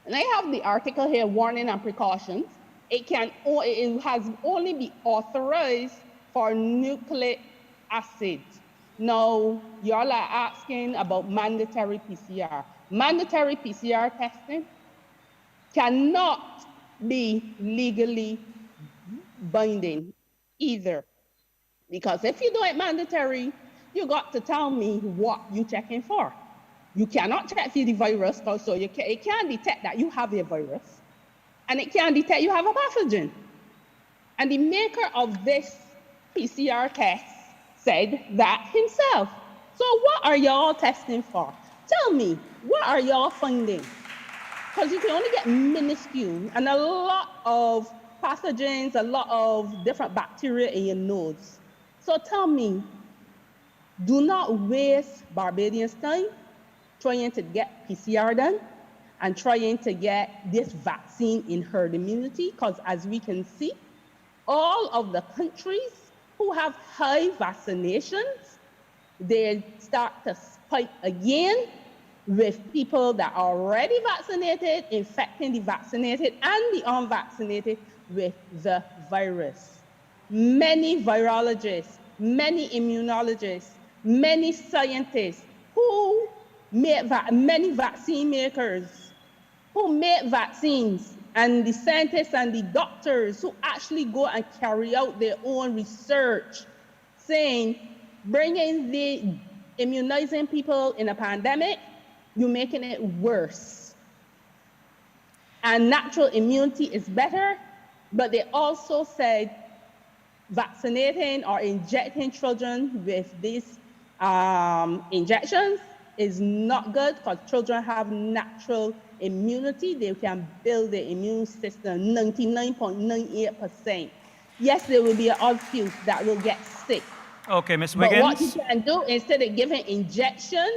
Speaker 19: and I have the article here, warning and precautions. It has only been authorized for nucleic acid. Now, y'all are asking about mandatory PCR. Mandatory PCR testing cannot be legally binding either. Because if you do it mandatory, you got to tell me what you're checking for. You cannot check for the virus, so it can't detect that you have a virus, and it can't detect you have a pathogen. And the maker of this PCR test said that himself. So what are y'all testing for? Tell me, what are y'all finding? Because you can only get minuscule and a lot of pathogens, a lot of different bacteria in your nose. So tell me, do not waste Barbadians' time. trying to get PCR done and trying to get this vaccine in herd immunity, because as we can see, all of the countries who have high vaccinations, they start to spike again with people that are already vaccinated, infecting the vaccinated and the unvaccinated with the virus. Many virologists, many immunologists, many scientists who make many vaccine makers who make vaccines, and the scientists and the doctors who actually go and carry out their own research, saying, bringing the immunizing people in a pandemic, you're making it worse. And natural immunity is better, but they also said vaccinating or injecting children with these injections is not good, because children have natural immunity. They can build their immune system 99.98%. Yes, there will be an odd few that will get sick.
Speaker 1: Okay, Ms.
Speaker 19: But
Speaker 1: Wiggins.
Speaker 19: what you can do, instead of giving injection,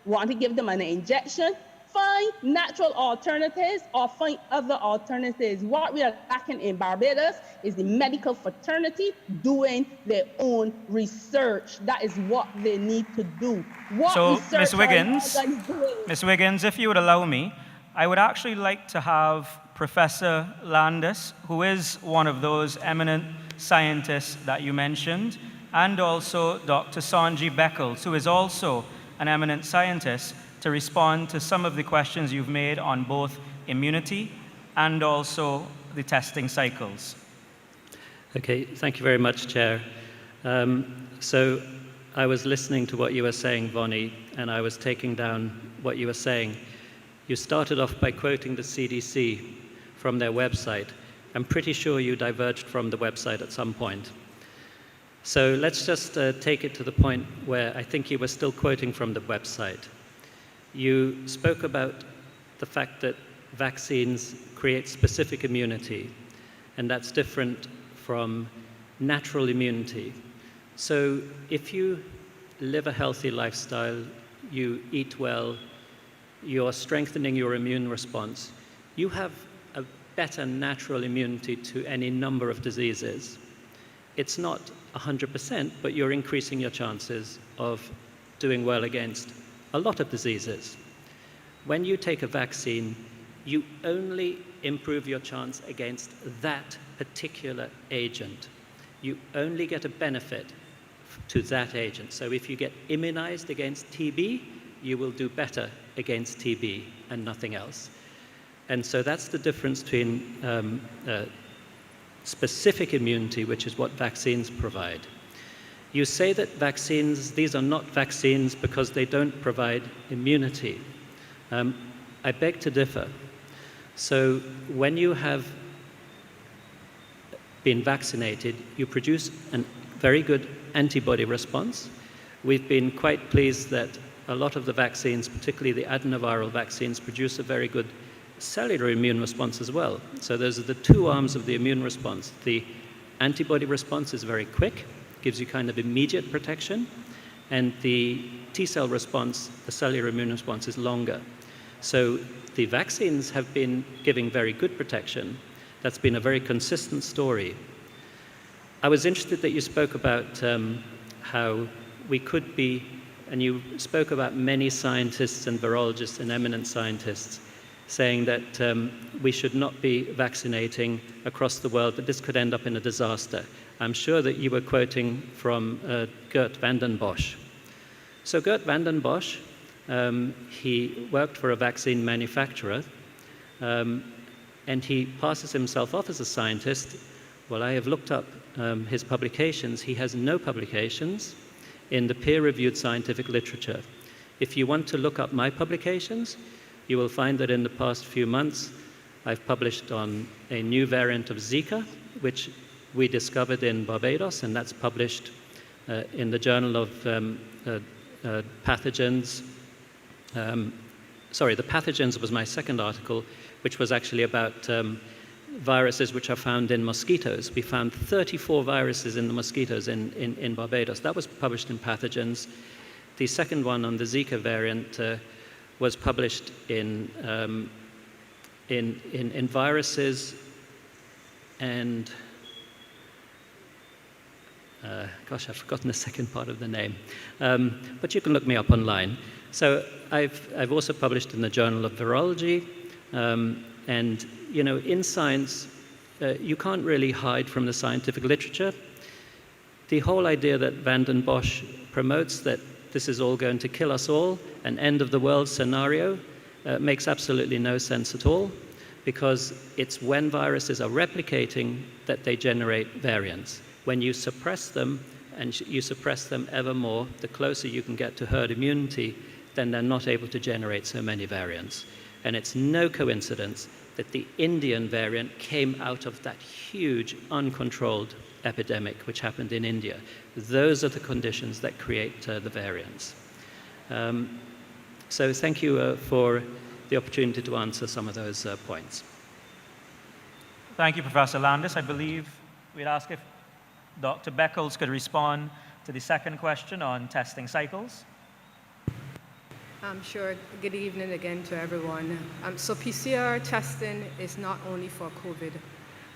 Speaker 19: want to give them an injection, find natural alternatives or find other alternatives. What we are lacking in Barbados is the medical fraternity doing their own research. That is what they need to do. What
Speaker 1: So,
Speaker 19: research
Speaker 1: Ms.
Speaker 19: are
Speaker 1: Wiggins,
Speaker 19: you guys doing?
Speaker 1: Ms. Wiggins, if you would allow me, I would actually like to have Professor Landis, who is one of those eminent scientists that you mentioned, and also Dr. Sanji Beckles, who is also an eminent scientist, to respond to some of the questions you've made on both immunity and also the testing cycles.
Speaker 5: Okay, thank you very much, Chair. So I was listening to what you were saying, Vonnie, and I was taking down what you were saying. You started off by quoting the CDC from their website. I'm pretty sure you diverged from the website at some point. So let's just take it to the point where I think you were still quoting from the website. You spoke about the fact that vaccines create specific immunity, and that's different from natural immunity. So if you live a healthy lifestyle, you eat well, you're strengthening your immune response, you have a better natural immunity to any number of diseases. It's not 100%, but you're increasing your chances of doing well against a lot of diseases. When you take a vaccine, you only improve your chance against that particular agent. You only get a benefit to that agent. So if you get immunized against TB, you will do better against TB and nothing else. And so that's the difference between specific immunity, which is what vaccines provide. You say that vaccines, these are not vaccines because they don't provide immunity. I beg to differ. So when you have been vaccinated, you produce a very good antibody response. We've been quite pleased that a lot of the vaccines, particularly the adenoviral vaccines, produce a very good cellular immune response as well. So those are the two arms of the immune response. The antibody response is very quick, gives you kind of immediate protection, and the T-cell response, the cellular immune response, is longer. So the vaccines have been giving very good protection. That's been a very consistent story. I was interested that you spoke about how we could be, and you spoke about many scientists and virologists and eminent scientists saying that we should not be vaccinating across the world, that this could end up in a disaster. I'm sure that you were quoting from Geert Vanden Bossche. So Geert Vanden Bossche, he worked for a vaccine manufacturer, and he passes himself off as a scientist. Well, I have looked up his publications. He has no publications in the peer-reviewed scientific literature. If you want to look up my publications, you will find that in the past few months, I've published on a new variant of Zika, which we discovered in Barbados, and that's published in the Journal of Pathogens. The Pathogens was my second article, which was actually about viruses which are found in mosquitoes. We found 34 viruses in the mosquitoes in Barbados. That was published in Pathogens. The second one on the Zika variant was published in Viruses and gosh, I've forgotten the second part of the name, but you can look me up online. So I've also published in the Journal of Virology, and you know, in science, you can't really hide from the scientific literature. The whole idea that Van den Bosch promotes, that this is all going to kill us all, an end of the world scenario, makes absolutely no sense at all, because it's when viruses are replicating that they generate variants. When you suppress them, and you suppress them ever more, the closer you can get to herd immunity, then they're not able to generate so many variants. And it's no coincidence that the Indian variant came out of that huge uncontrolled epidemic which happened in India. Those are the conditions that create the variants. So thank you for the opportunity to answer some of those points.
Speaker 1: Thank you, Professor Landis. I believe we'd ask if Dr. Beckles could respond to the second question on testing cycles.
Speaker 10: Sure. Good evening again to everyone. So PCR testing is not only for COVID.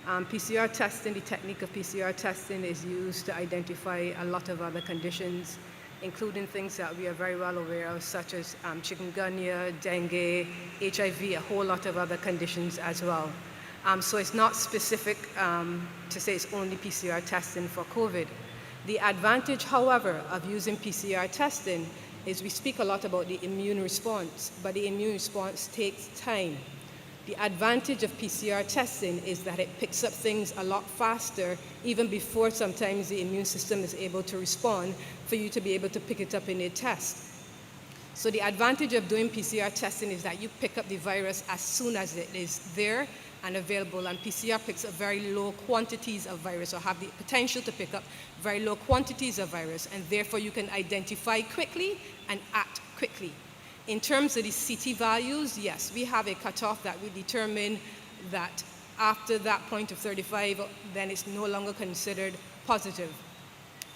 Speaker 10: PCR testing, the technique of PCR testing is used to identify a lot of other conditions, including things that we are very well aware of, such as chikungunya, dengue, HIV, a whole lot of other conditions as well. So it's not specific to say it's only PCR testing for COVID. The advantage, however, of using PCR testing is we speak a lot about the immune response, but the immune response takes time. The advantage of PCR testing is that it picks up things a lot faster, even before sometimes the immune system is able to respond, for you to be able to pick it up in a test. So the advantage of doing PCR testing is that you pick up the virus as soon as it is there and available, and PCR picks up very low quantities of virus, or have the potential to pick up very low quantities of virus, and therefore you can identify quickly and act quickly. In terms of the CT values, yes, we have a cutoff that we determine that after that point of 35, then it's no longer considered positive.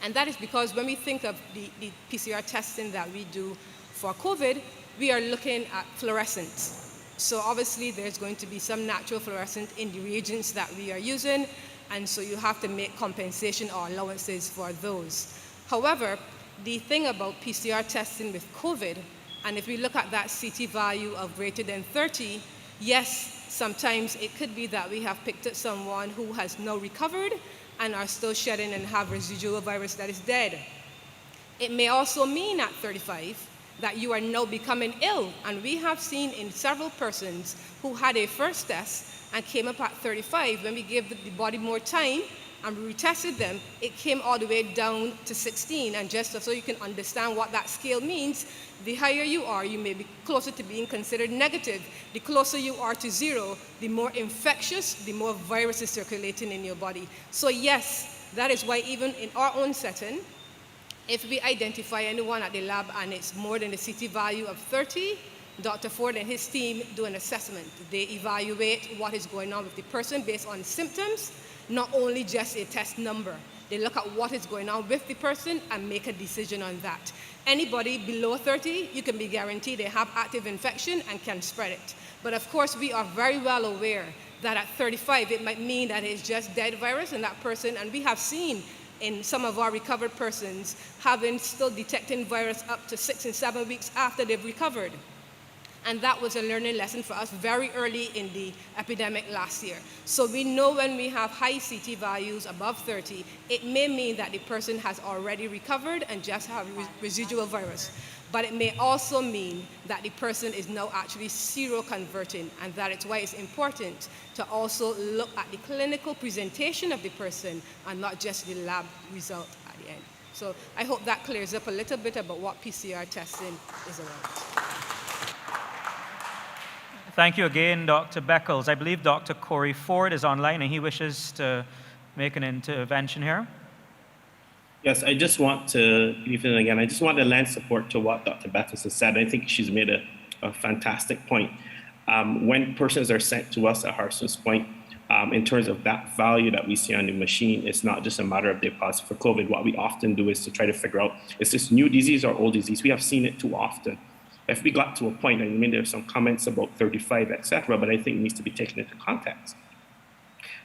Speaker 10: And that is because when we think of the PCR testing that we do for COVID, we are looking at fluorescence. So obviously there's going to be some natural fluorescent in the reagents that we are using, and so you have to make compensation or allowances for those. However, the thing about PCR testing with COVID, and if we look at that CT value of greater than 30, yes, sometimes it could be that we have picked up someone who has now recovered and are still shedding and have residual virus that is dead. It may also mean at 35 that you are now becoming ill, and we have seen in several persons who had a first test and came up at 35, when we gave the body more time and we retested them, it came all the way down to 16, and just so you can understand what that scale means, the higher you are, you may be closer to being considered negative. The closer you are to 0, the more infectious, the more virus is circulating in your body. So yes, that is why even in our own setting, if we identify anyone at the lab and it's more than the CT value of 30, Dr. Ford and his team do an assessment. They evaluate what is going on with the person based on symptoms, not only just a test number. They look at what is going on with the person and make a decision on that. Anybody below 30, you can be guaranteed they have active infection and can spread it. But of course, we are very well aware that at 35, it might mean that it's just dead virus in that person, and we have seen in some of our recovered persons having still detecting virus up to 6 and 7 weeks after they've recovered. And that was a learning lesson for us very early in the epidemic last year. So we know when we have high CT values above 30, it may mean that the person has already recovered and just have residual virus. But it may also mean that the person is now actually seroconverting, and that is why it's important to also look at the clinical presentation of the person and not just the lab result at the end. So I hope that clears up a little bit about what PCR testing is about.
Speaker 1: Thank you again, Dr. Beckles. I believe Dr. Corey Ford is online and he wishes to make an intervention here.
Speaker 12: Yes, I just want to, even again, I just want to lend support to what Dr. Beckles has said. I think she's made a fantastic point. When persons are sent to us at Harson's Point, in terms of that value that we see on the machine, it's not just a matter of they're positive for COVID. What we often do is to try to figure out, is this new disease or old disease? We have seen it too often. If we got to a point, I mean, there's some comments about 35, etc., but I think it needs to be taken into context.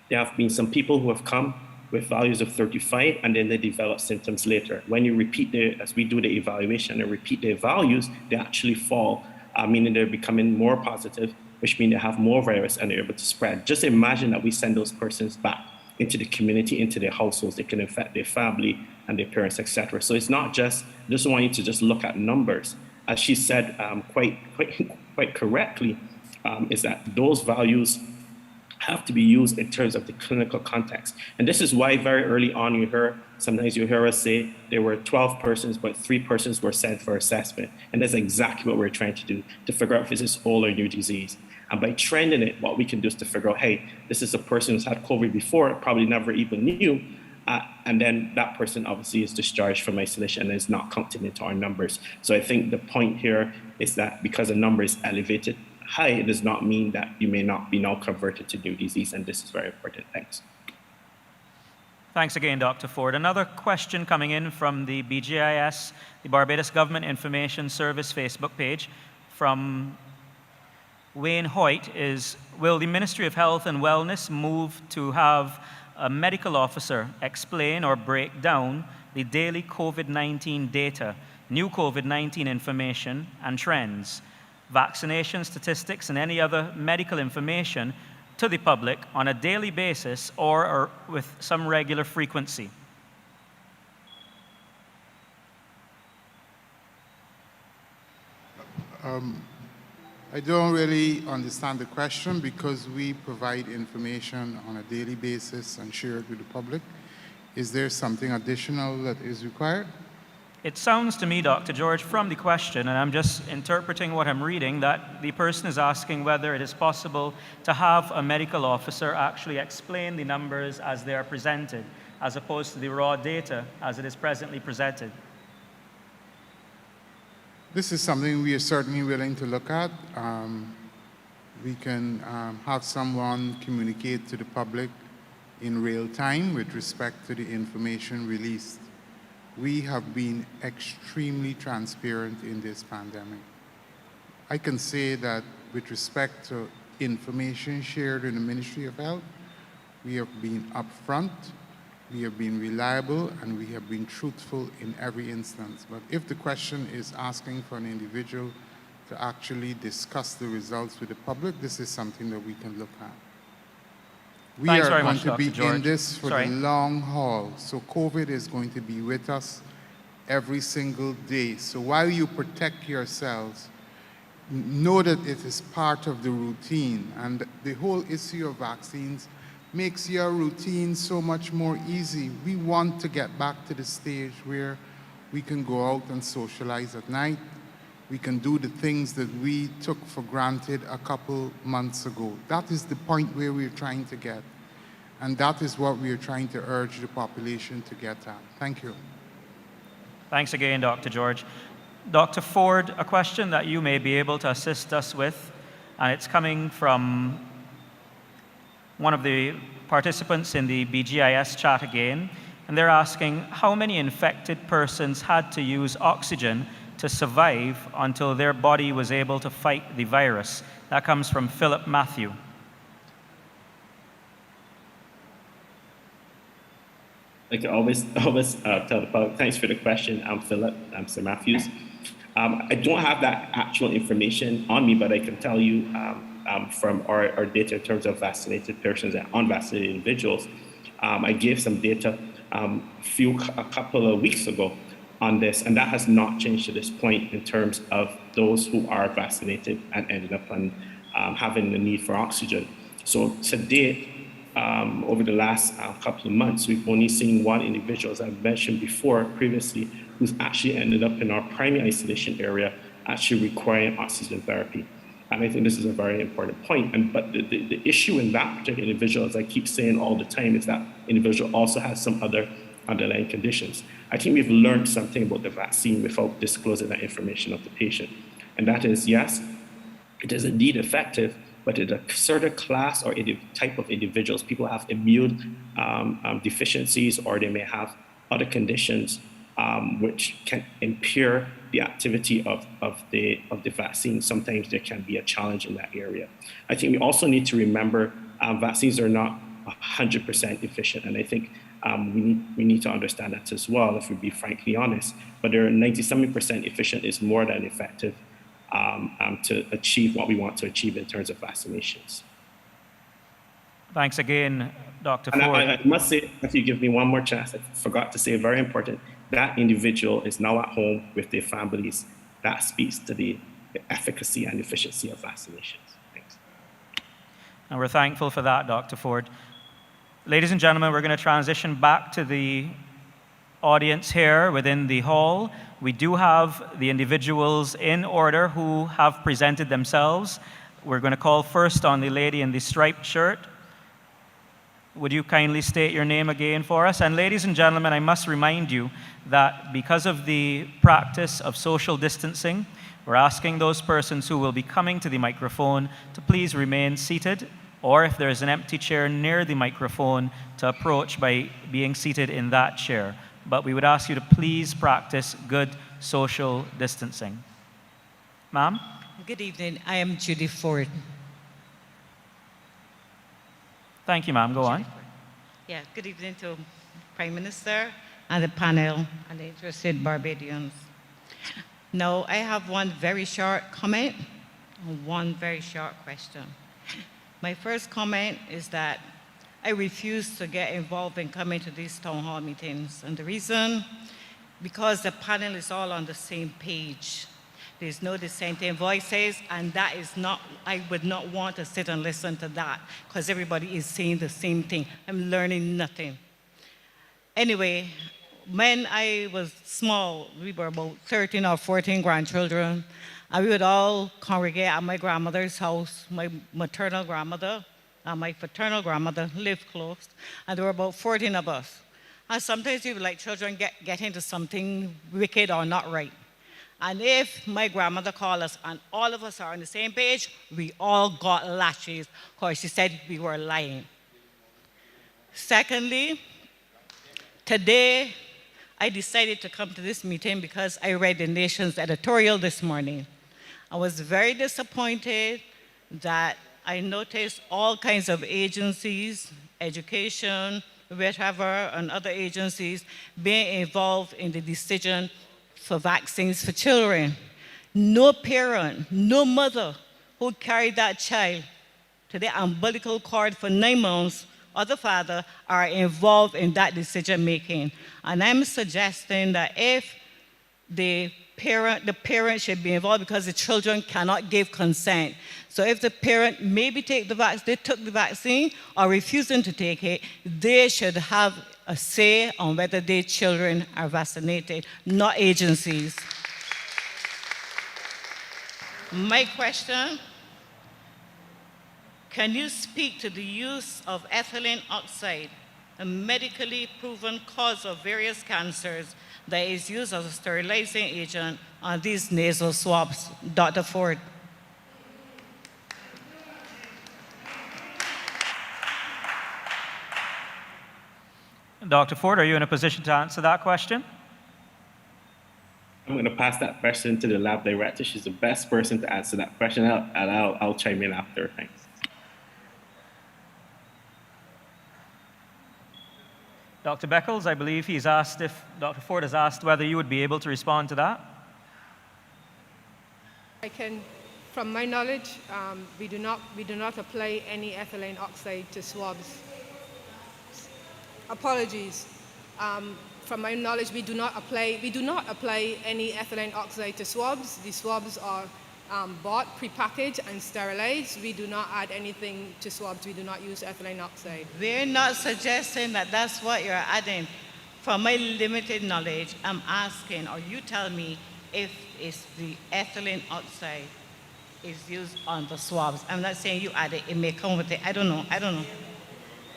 Speaker 12: There have been some people who have come with values of 35 and then they develop symptoms later. When you repeat as we do the evaluation and repeat their values, they actually fall, meaning they're becoming more positive, which means they have more virus and they're able to spread. Just imagine that we send those persons back into the community, into their households. They can infect their family and their parents, etc. So it's not just, I just want you to just look at numbers. As she said quite correctly, is that those values have to be used in terms of the clinical context. And this is why very early on sometimes you hear us say there were 12 persons, but 3 persons were sent for assessment. And that's exactly what we're trying to do, to figure out if this is old or new disease. And by trending it, what we can do is to figure out, hey, this is a person who's had COVID before, probably never even knew, and then that person obviously is discharged from isolation and is not counted into our numbers. So I think the point here is that because a number is elevated high, it does not mean that you may not be now converted to new disease, and this is very important. Thanks.
Speaker 1: Thanks again, Dr. Ford. Another question coming in from the BGIS, the Barbados Government Information Service Facebook page, from Wayne Hoyt is, will the Ministry of Health and Wellness move to have a medical officer explain or break down the daily COVID-19 data, new COVID-19 information and trends, vaccination statistics, and any other medical information to the public on a daily basis or with some regular frequency?
Speaker 7: I don't really understand the question because we provide information on a daily basis and share it with the public. Is there something additional that is required?
Speaker 1: It sounds to me, Dr. George, from the question, and I'm just interpreting what I'm reading, that the person is asking whether it is possible to have a medical officer actually explain the numbers as they are presented, as opposed to the raw data as it is presently presented.
Speaker 7: This is something we are certainly willing to look at. We can have someone communicate to the public in real time with respect to the information released. We have been extremely transparent in this pandemic. I can say that with respect to information shared in the Ministry of Health, we have been upfront, we have been reliable, and we have been truthful in every instance. But if the question is asking for an individual to actually discuss the results with the public, this is something that we can look at. We
Speaker 1: Thanks
Speaker 7: are
Speaker 1: very
Speaker 7: going
Speaker 1: much,
Speaker 7: to
Speaker 1: Dr.
Speaker 7: be
Speaker 1: George.
Speaker 7: in this for the long haul. So COVID is going to be with us every single day. So while you protect yourselves, know that it is part of the routine. And the whole issue of vaccines makes your routine so much more easy. We want to get back to the stage where we can go out and socialize at night. We can do the things that we took for granted a couple months ago. That is the point where we're trying to get. And that is what we are trying to urge the population to get at. Thank you.
Speaker 1: Thanks again, Dr. George. Dr. Ford, a question that you may be able to assist us with, and it's coming from one of the participants in the BGIS chat again, and they're asking how many infected persons had to use oxygen to survive until their body was able to fight the virus. That comes from Philip Matthew.
Speaker 12: Like I always tell the public, thanks for the question. I'm Philip, I'm Sir Matthews. I don't have that actual information on me, but I can tell you from our data in terms of vaccinated persons and unvaccinated individuals. I gave some data a couple of weeks ago on this, and that has not changed to this point in terms of those who are vaccinated and ended up on having the need for oxygen. So to date, over the last couple of months, we've only seen one individual, as I mentioned before previously, who's actually ended up in our primary isolation area, actually requiring oxygen therapy. And I think this is a very important point. But the issue in that particular individual, as I keep saying all the time, is that individual also has some other underlying conditions. I think we've learned something about the vaccine without disclosing that information of the patient. And that is, yes, it is indeed effective, but in a certain class or type of individuals, people have immune deficiencies, or they may have other conditions which can impair the activity of the vaccine. Sometimes there can be a challenge in that area. I think we also need to remember vaccines are not 100% efficient, and I think we need to understand that as well, if we be frankly honest. But they're 97% efficient is more than effective to achieve what we want to achieve in terms of vaccinations.
Speaker 1: Thanks again, Dr.
Speaker 12: And
Speaker 1: Ford.
Speaker 12: I must say, if you give me one more chance, I forgot to say, very important, that individual is now at home with their families. That speaks to the efficacy and efficiency of vaccinations. Thanks.
Speaker 1: And we're thankful for that, Dr. Ford. Ladies and gentlemen, we're going to transition back to the audience here within the hall. We do have the individuals in order who have presented themselves. We're going to call first on the lady in the striped shirt. Would you kindly state your name again for us? And ladies and gentlemen, I must remind you that because of the practice of social distancing, we're asking those persons who will be coming to the microphone to please remain seated, or if there is an empty chair near the microphone, to approach by being seated in that chair. But we would ask you to please practice good social distancing. Ma'am?
Speaker 20: Good evening. I am Judy Ford.
Speaker 1: Thank you, ma'am. Go on.
Speaker 20: Yeah, good evening to Prime Minister and the panel and the interested Barbadians. Now, I have one very short comment and one very short question. My first comment is that I refuse to get involved in coming to these town hall meetings. And the reason, because the panel is all on the same page. There's no dissenting voices, and that is not, I would not want to sit and listen to that, because everybody is saying the same thing. I'm learning nothing. Anyway, when I was small, we were about 13 or 14 grandchildren, and we would all congregate at my grandmother's house. My maternal grandmother and my paternal grandmother lived close, and there were about 14 of us. And sometimes we would, like children, get into something wicked or not right. And if my grandmother called us and all of us are on the same page, we all got lashes because she said we were lying. Secondly, today I decided to come to this meeting because I read the Nation's editorial this morning. I was very disappointed that I noticed all kinds of agencies, education, whatever, and other agencies being involved in the decision for vaccines for children. No parent, no mother who carried that child to the umbilical cord for 9 months or the father are involved in that decision making. And I'm suggesting that if the parent should be involved because the children cannot give consent. So if the parent maybe took the vaccine or refusing to take it, they should have a say on whether their children are vaccinated, not agencies. My question, can you speak to the use of ethylene oxide, a medically proven cause of various cancers that is used as a sterilizing agent on these nasal swabs? Dr. Ford.
Speaker 1: Dr. Ford, are you in a position to answer that question?
Speaker 12: I'm going to pass that question to the lab director. She's the best person to answer that question, and I'll chime in after. Thanks.
Speaker 1: Dr. Beckles, I believe he's asked if Dr. Ford has asked whether you would be able to respond to that.
Speaker 10: I can, from my knowledge, we do not apply any ethylene oxide to swabs. Apologies. From my knowledge, we do not apply any ethylene oxide to swabs. The swabs are bought, prepackaged, and sterilized. We do not add anything to swabs. We do not use ethylene oxide.
Speaker 20: We're not suggesting that that's what you're adding. From my limited knowledge, I'm asking, or you tell me, if it's the ethylene oxide is used on the swabs. I'm not saying you add it. It may come with it. I don't know.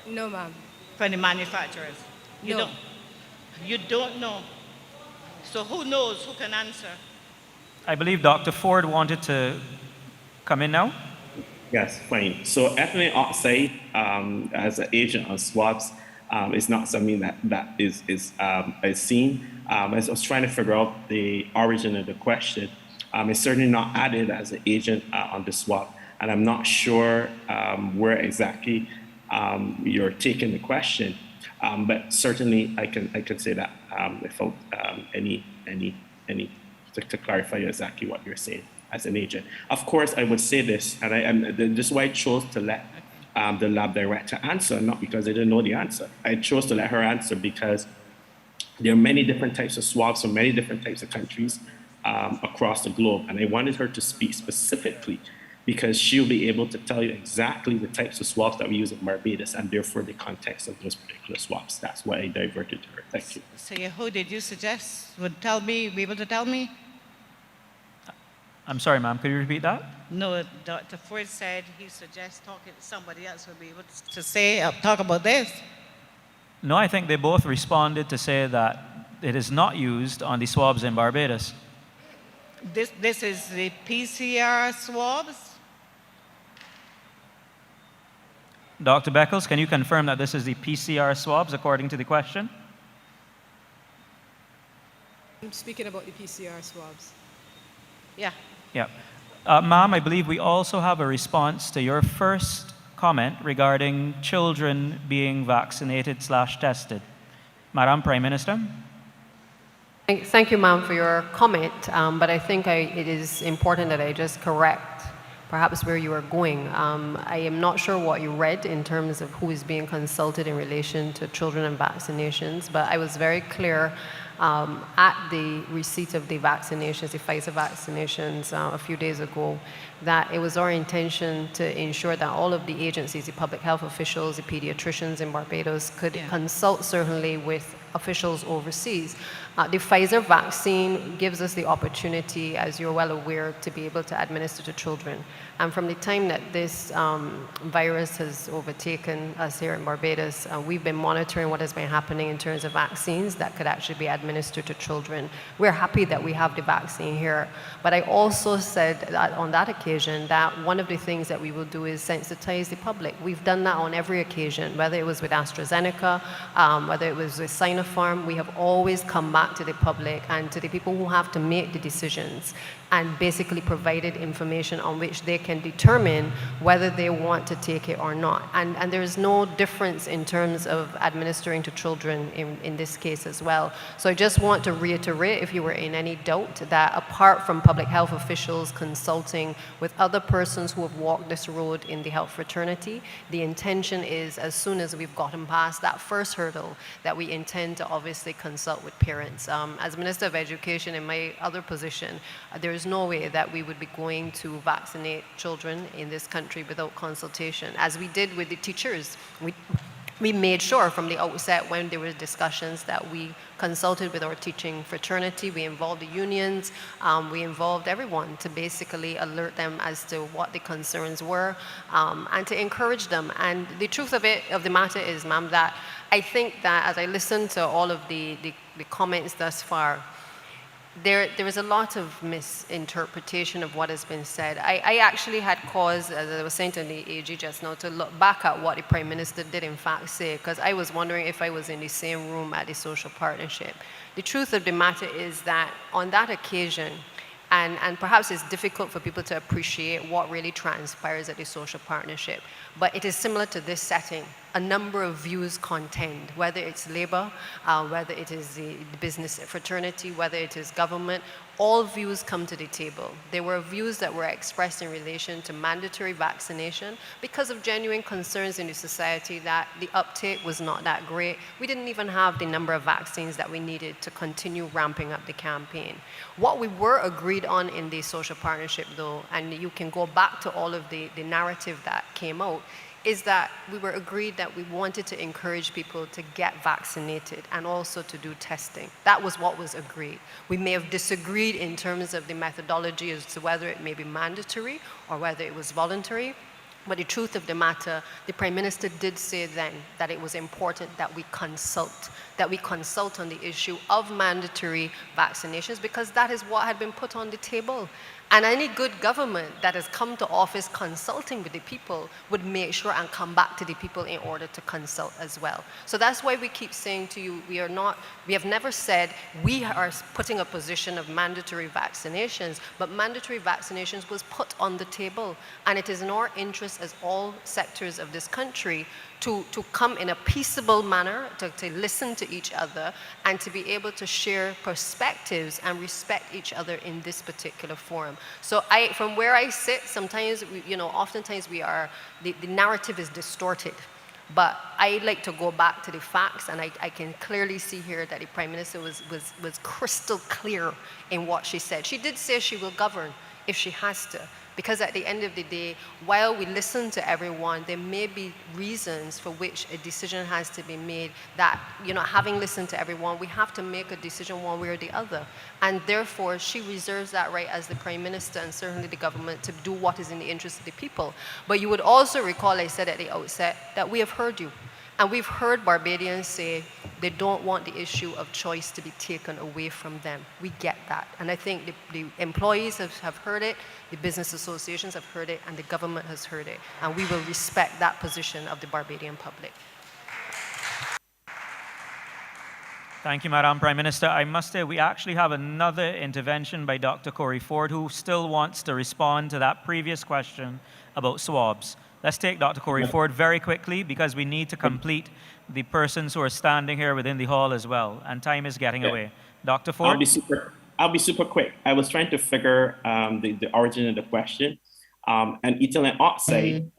Speaker 10: No, ma'am.
Speaker 20: From the manufacturers.
Speaker 10: No.
Speaker 20: You don't know. So who knows? Who can answer?
Speaker 1: I believe Dr. Ford wanted to come in now.
Speaker 12: Yes, fine. So ethylene oxide as an agent on swabs is not something that is seen. As I was trying to figure out the origin of the question, it's certainly not added as an agent on the swab, and I'm not sure where exactly you're taking the question, but certainly I can say that without to clarify exactly what you're saying as an agent. Of course, I would say this, and this is why I chose to let the lab director answer, not because I didn't know the answer. I chose to let her answer because there are many different types of swabs from many different types of countries across the globe, and I wanted her to speak specifically because she'll be able to tell you exactly the types of swabs that we use in Barbados and therefore the context of those particular swabs. That's why I diverted to her. Thank you.
Speaker 20: So who did you suggest would be able to tell me?
Speaker 1: I'm sorry, ma'am, could you repeat that?
Speaker 20: No, Dr. Ford said he suggests talking to somebody else would be able to talk about this.
Speaker 1: No, I think they both responded to say that it is not used on the swabs in Barbados.
Speaker 20: This is the PCR swabs?
Speaker 1: Dr. Beckles, can you confirm that this is the PCR swabs according to the question?
Speaker 10: I'm speaking about the PCR swabs.
Speaker 20: Yeah.
Speaker 1: Yeah. Ma'am, I believe we also have a response to your first comment regarding children being vaccinated/tested. Madam Prime Minister.
Speaker 2: Thank you, ma'am, for your comment, but I think it is important that I just correct perhaps where you are going. I am not sure what you read in terms of who is being consulted in relation to children and vaccinations, but I was very clear at the receipt of the vaccinations, the Pfizer vaccinations a few days ago, that it was our intention to ensure that all of the agencies, the public health officials, the pediatricians in Barbados could consult certainly with officials overseas. The Pfizer vaccine gives us the opportunity, as you're well aware, to be able to administer to children. And from the time that this virus has overtaken us here in Barbados, we've been monitoring what has been happening in terms of vaccines that could actually be administered to children. We're happy that we have the vaccine here. But I also said that on that occasion that one of the things that we will do is sensitize the public. We've done that on every occasion, whether it was with AstraZeneca, whether it was with Sinopharm. We have always come back to the public and to the people who have to make the decisions and basically provided information on which they can determine whether they want to take it or not. And there is no difference in terms of administering to children in this case as well. So I just want to reiterate, if you were in any doubt, that apart from public health officials consulting with other persons who have walked this road in the health fraternity, the intention is, as soon as we've gotten past that first hurdle, that we intend to obviously consult with parents. As Minister of Education in my other position, there is no way that we would be going to vaccinate children in this country without consultation. As we did with the teachers, we made sure from the outset when there were discussions that we consulted with our teaching fraternity, we involved the unions, we involved everyone to basically alert them as to what the concerns were and to encourage them. And the truth of the matter is, ma'am, that I think that as I listened to all of the comments thus far, there is a lot of misinterpretation of what has been said. I actually had cause, as I was saying to the AG just now, to look back at what the Prime Minister did in fact say, because I was wondering if I was in the same room at the social partnership. The truth of the matter is that on that occasion, and perhaps it's difficult for people to appreciate what really transpires at the social partnership, but it is similar to this setting. A number of views contend, whether it's labor, whether it is the business fraternity, whether it is government, all views come to the table. There were views that were expressed in relation to mandatory vaccination because of genuine concerns in the society that the uptake was not that great. We didn't even have the number of vaccines that we needed to continue ramping up the campaign. What we were agreed on in the social partnership, though, and you can go back to all of the narrative that came out, is that we were agreed that we wanted to encourage people to get vaccinated and also to do testing. That was what was agreed. We may have disagreed in terms of the methodology as to whether it may be mandatory or whether it was voluntary. But the truth of the matter, the Prime Minister did say then that it was important that we consult on the issue of mandatory vaccinations because that is what had been put on the table. And any good government that has come to office consulting with the people would make sure and come back to the people in order to consult as well. So that's why we keep saying to you, we have never said we are putting a position of mandatory vaccinations, but mandatory vaccinations was put on the table. And it is in our interest as all sectors of this country to come in a peaceable manner, to listen to each other, and to be able to share perspectives and respect each other in this particular forum. So from where I sit, sometimes, oftentimes the narrative is distorted. But I like to go back to the facts, and I can clearly see here that the Prime Minister was crystal clear in what she said. She did say she will govern if she has to, because at the end of the day, while we listen to everyone, there may be reasons for which a decision has to be made that, having listened to everyone, we have to make a decision one way or the other. And therefore, she reserves that right as the Prime Minister and certainly the government to do what is in the interest of the people. But you would also recall, I said at the outset, that we have heard you. And we've heard Barbadians say they don't want the issue of choice to be taken away from them. We get that. And I think the employees have heard it, the business associations have heard it, and the government has heard it. And we will respect that position of the Barbadian public.
Speaker 1: Thank you, Madam Prime Minister. I must say we actually have another intervention by Dr. Corey Ford, who still wants to respond to that previous question about swabs. Let's take Dr. Corey Ford very quickly, because we need to complete the persons who are standing here within the hall as well, and time is getting away. Dr. Ford?
Speaker 12: I'll be super quick. I was trying to figure the origin of the question. And ethylene oxide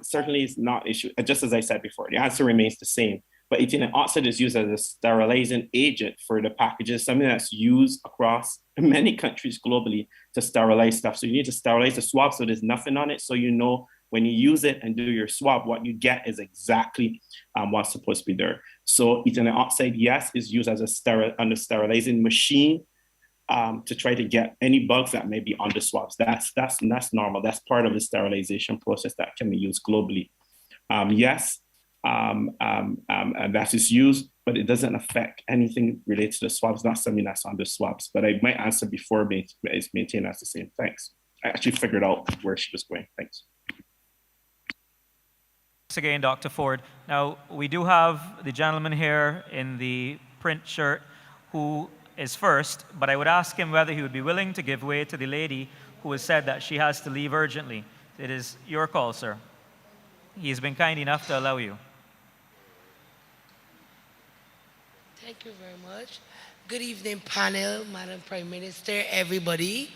Speaker 12: certainly is not an issue. Just as I said before, the answer remains the same. But ethylene oxide is used as a sterilizing agent for the packages, something that's used across many countries globally to sterilize stuff. So you need to sterilize the swab so there's nothing on it, so you know when you use it and do your swab, what you get is exactly what's supposed to be there. So ethylene oxide, yes, is used as a sterilizing machine to try to get any bugs that may be on the swabs. That's normal. That's part of the sterilization process that can be used globally. Yes, and that is used, but it doesn't affect anything related to the swabs, not something that's on the swabs. But my answer before is maintained as the same. Thanks. I actually figured out where she was going. Thanks.
Speaker 1: Thanks again, Dr. Ford. Now, we do have the gentleman here in the print shirt who is first, but I would ask him whether he would be willing to give way to the lady who has said that she has to leave urgently. It is your call, sir. He has been kind enough to allow you.
Speaker 21: Thank you very much. Good evening, panel, Madam Prime Minister, everybody.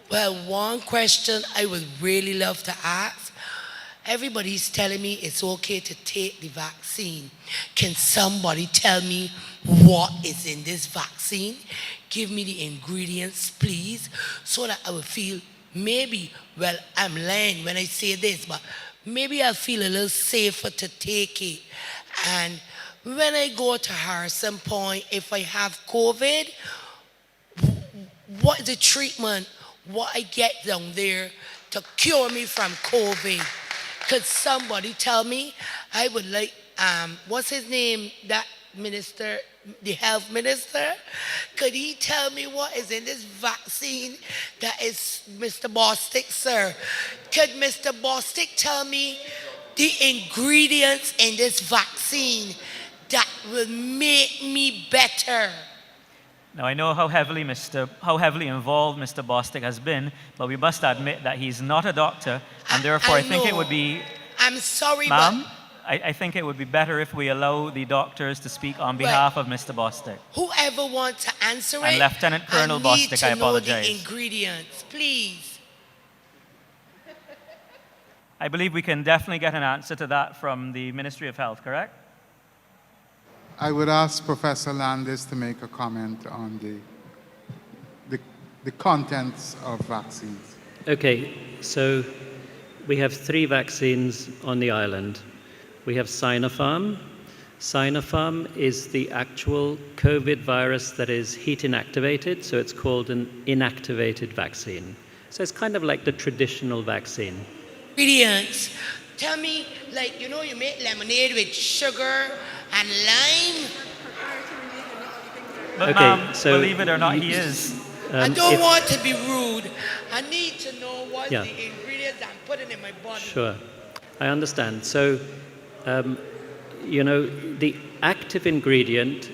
Speaker 21: Well, one question I would really love to ask. Everybody's telling me it's okay to take the vaccine. Can somebody tell me what is in this vaccine? Give me the ingredients, please, so that I will feel maybe, well, I'm lying when I say this, but maybe I'll feel a little safer to take it. And when I go to Harrison Point, if I have COVID, what is the treatment, what I get down there to cure me from COVID? Could somebody tell me? I would like, what's his name, that minister, the health minister? Could he tell me what is in this vaccine that is Mr. Bostic, sir? Could Mr. Bostic tell me the ingredients in this vaccine that will make me better?
Speaker 1: Now, I know how heavily involved Mr. Bostic has been, but we must admit that he's not a doctor, and therefore I think it would be...
Speaker 21: I'm sorry,
Speaker 1: ma'am, I think it would be better if we allow the doctors to speak on behalf of Mr. Bostic.
Speaker 21: Whoever wants to answer
Speaker 1: and
Speaker 21: it,
Speaker 1: Lieutenant Colonel Bostic, I apologize.
Speaker 21: Know the ingredients, please.
Speaker 1: I believe we can definitely get an answer to that from the Ministry of Health, correct?
Speaker 7: I would ask Professor Landis to make a comment on the contents of vaccines.
Speaker 5: Okay, so we have 3 vaccines on the island. We have Sinopharm. Sinopharm is the actual COVID virus that is heat inactivated, so it's called an inactivated vaccine. So it's kind of like the traditional vaccine.
Speaker 21: Ingredients. Tell me, like, you know, you make lemonade with sugar and lime.
Speaker 1: But
Speaker 5: okay,
Speaker 1: ma'am,
Speaker 5: so
Speaker 1: believe it or not, he is.
Speaker 21: I don't want to be rude. I need to know what
Speaker 5: Yeah.
Speaker 21: the ingredients I'm putting in my body.
Speaker 5: Sure, I understand. So, you know, the active ingredient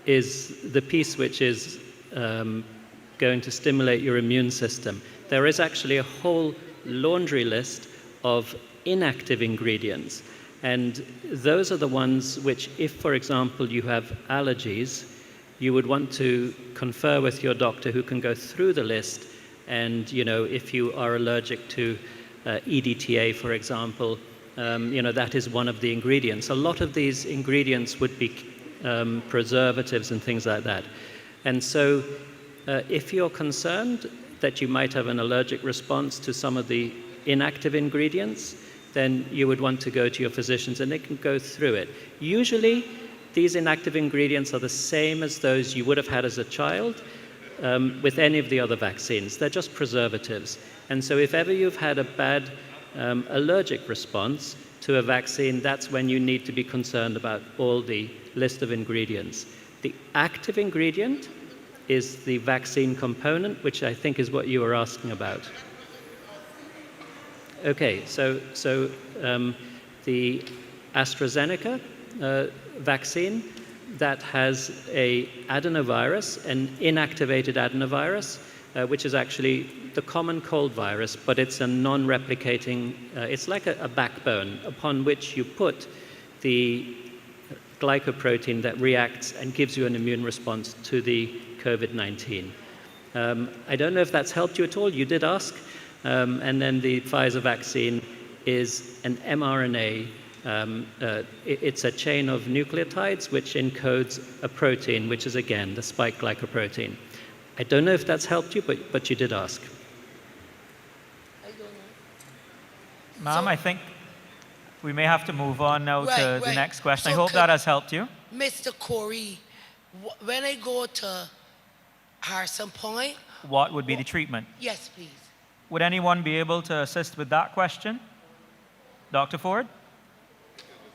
Speaker 5: is the piece which is going to stimulate your immune system. There is actually a whole laundry list of inactive ingredients. And those are the ones which, if, for example, you have allergies, you would want to confer with your doctor who can go through the list. And, you know, if you are allergic to EDTA, for example, you know, that is one of the ingredients. A lot of these ingredients would be preservatives and things like that. And so if you're concerned that you might have an allergic response to some of the inactive ingredients, then you would want to go to your physicians and they can go through it. Usually, these inactive ingredients are the same as those you would have had as a child with any of the other vaccines. They're just preservatives. And so if ever you've had a bad allergic response to a vaccine, that's when you need to be concerned about all the list of ingredients. The active ingredient is the vaccine component, which I think is what you were asking about. Okay, so the AstraZeneca vaccine, that has a adenovirus, an inactivated adenovirus, which is actually the common cold virus, but it's a non-replicating, it's like a backbone upon which you put the glycoprotein that reacts and gives you an immune response to the COVID-19. I don't know if that's helped you at all. You did ask. And then the Pfizer vaccine is an mRNA. It's a chain of nucleotides which encodes a protein, which is, again, the spike glycoprotein. I don't know if that's helped you, but you did ask.
Speaker 1: Ma'am, I think we may have to move on now to the next question.
Speaker 21: So
Speaker 1: I hope that has helped you.
Speaker 21: Mr. Corey, when I go to Harrison Point...
Speaker 1: What would be the treatment?
Speaker 21: Yes, please.
Speaker 1: Would anyone be able to assist with that question? Dr. Ford?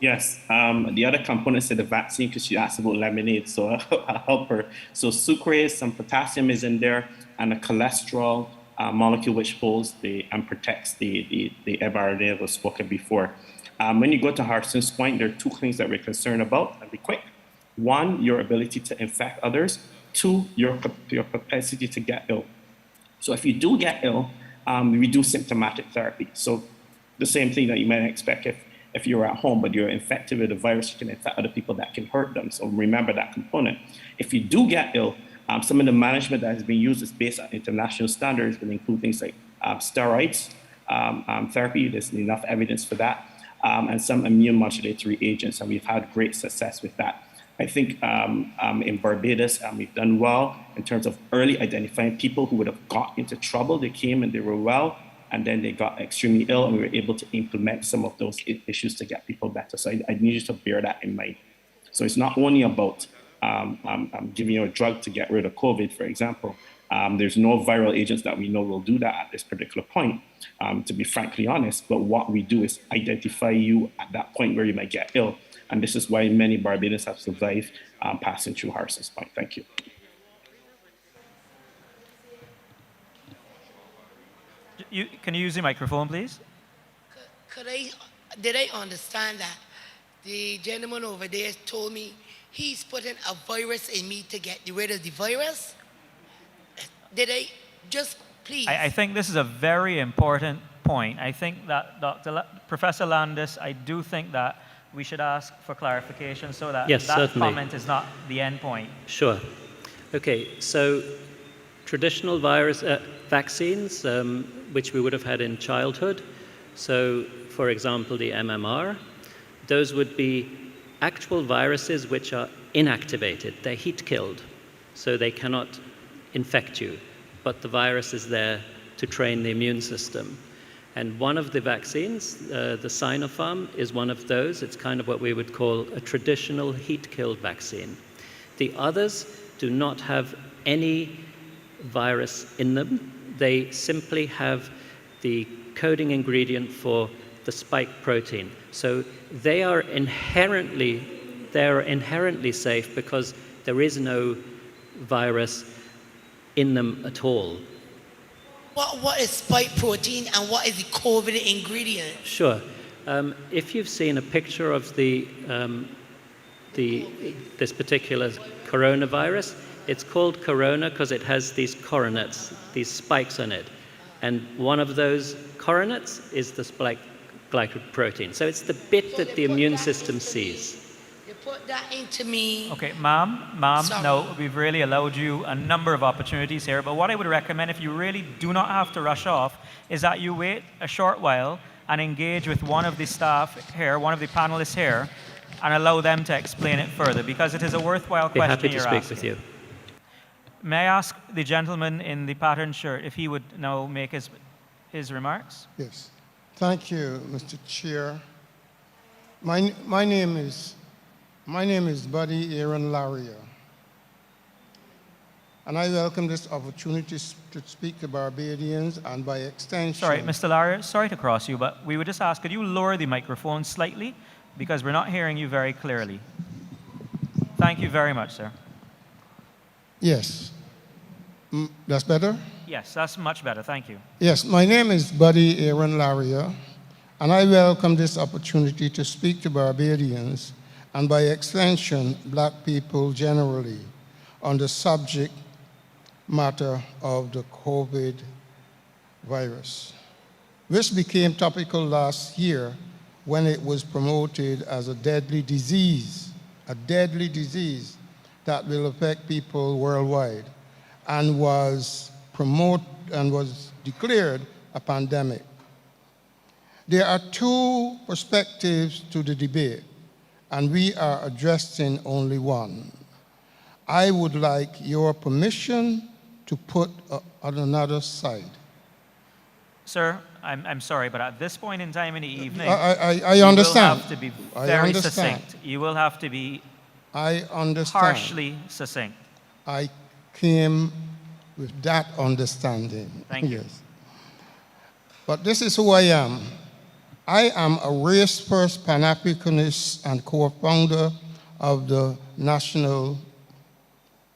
Speaker 12: Yes, the other components of the vaccine, because she asked about lemonade, so I'll help her. So sucrase, some potassium is in there, and a cholesterol molecule which holds and protects the mRNA that was spoken before. When you go to Harson's Point, there are two things that we're concerned about. I'll be quick. One, your ability to infect others. Two, your propensity to get ill. So if you do get ill, we do symptomatic therapy. So the same thing that you might expect if you're at home, but you're infected with a virus, you can infect other people that can hurt them. So remember that component. If you do get ill, some of the management that has been used is based on international standards, will include things like steroids therapy. There's enough evidence for that, and some immune modulatory agents, and we've had great success with that. I think in Barbados, we've done well in terms of early identifying people who would have got into trouble. They came and they were well, and then they got extremely ill, and we were able to implement some of those issues to get people better. So I need you to bear that in mind. So it's not only about giving you a drug to get rid of COVID, for example. There's no viral agents that we know will do that at this particular point, to be frankly honest. But what we do is identify you at that point where you might get ill. And this is why many Barbadians have survived passing through Harson's Point. Thank you.
Speaker 1: Can you use the microphone, please?
Speaker 21: Did I understand that the gentleman over there told me he's putting a virus in me to get rid of the virus? Did I just please?
Speaker 1: I think this is a very important point. I think that Professor Landis, I do think that we should ask for clarification so that
Speaker 5: yes,
Speaker 1: that
Speaker 5: certainly.
Speaker 1: comment is not the end point.
Speaker 5: Sure. Okay, so traditional virus vaccines, which we would have had in childhood, so for example the MMR, those would be actual viruses which are inactivated. They're heat-killed, so they cannot infect you, but the virus is there to train the immune system. And one of the vaccines, the Sinopharm, is one of those. It's kind of what we would call a traditional heat-killed vaccine. The others do not have any virus in them. They simply have the coding ingredient for the spike protein. So they are inherently safe because there is no virus in them at all.
Speaker 21: What is spike protein and what is the COVID ingredient?
Speaker 5: Sure. If you've seen a picture of this particular coronavirus, it's called corona because it has these coronets, these spikes on it. And one of those coronets is the spike glycoprotein. So it's the bit that the immune system sees.
Speaker 21: You put that into me.
Speaker 1: Okay, ma'am, no, we've really allowed you a number of opportunities here, but what I would recommend, if you really do not have to rush off, is that you wait a short while and engage with one of the staff here, one of the panelists here, and allow them to explain it further, because it is a worthwhile question
Speaker 5: Be happy to
Speaker 1: you're
Speaker 5: speak
Speaker 1: asking.
Speaker 5: with you.
Speaker 1: May I ask the gentleman in the patterned shirt if he would now make his remarks?
Speaker 4: Yes. Thank you, Mr. Chair. My name is Buddy Aaron Laria, and I welcome this opportunity to speak to Barbadians and by extension.
Speaker 1: Sorry, Mr. Laria, sorry to cross you, but we would just ask, could you lower the microphone slightly? Because we're not hearing you very clearly. Thank you very much, sir.
Speaker 4: Yes. That's better?
Speaker 1: Yes, that's much better. Thank you.
Speaker 4: Yes, my name is Buddy Aaron Laria, and I welcome this opportunity to speak to Barbadians and by extension, black people generally, on the subject matter of the COVID virus, which became topical last year when it was promoted as a deadly disease that will affect people worldwide, and was declared a pandemic. There are two perspectives to the debate, and we are addressing only one. I would like your permission to put on another side.
Speaker 1: Sir, I'm sorry, but at this point in time in the evening,
Speaker 4: I understand.
Speaker 1: You will have to be very succinct. You will have to be harshly succinct.
Speaker 4: I came with that understanding.
Speaker 1: Thank you.
Speaker 4: Yes. But this is who I am. I am a race-first Pan-Africanist and co-founder of the National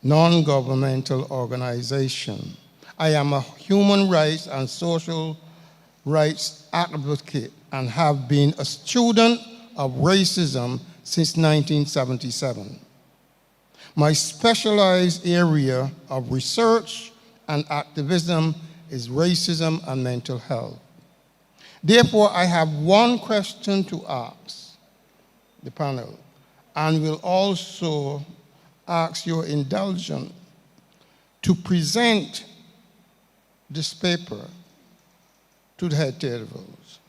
Speaker 4: Non-Governmental Organization. I am a human rights and social rights advocate and have been a student of racism since 1977. My specialized area of research and activism is racism and mental health. Therefore, I have one question to ask the panel, and will also ask your indulgence to present this paper to the head tables.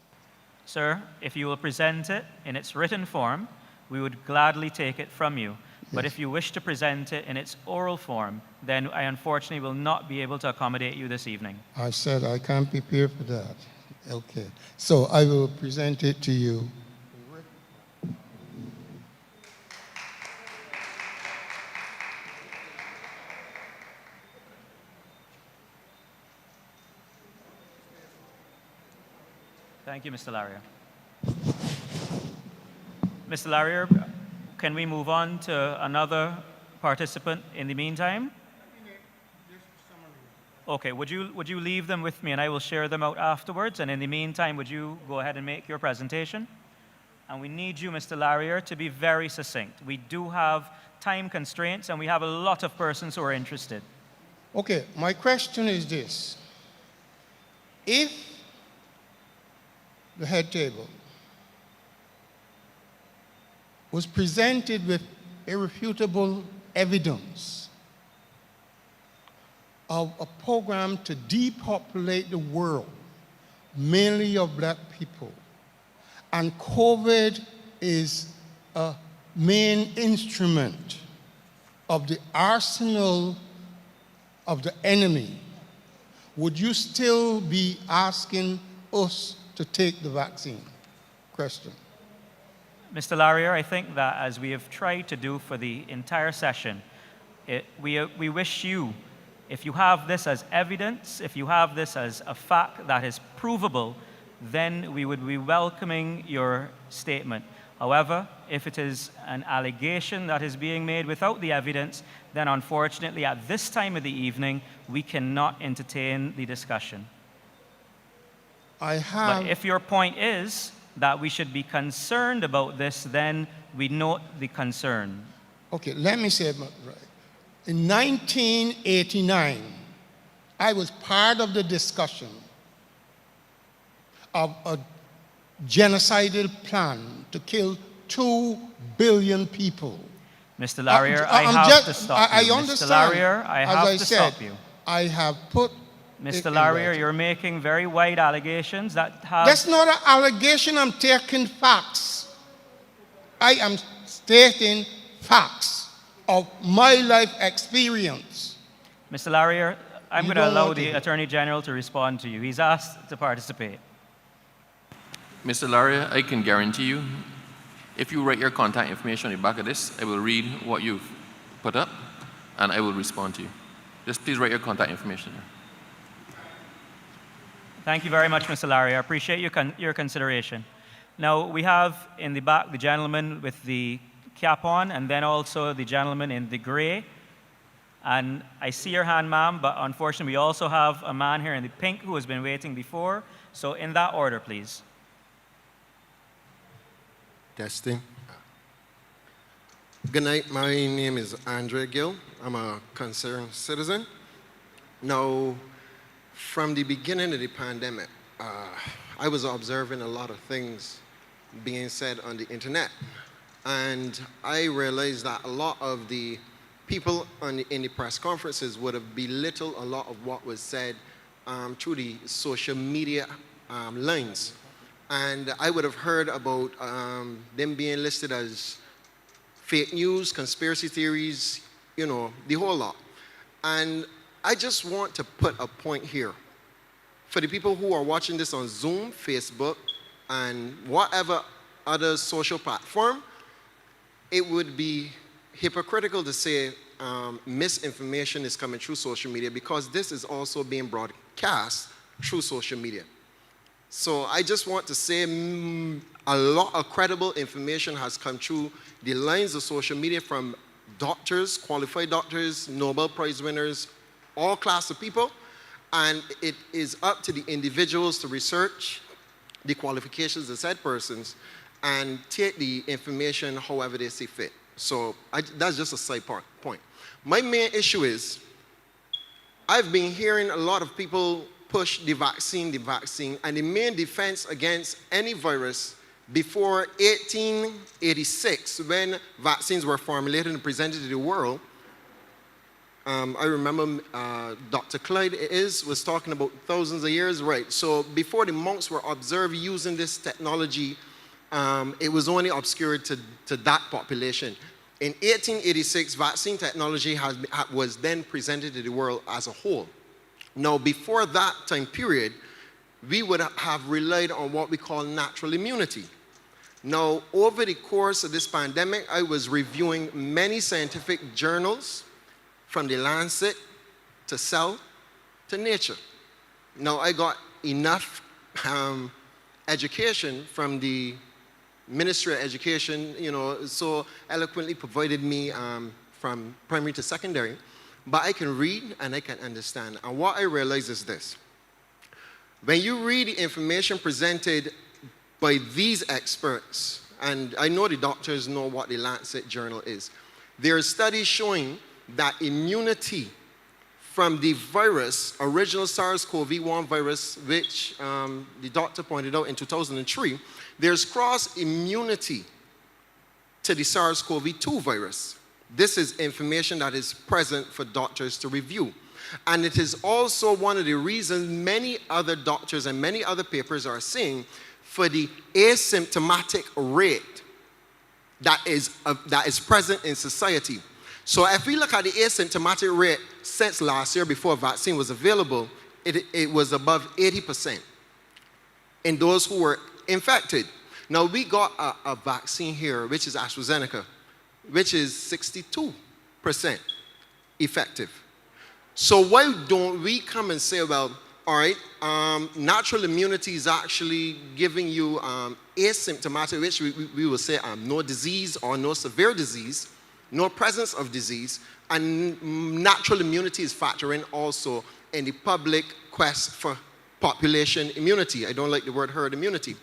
Speaker 1: Sir, if you will present it in its written form, we would gladly take it from you. But if you wish to present it in its oral form, then I unfortunately will not be able to accommodate you this evening.
Speaker 4: I said I can't prepare for that. Okay. So I will present it to you.
Speaker 1: Thank you, Mr. Laria. Mr. Laria, can we move on to another participant in the meantime? Okay, would you leave them with me and I will share them out afterwards, and in the meantime, would you go ahead and make your presentation? And we need you, Mr. Laria, to be very succinct. We do have time constraints and we have a lot of persons who are interested.
Speaker 4: Okay, my question is this. If the head table was presented with irrefutable evidence of a program to depopulate the world, mainly of black people, and COVID is a main instrument of the arsenal of the enemy, would you still be asking us to take the vaccine? Question.
Speaker 1: Mr. Laria, I think that as we have tried to do for the entire session, we wish you, if you have this as evidence, if you have this as a fact that is provable, then we would be welcoming your statement. However, if it is an allegation that is being made without the evidence, then unfortunately at this time of the evening, we cannot entertain the discussion. But if your point is that we should be concerned about this, then we note the concern.
Speaker 4: Okay, let me say it right. In 1989, I was part of the discussion of a genocidal plan to kill 2 billion people.
Speaker 1: Mr. Larrier, I have to stop you.
Speaker 4: I understand.
Speaker 1: Mr. Larrier, I have to stop you.
Speaker 4: I have put
Speaker 1: Mr. Larrier, you're making very wide allegations that have...
Speaker 4: That's not an allegation. I'm taking facts. I am stating facts of my life experience.
Speaker 1: Mr. Larrier, I'm going to allow the Attorney General to respond to you. He's asked to participate.
Speaker 16: Mr. Larrier, I can guarantee you, if you write your contact information on the back of this, I will read what you've put up, and I will respond to you. Just please write your contact information there.
Speaker 1: Thank you very much, Mr. Larrier. I appreciate your consideration. Now, we have in the back the gentleman with the cap on, and then also the gentleman in the gray. And I see your hand, ma'am, but unfortunately, we also have a man here in the pink who has been waiting before. So in that order, please.
Speaker 6: Testing. Good night. My name is Andre Gill. I'm a concerned citizen. Now, from the beginning of the pandemic, I was observing a lot of things being said on the internet. And I realized that a lot of the people in the press conferences would have belittled a lot of what was said through the social media lines. And I would have heard about them being listed as fake news, conspiracy theories, you know, the whole lot. And I just want to put a point here. For the people who are watching this on Zoom, Facebook, and whatever other social platform, it would be hypocritical to say misinformation is coming through social media, because this is also being broadcast through social media. So I just want to say a lot of credible information has come through the lines of social media from doctors, qualified doctors, Nobel Prize winners, all class of people. And it is up to the individuals to research the qualifications of said persons and take the information however they see fit. So that's just a side point. My main issue is I've been hearing a lot of people push the vaccine, and the main defense against any virus before 1886, when vaccines were formulated and presented to the world. I remember Dr. Clyde was talking about thousands of years, right? So before the monks were observed using this technology, it was only obscured to that population. In 1886, vaccine technology was then presented to the world as a whole. Now, before that time period, we would have relied on what we call natural immunity. Now, over the course of this pandemic, I was reviewing many scientific journals, from the Lancet to Cell to Nature. Now, I got enough education from the Ministry of Education, you know, so eloquently provided me from primary to secondary, but I can read and I can understand. And what I realize is this: when you read the information presented by these experts, and I know the doctors know what the Lancet journal is, there are studies showing that immunity from the virus, original SARS-CoV-1 virus, which the doctor pointed out in 2003, there's cross-immunity to the SARS-CoV-2 virus. This is information that is present for doctors to review. And it is also one of the reasons many other doctors and many other papers are saying for the asymptomatic rate that is present in society. So if we look at the asymptomatic rate since last year, before a vaccine was available, it was above 80% in those who were infected. Now, we got a vaccine here, which is AstraZeneca, which is 62% effective. So why don't we come and say, well, All right, natural immunity is actually giving you asymptomatic, which we will say no disease or no severe disease, no presence of disease, and natural immunity is factoring also in the public quest for population immunity. I don't like the word herd immunity.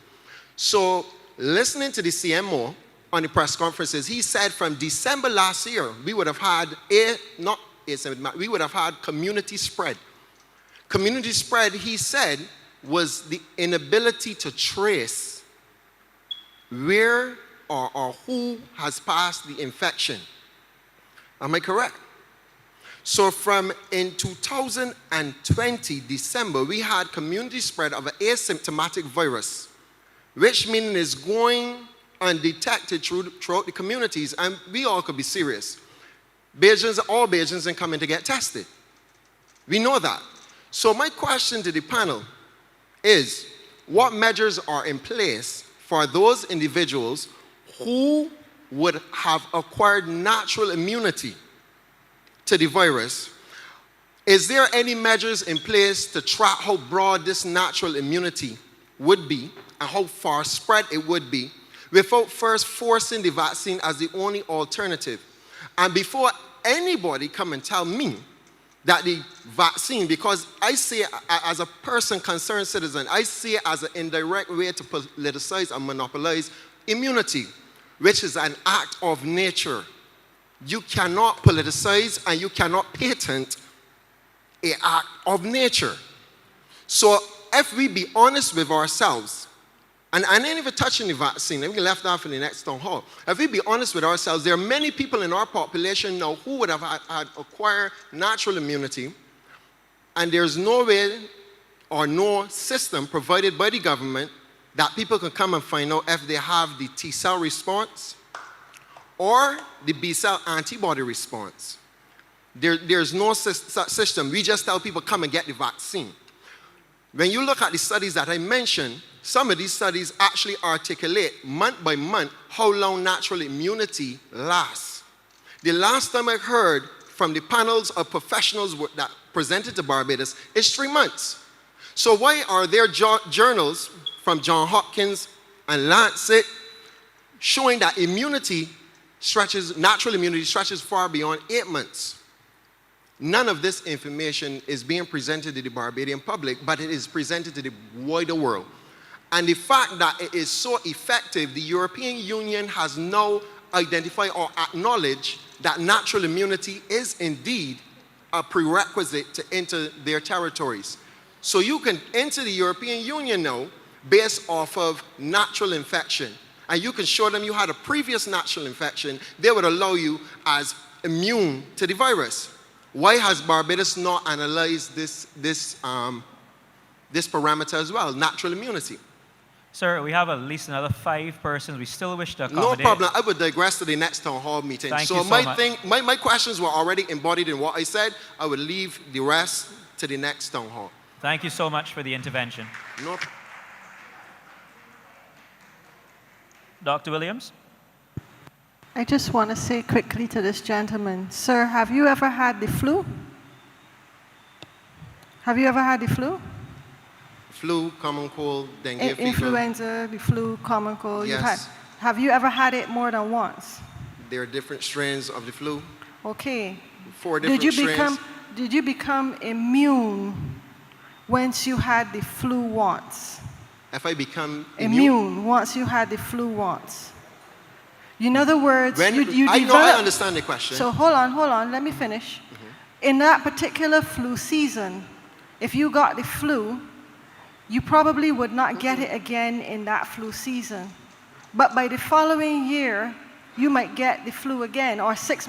Speaker 6: So listening to the CMO on the press conferences, he said from December last year, we would have had we would have had community spread. Community spread, he said, was the inability to trace where or who has passed the infection. Am I correct? So from in 2020, December, we had community spread of an asymptomatic virus, which means it's going undetected throughout the communities, and we all could be serious. All Bajans are coming to get tested. We know that. So my question to the panel is, what measures are in place for those individuals who would have acquired natural immunity to the virus? Is there any measures in place to track how broad this natural immunity would be and how far spread it would be without first forcing the vaccine as the only alternative? And before anybody come and tell me that the vaccine, because I see it as a person, concerned citizen, I see it as an indirect way to politicize and monopolize immunity, which is an act of nature. You cannot politicize and you cannot patent an act of nature. So if we be honest with ourselves, and I ain't even touching the vaccine, we can left that for the next town hall. If we be honest with ourselves, there are many people in our population now who would have had acquired natural immunity, and there's no way or no system provided by the government that people can come and find out if they have the T-cell response or the B-cell antibody response. There's no such system. We just tell people, come and get the vaccine. When you look at the studies that I mentioned, some of these studies actually articulate month by month how long natural immunity lasts. The last time I heard from the panels of professionals that presented to Barbados is 3 months. So why are there journals from Johns Hopkins and Lancet showing that natural immunity stretches far beyond 8 months? None of this information is being presented to the Barbadian public, but it is presented to the wider world. And the fact that it is so effective, the European Union has now identified or acknowledged that natural immunity is indeed a prerequisite to enter their territories. So you can enter the European Union now based off of natural infection. And you can show them you had a previous natural infection, they would allow you as immune to the virus. Why has Barbados not analyzed this parameter as well, natural immunity?
Speaker 1: Sir, we have at least another 5 persons we still wish to accommodate.
Speaker 6: No problem. I would digress to the next town hall meeting.
Speaker 1: Thank you so much.
Speaker 6: My questions were already embodied in what I said. I would leave the rest to the next town hall.
Speaker 1: Thank you so much for the intervention.
Speaker 6: No.
Speaker 1: Dr. Williams?
Speaker 11: I just want to say quickly to this gentleman, sir, have you ever had the flu? Have you ever had the flu?
Speaker 6: Flu, common cold, dengue fever.
Speaker 11: Influenza, the flu, common cold.
Speaker 6: Yes.
Speaker 11: Have you ever had it more than once?
Speaker 6: There are different strains of the flu.
Speaker 11: Okay.
Speaker 6: 4 different strains.
Speaker 11: Did you become immune once you had the flu once?
Speaker 6: If I become
Speaker 11: immune once you had the flu once. In other words,
Speaker 6: I understand the question.
Speaker 11: So hold on, let me finish. In that particular flu season, if you got the flu, you probably would not get it again in that flu season. But by the following year, you might get the flu again, or 6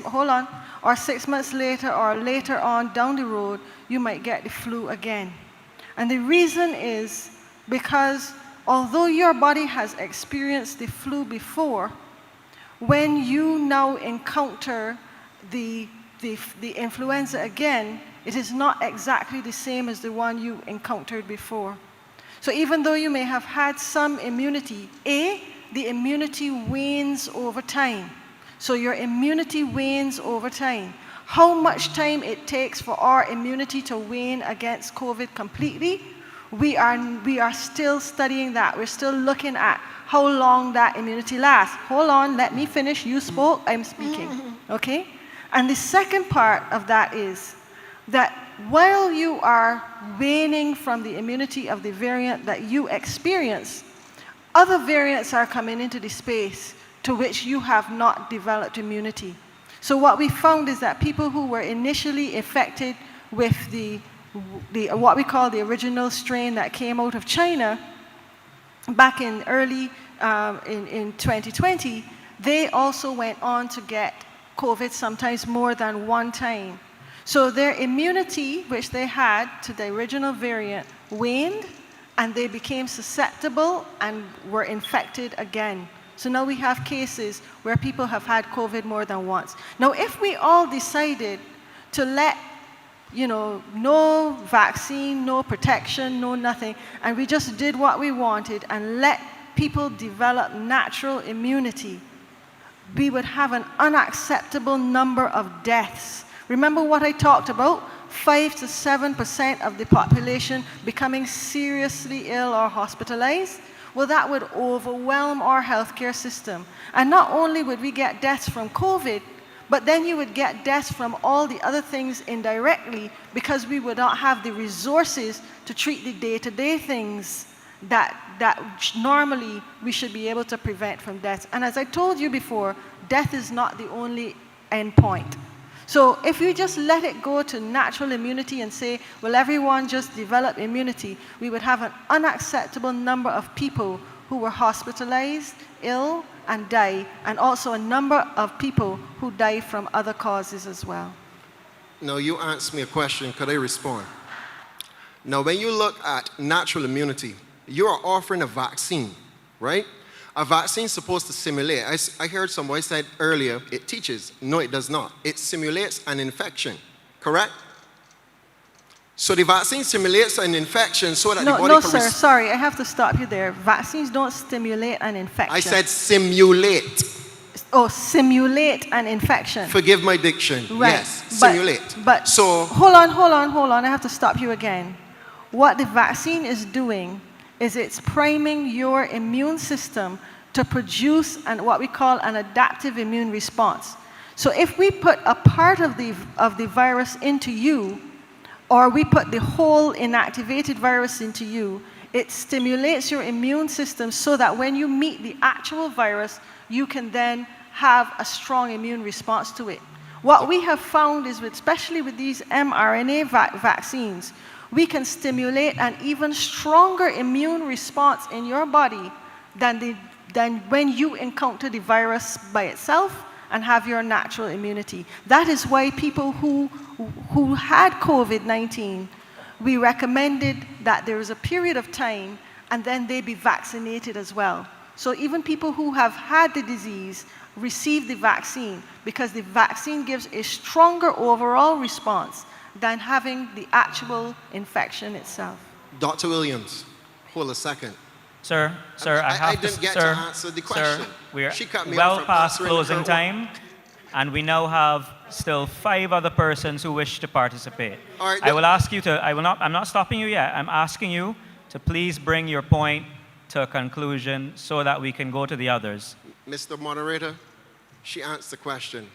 Speaker 11: months later, or later on down the road, you might get the flu again. And the reason is because although your body has experienced the flu before, when you now encounter the influenza again, it is not exactly the same as the one you encountered before. So even though you may have had some immunity, the immunity wanes over time. So your immunity wanes over time. how much time it takes for our immunity to wane against COVID completely, we are still studying that. We're still looking at how long that immunity lasts. Hold on, let me finish. You spoke, I'm speaking, okay? And the second part of that is that while you are waning from the immunity of the variant that you experience, other variants are coming into the space to which you have not developed immunity. So what we found is that people who were initially infected with the what we call the original strain that came out of China back in early in 2020, they also went on to get COVID sometimes more than one time. So their immunity, which they had to the original variant, waned, and they became susceptible and were infected again. So now we have cases where people have had COVID more than once. Now, if we all decided to let, no vaccine, no protection, no nothing, and we just did what we wanted and let people develop natural immunity, we would have an unacceptable number of deaths. Remember what I talked about? 5 to 7% of the population becoming seriously ill or hospitalized. Well, that would overwhelm our healthcare system. And not only would we get deaths from COVID, but then you would get deaths from all the other things indirectly, because we would not have the resources to treat the day-to-day things that normally we should be able to prevent from deaths. And as I told you before, death is not the only endpoint. So if we just let it go to natural immunity and say, well, everyone just develop immunity, we would have an unacceptable number of people who were hospitalized, ill, and die, and also a number of people who die from other causes as well.
Speaker 6: Now, you asked me a question. Could I respond? Now, when you look at natural immunity, you are offering a vaccine, right? A vaccine is supposed to simulate. I heard somebody said earlier, it teaches. No, it does not. It simulates an infection, correct? So the vaccine simulates an infection so that the body
Speaker 11: No,
Speaker 6: can...
Speaker 11: sir, sorry, I have to stop you there. Vaccines don't stimulate an infection.
Speaker 6: I said simulate.
Speaker 11: Oh, simulate an infection.
Speaker 6: Forgive my diction.
Speaker 11: Right.
Speaker 6: Yes, simulate.
Speaker 11: But
Speaker 6: so...
Speaker 11: Hold on. I have to stop you again. What the vaccine is doing is it's priming your immune system to produce what we call an adaptive immune response. So if we put a part of the virus into you, or we put the whole inactivated virus into you, it stimulates your immune system so that when you meet the actual virus, you can then have a strong immune response to it. What we have found is, especially with these mRNA vaccines, we can stimulate an even stronger immune response in your body than when you encounter the virus by itself and have your natural immunity. That is why people who had COVID-19, we recommended that there is a period of time and then they be vaccinated as well. So even people who have had the disease receive the vaccine, because the vaccine gives a stronger overall response than having the actual infection itself.
Speaker 6: Dr. Williams, hold a second.
Speaker 1: Sir, I
Speaker 6: didn't get to answer the question.
Speaker 1: Sir, we are
Speaker 6: She cut me
Speaker 1: well
Speaker 6: off from
Speaker 1: past
Speaker 6: answering
Speaker 1: closing
Speaker 6: her
Speaker 1: time, and we now have still 5 other persons who wish to participate.
Speaker 6: All right,
Speaker 1: I will ask you to, I'm not stopping you yet. I'm asking you to please bring your point to a conclusion so that we can go to the others.
Speaker 6: Mr. Moderator, she answered the question,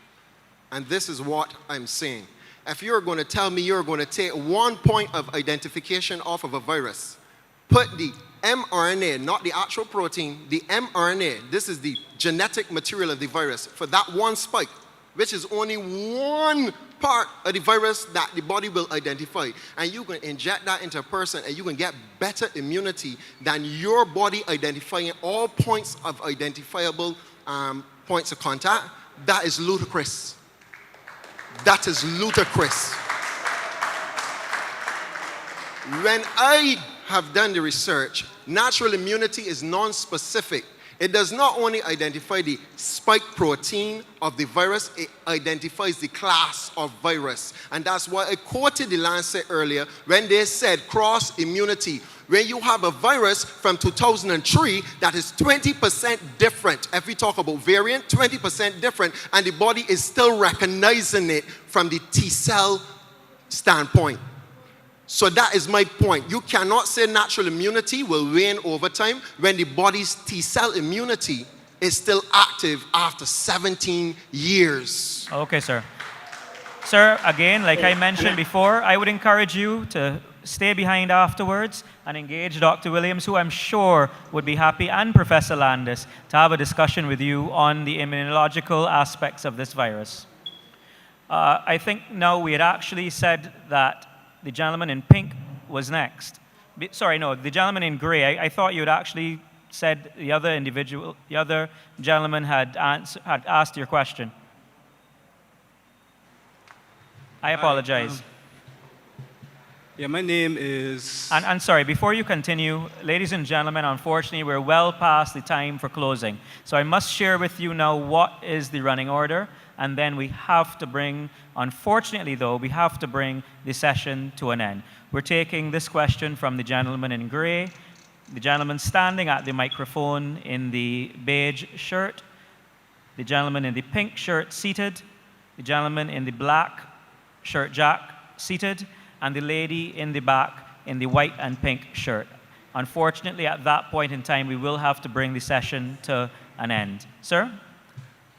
Speaker 6: and this is what I'm saying. If you're going to tell me you're going to take one point of identification off of a virus, put the mRNA, not the actual protein, the mRNA, this is the genetic material of the virus, for that one spike, which is only one part of the virus that the body will identify. And you can inject that into a person and you can get better immunity than your body identifying all points of identifiable points of contact. That is ludicrous. That is ludicrous. When I have done the research, natural immunity is non-specific. It does not only identify the spike protein of the virus, it identifies the class of virus. And that's why I quoted the Lancet earlier when they said cross immunity. When you have a virus from 2003 that is 20% different, if we talk about variant, 20% different, and the body is still recognizing it from the T cell standpoint. So that is my point. You cannot say natural immunity will wane over time when the body's T cell immunity is still active after 17 years.
Speaker 1: Okay, sir. Sir, again, like I mentioned before, I would encourage you to stay behind afterwards and engage Dr. Williams, who I'm sure would be happy, and Professor Landis, to have a discussion with you on the immunological aspects of this virus. I think now we had actually said that the gentleman in pink was next. Sorry, no, the gentleman in gray. I thought you had actually said the other gentleman had asked your question. I apologize.
Speaker 8: Yeah, my name is...
Speaker 1: And sorry, before you continue, ladies and gentlemen, unfortunately, we're well past the time for closing. So I must share with you now what is the running order, and then we have to bring, unfortunately though, we have to bring the session to an end. We're taking this question from the gentleman in gray, the gentleman standing at the microphone in the beige shirt, the gentleman in the pink shirt seated, the gentleman in the black shirt jack seated, and the lady in the back in the white and pink shirt. Unfortunately, at that point in time, we will have to bring the session to an end. Sir?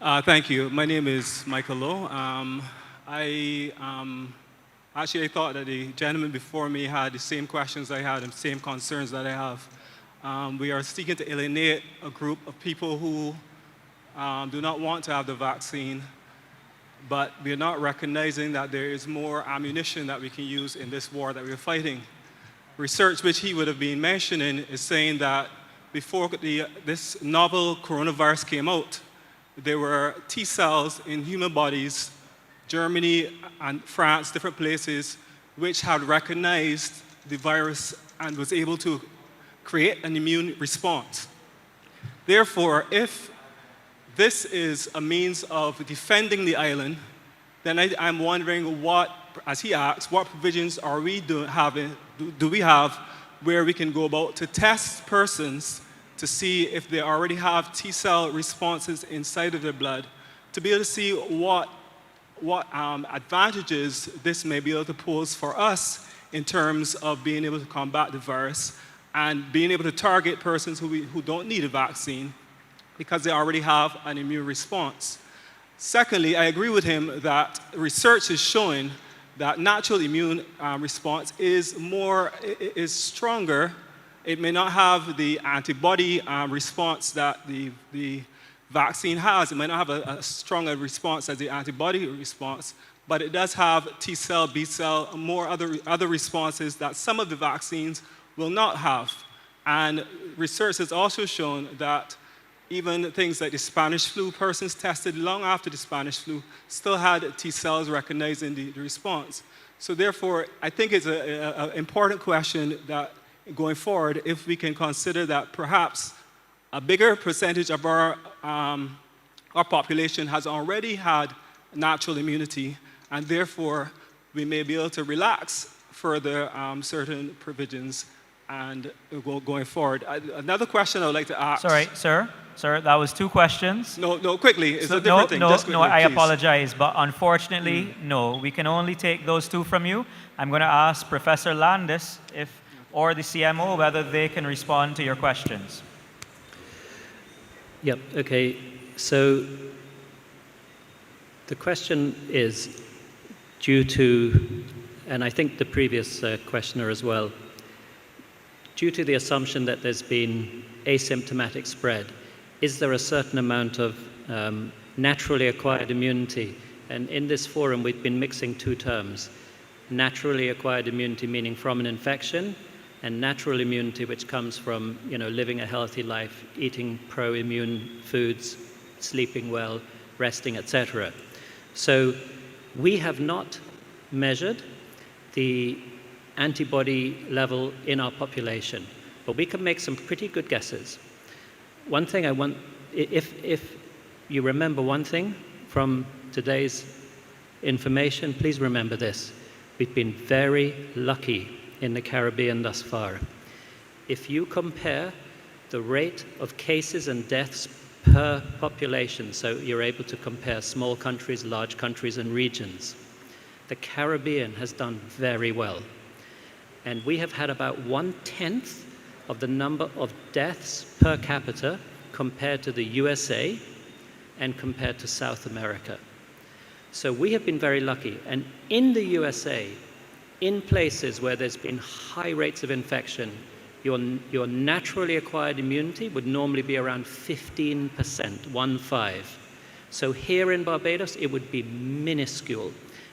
Speaker 8: Thank you. My name is Michael Lowe. Actually, I thought that the gentleman before me had the same questions I had and same concerns that I have. We are seeking to alienate a group of people who do not want to have the vaccine, but we are not recognizing that there is more ammunition that we can use in this war that we're fighting. Research which he would have been mentioning is saying that before this novel coronavirus came out, there were T cells in human bodies, Germany and France, different places, which had recognized the virus and was able to create an immune response. Therefore, if this is a means of defending the island, then I'm wondering what, as he asks, what provisions are we do we have where we can go about to test persons to see if they already have T cell responses inside of their blood, to be able to see what advantages this may be able to pose for us in terms of being able to combat the virus and being able to target persons who don't need a vaccine because they already have an immune response. Secondly, I agree with him that research is showing that natural immune response is stronger. It may not have the antibody response that the vaccine has. It may not have a stronger response as the antibody response, but it does have T cell, B cell, more other responses that some of the vaccines will not have. And research has also shown that even things like the Spanish flu, persons tested long after the Spanish flu still had T cells recognizing the response. So therefore, I think it's an important question that going forward, if we can consider that perhaps a bigger percentage of our population has already had natural immunity, and therefore we may be able to relax further certain provisions and going forward. Another question I would like to ask.
Speaker 1: Sorry, sir. Sir, that was two questions.
Speaker 8: No, quickly. It's a different thing. Just quickly,
Speaker 1: I
Speaker 8: please.
Speaker 1: apologize, but unfortunately, no. We can only take those two from you. I'm going to ask Professor Landis or the CMO whether they can respond to your questions.
Speaker 5: Yep, okay. So the question is due to, and I think the previous questioner as well, due to the assumption that there's been asymptomatic spread, is there a certain amount of naturally acquired immunity? And in this forum, we've been mixing two terms. Naturally acquired immunity, meaning from an infection, and natural immunity, which comes from living a healthy life, eating pro-immune foods, sleeping well, resting, etc. So we have not measured the antibody level in our population, but we can make some pretty good guesses. one thing I want, if you remember one thing from today's information, please remember this. We've been very lucky in the Caribbean thus far. If you compare the rate of cases and deaths per population, so you're able to compare small countries, large countries, and regions, the Caribbean has done very well. And we have had about 1/10 of the number of deaths per capita compared to the USA and compared to South America. So we have been very lucky. And in the USA, in places where there's been high rates of infection, your naturally acquired immunity would normally be around 15%, 1-5. So here in Barbados, it would be minuscule.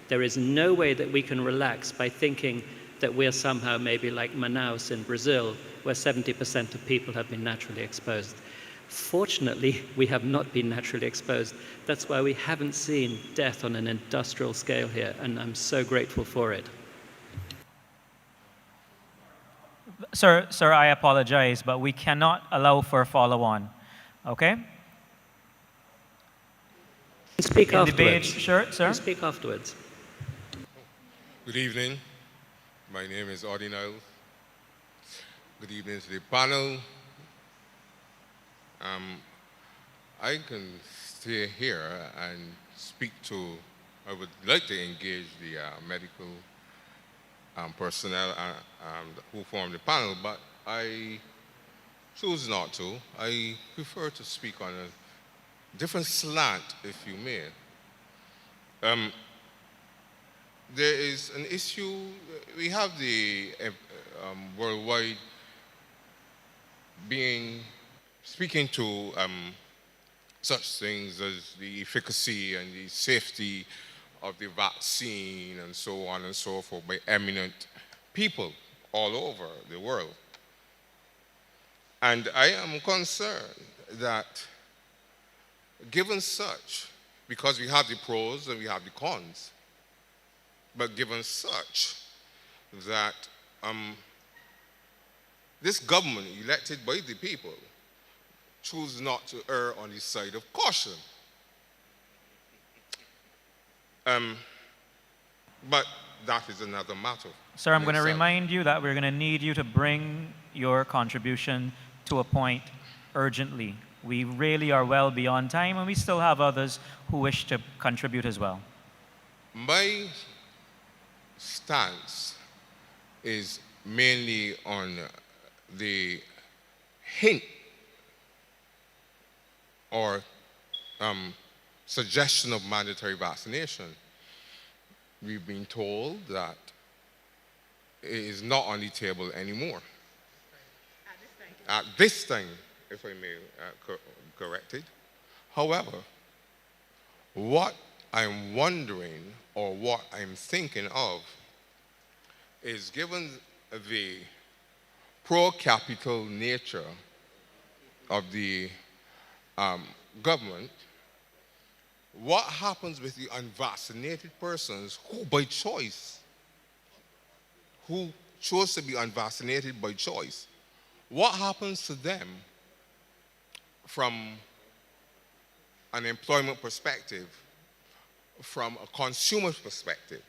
Speaker 5: There is no way that we can relax by thinking that we're somehow maybe like Manaus in Brazil, where 70% of people have been naturally exposed. Fortunately, we have not been naturally exposed. That's why we haven't seen death on an industrial scale here, and I'm so grateful for it.
Speaker 1: Sir, I apologize, but we cannot allow for a follow-on, okay?
Speaker 5: Speak afterwards.
Speaker 1: Debate, sure, sir.
Speaker 5: Speak afterwards.
Speaker 9: Good evening. My name is Ordinal. Good evening to the panel. I can stay here and speak to, I would like to engage the medical personnel who form the panel, but I choose not to. I prefer to speak on a different slant, if you may. There is an issue, we have the worldwide speaking to such things as the efficacy and the safety of the vaccine and so on and so forth by eminent people all over the world. And I am concerned that given such, because we have the pros and we have the cons, but given such that this government elected by the people choose not to err on the side of caution. But that is another matter.
Speaker 1: Sir, I'm going to remind you that we're going to need you to bring your contribution to a point urgently. We really are well beyond time, and we still have others who wish to contribute as well.
Speaker 9: My stance is mainly on the hint or suggestion of mandatory vaccination. We've been told that it is not on the table anymore. At this time, if I may correct it. However, what I'm wondering or what I'm thinking of is, given the pro-capital nature of the government, what happens with the unvaccinated persons who by choice, who chose to be unvaccinated by choice? What happens to them from an employment perspective, from a consumer perspective?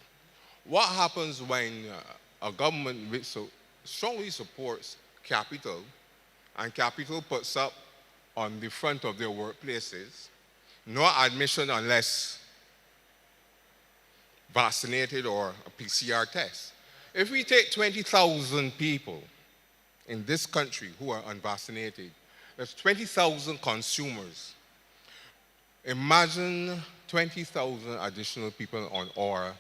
Speaker 9: What happens when a government which so strongly supports capital, and capital puts up on the front of their workplaces, no admission unless vaccinated or a PCR test? If we take 20,000 people in this country who are unvaccinated, that's 20,000 consumers. Imagine 20,000 additional people on our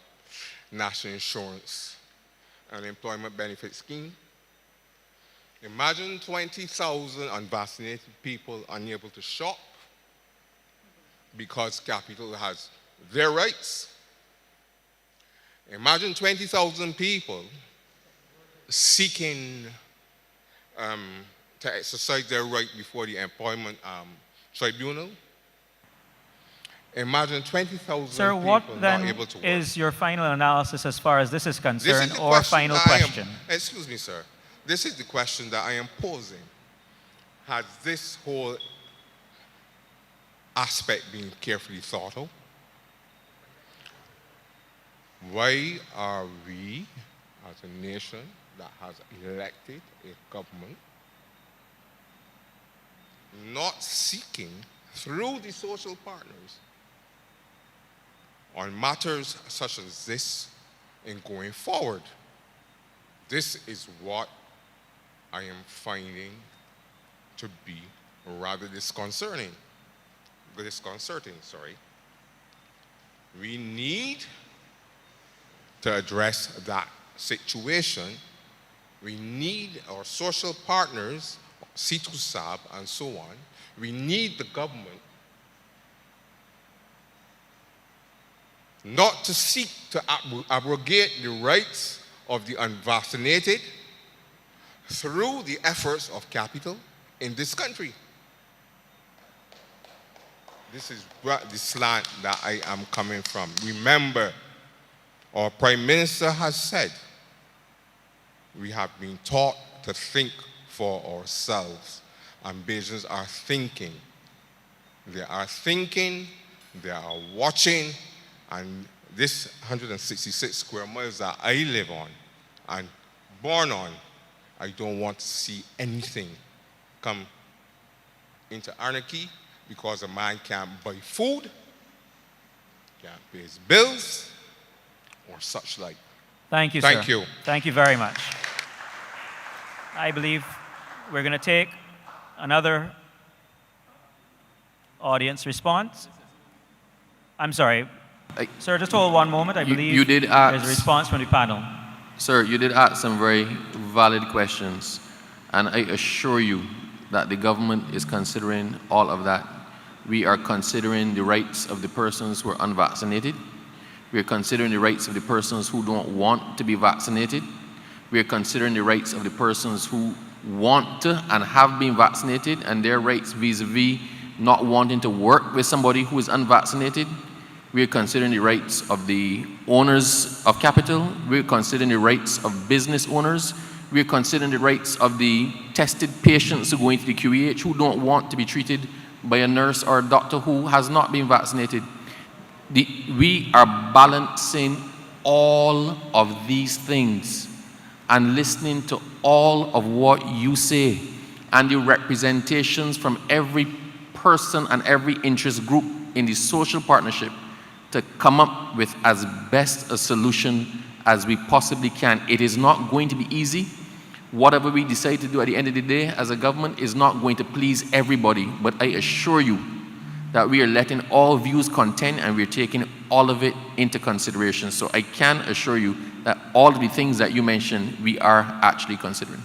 Speaker 9: national insurance and employment benefit scheme. Imagine 20,000 unvaccinated people unable to shop because capital has their rights. Imagine 20,000 people seeking to exercise their right before the employment tribunal. Imagine 20,000
Speaker 1: Sir,
Speaker 9: people
Speaker 1: what
Speaker 9: not
Speaker 1: then
Speaker 9: able to work.
Speaker 1: is your final analysis as far as this is concerned,
Speaker 9: This is the
Speaker 1: or final question?
Speaker 9: Excuse me, sir. This is the question that I am posing. Has this whole aspect being carefully thought out. Why are we, as a nation that has elected a government, not seeking through the social partners on matters such as this in going forward? This is what I am finding to be rather disconcerting. We need to address that situation. We need our social partners, C2SAB and so on. We need the government not to seek to abrogate the rights of the unvaccinated through the efforts of capital in this country. This is what the slant that I am coming from. Remember, our Prime Minister has said we have been taught to think for ourselves. And Bajans are thinking. They are thinking, they are watching, and this 166 square miles that I live on and born on, I don't want to see anything come into anarchy because a man can't buy food, can't pay his bills, or such like.
Speaker 1: Thank you, sir.
Speaker 9: Thank you.
Speaker 1: Thank you very much. I believe we're going to take another audience response. I'm sorry. Sir, just hold one moment. I believe
Speaker 16: you did ask,
Speaker 1: there's a response from the panel.
Speaker 16: Sir, you did ask some very valid questions, and I assure you that the government is considering all of that. We are considering the rights of the persons who are unvaccinated. We are considering the rights of the persons who don't want to be vaccinated. We are considering the rights of the persons who want to and have been vaccinated, and their rights vis-a-vis not wanting to work with somebody who is unvaccinated. We are considering the rights of the owners of capital. We are considering the rights of business owners. We are considering the rights of the tested patients who go into the QEH who don't want to be treated by a nurse or a doctor who has not been vaccinated. We are balancing all of these things and listening to all of what you say and the representations from every person and every interest group in the social partnership to come up with as best a solution as we possibly can. It is not going to be easy. Whatever we decide to do at the end of the day as a government is not going to please everybody, but I assure you that we are letting all views contend and we're taking all of it into consideration. So I can assure you that all of the things that you mentioned, we are actually considering.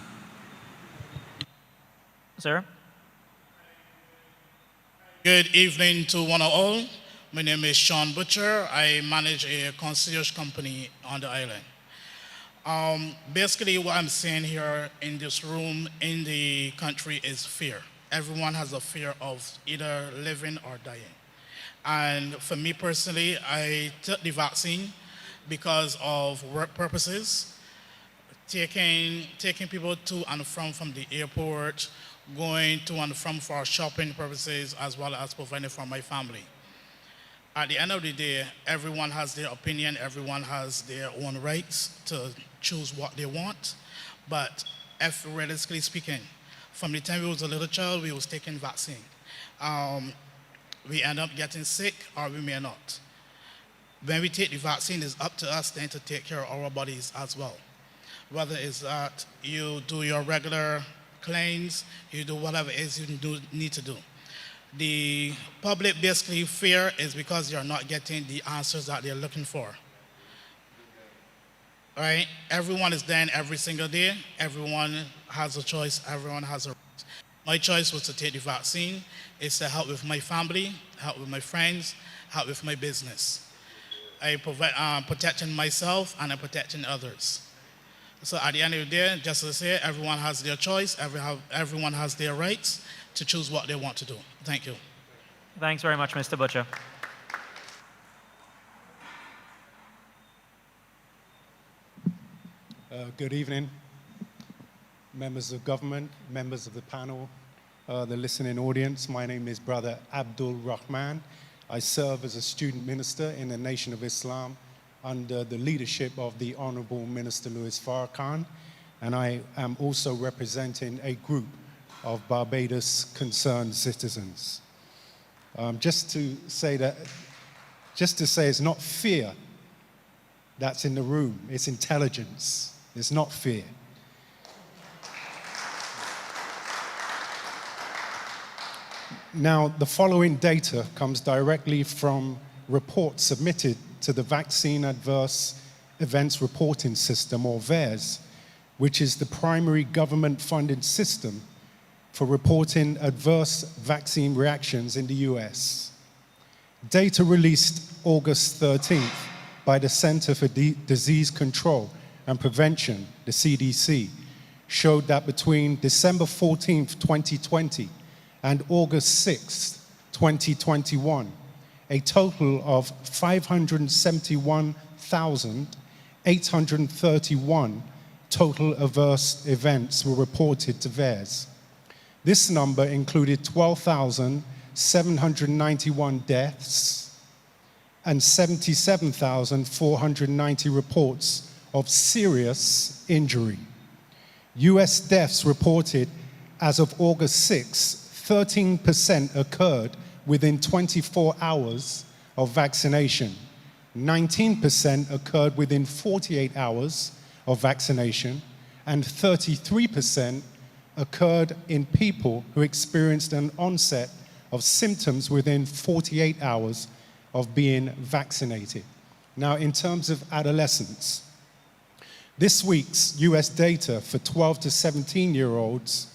Speaker 1: Sir?
Speaker 13: Good evening to one and all. My name is Sean Butcher. I manage a concierge company on the island. Basically, what I'm saying here in this room, in the country, is fear. Everyone has a fear of either living or dying. And for me personally, I took the vaccine because of work purposes, taking people to and from the airport, going to and from for shopping purposes, as well as providing for my family. At the end of the day, everyone has their opinion, everyone has their own rights to choose what they want. But if realistically speaking, from the time we was a little child, we was taking vaccine. We end up getting sick or we may not. When we take the vaccine, it's up to us then to take care of our bodies as well. Whether it's that you do your regular cleanse, you do whatever it is you need to do. The public basically fear is because you're not getting the answers that they're looking for. Right? Everyone is there every single day. Everyone has a choice. Everyone has a right. My choice was to take the vaccine. It's to help with my family, help with my friends, help with my business. I provide protecting myself and I'm protecting others. So at the end of the day, just as I say, everyone has their choice. Everyone has their rights to choose what they want to do. Thank you.
Speaker 1: Thanks very much, Mr. Butcher.
Speaker 22: Good evening, members of government, members of the panel,
Speaker 14: the listening audience. My name is Brother Abdul Rahman. I serve as a student minister in the Nation of Islam under the leadership of the Honorable Minister Louis Farrakhan, and I am also representing a group of Barbados concerned citizens. Just to say it's not fear that's in the room, it's intelligence. It's not fear. Now, the following data comes directly from reports submitted to the Vaccine Adverse Events Reporting System, or VAERS, which is the primary government-funded system for reporting adverse vaccine reactions in the US. Data released August 13th by the Center for Disease Control and Prevention, the CDC, showed that between December 14th, 2020 and August 6th, 2021, a total of 571,831 total adverse events were reported to VAERS. This number included 12,791 deaths and 77,490 reports of serious injury. US deaths reported as of August 6, 13% occurred within 24 hours of vaccination. 19% occurred within 48 hours of vaccination, and 33% occurred in people who experienced an onset of symptoms within 48 hours of being vaccinated. Now, in terms of adolescents, this week's US data for 12 to 17-year-olds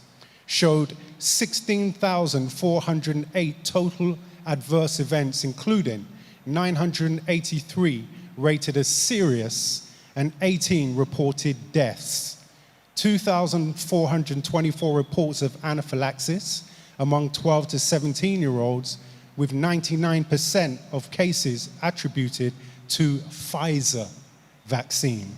Speaker 14: showed 16,408 total adverse events, including 983 rated as serious and 18 reported deaths. 2,424 reports of anaphylaxis among 12 to 17-year-olds, with 99% of cases attributed to Pfizer vaccine.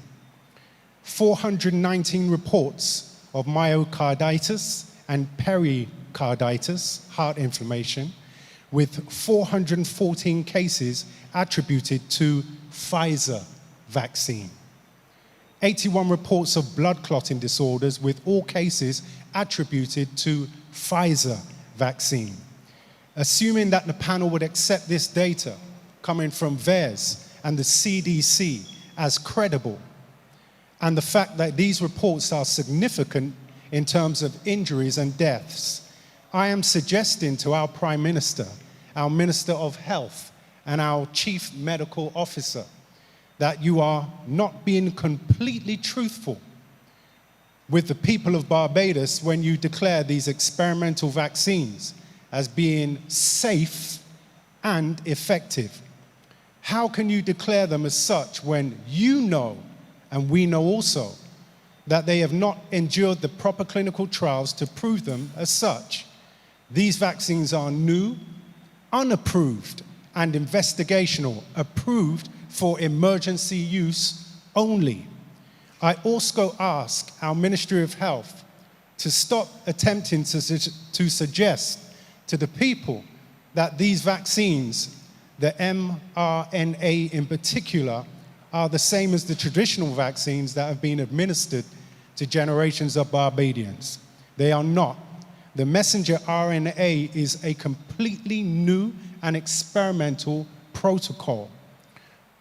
Speaker 14: 419 reports of myocarditis and pericarditis, heart inflammation, with 414 cases attributed to Pfizer vaccine. 81 reports of blood clotting disorders, with all cases attributed to Pfizer vaccine. Assuming that the panel would accept this data coming from VAERS and the CDC as credible, and the fact that these reports are significant in terms of injuries and deaths, I am suggesting to our Prime Minister, our Minister of Health, and our Chief Medical Officer that you are not being completely truthful with the people of Barbados when you declare these experimental vaccines as being safe and effective. How can you declare them as such when you know, and we know also, that they have not endured the proper clinical trials to prove them as such? These vaccines are new, unapproved, and investigational, approved for emergency use only. I also ask our Ministry of Health to stop attempting to suggest to the people that these vaccines, the mRNA in particular, are the same as the traditional vaccines that have been administered to generations of Barbadians. They are not. The messenger RNA is a completely new and experimental protocol.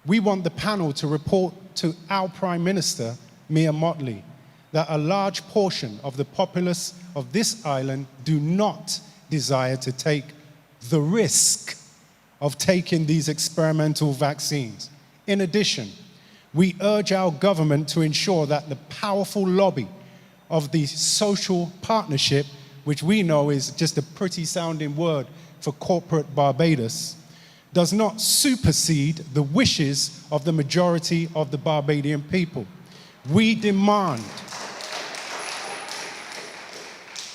Speaker 14: We want the panel to report to our Prime Minister, Mia Mottley, that a large portion of the populace of this island do not desire to take the risk of taking these experimental vaccines. In addition, we urge our government to ensure that the powerful lobby of the social partnership, which we know is just a pretty sounding word for corporate Barbados, does not supersede the wishes of the majority of the Barbadian people. We demand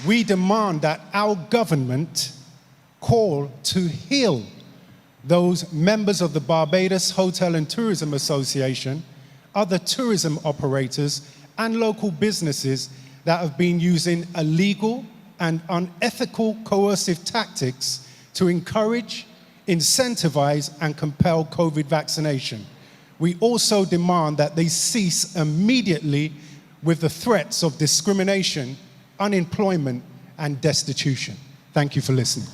Speaker 14: that our government call to heal those members of the Barbados Hotel and Tourism Association, other tourism operators, and local businesses that have been using illegal and unethical coercive tactics to encourage, incentivize, and compel COVID vaccination. We also demand that they cease immediately with the threats of discrimination, unemployment, and destitution. Thank you for listening.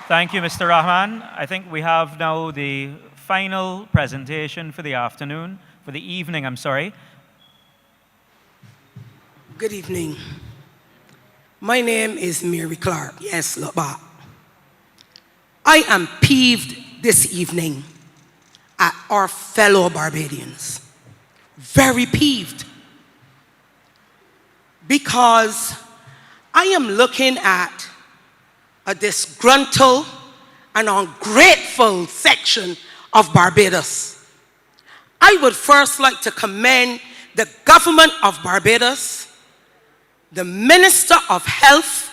Speaker 1: Thank you, Mr. Rahman. I think we have now the final presentation for the afternoon, for the evening, I'm sorry.
Speaker 21: Good evening. My name is Mary Clark. Yes, look back. I am peeved this evening at our fellow Barbadians. Very peeved. Because I am looking at a disgruntled and ungrateful section of Barbados. I would first like to commend the government of Barbados, the Minister of Health,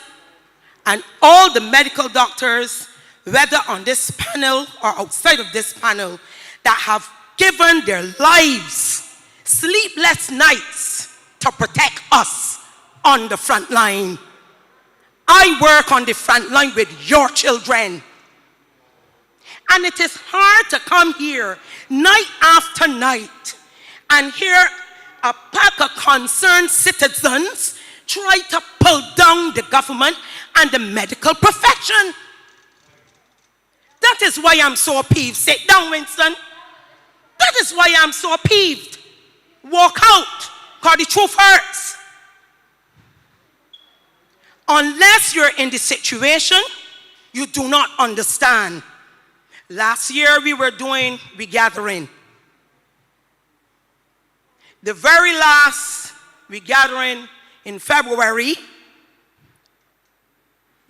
Speaker 21: and all the medical doctors, whether on this panel or outside of this panel, that have given their lives, sleepless nights, to protect us on the front line. I work on the front line with your children. And it is hard to come here night after night and hear a pack of concerned citizens try to pull down the government and the medical profession. That is why I'm so peeved. Sit down, Winston. That is why I'm so peeved. Walk out, because the truth hurts. Unless you're in the situation, you do not understand. Last year we were doing regathering. The very last regathering in February,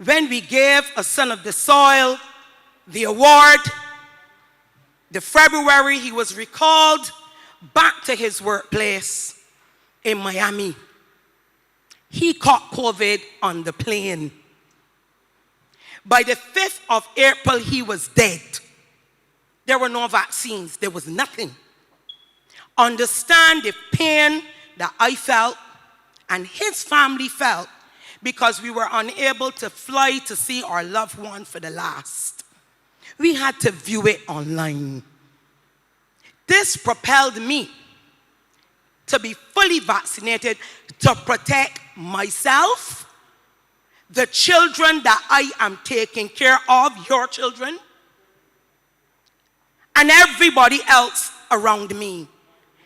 Speaker 21: when we gave a son of the soil the award, the February he was recalled back to his workplace in Miami. He caught COVID on the plane. By the 5th of April, he was dead. There were no vaccines. There was nothing. Understand the pain that I felt and his family felt because we were unable to fly to see our loved one for the last. We had to view it online. This propelled me to be fully vaccinated to protect myself, the children that I am taking care of, your children, and everybody else around me.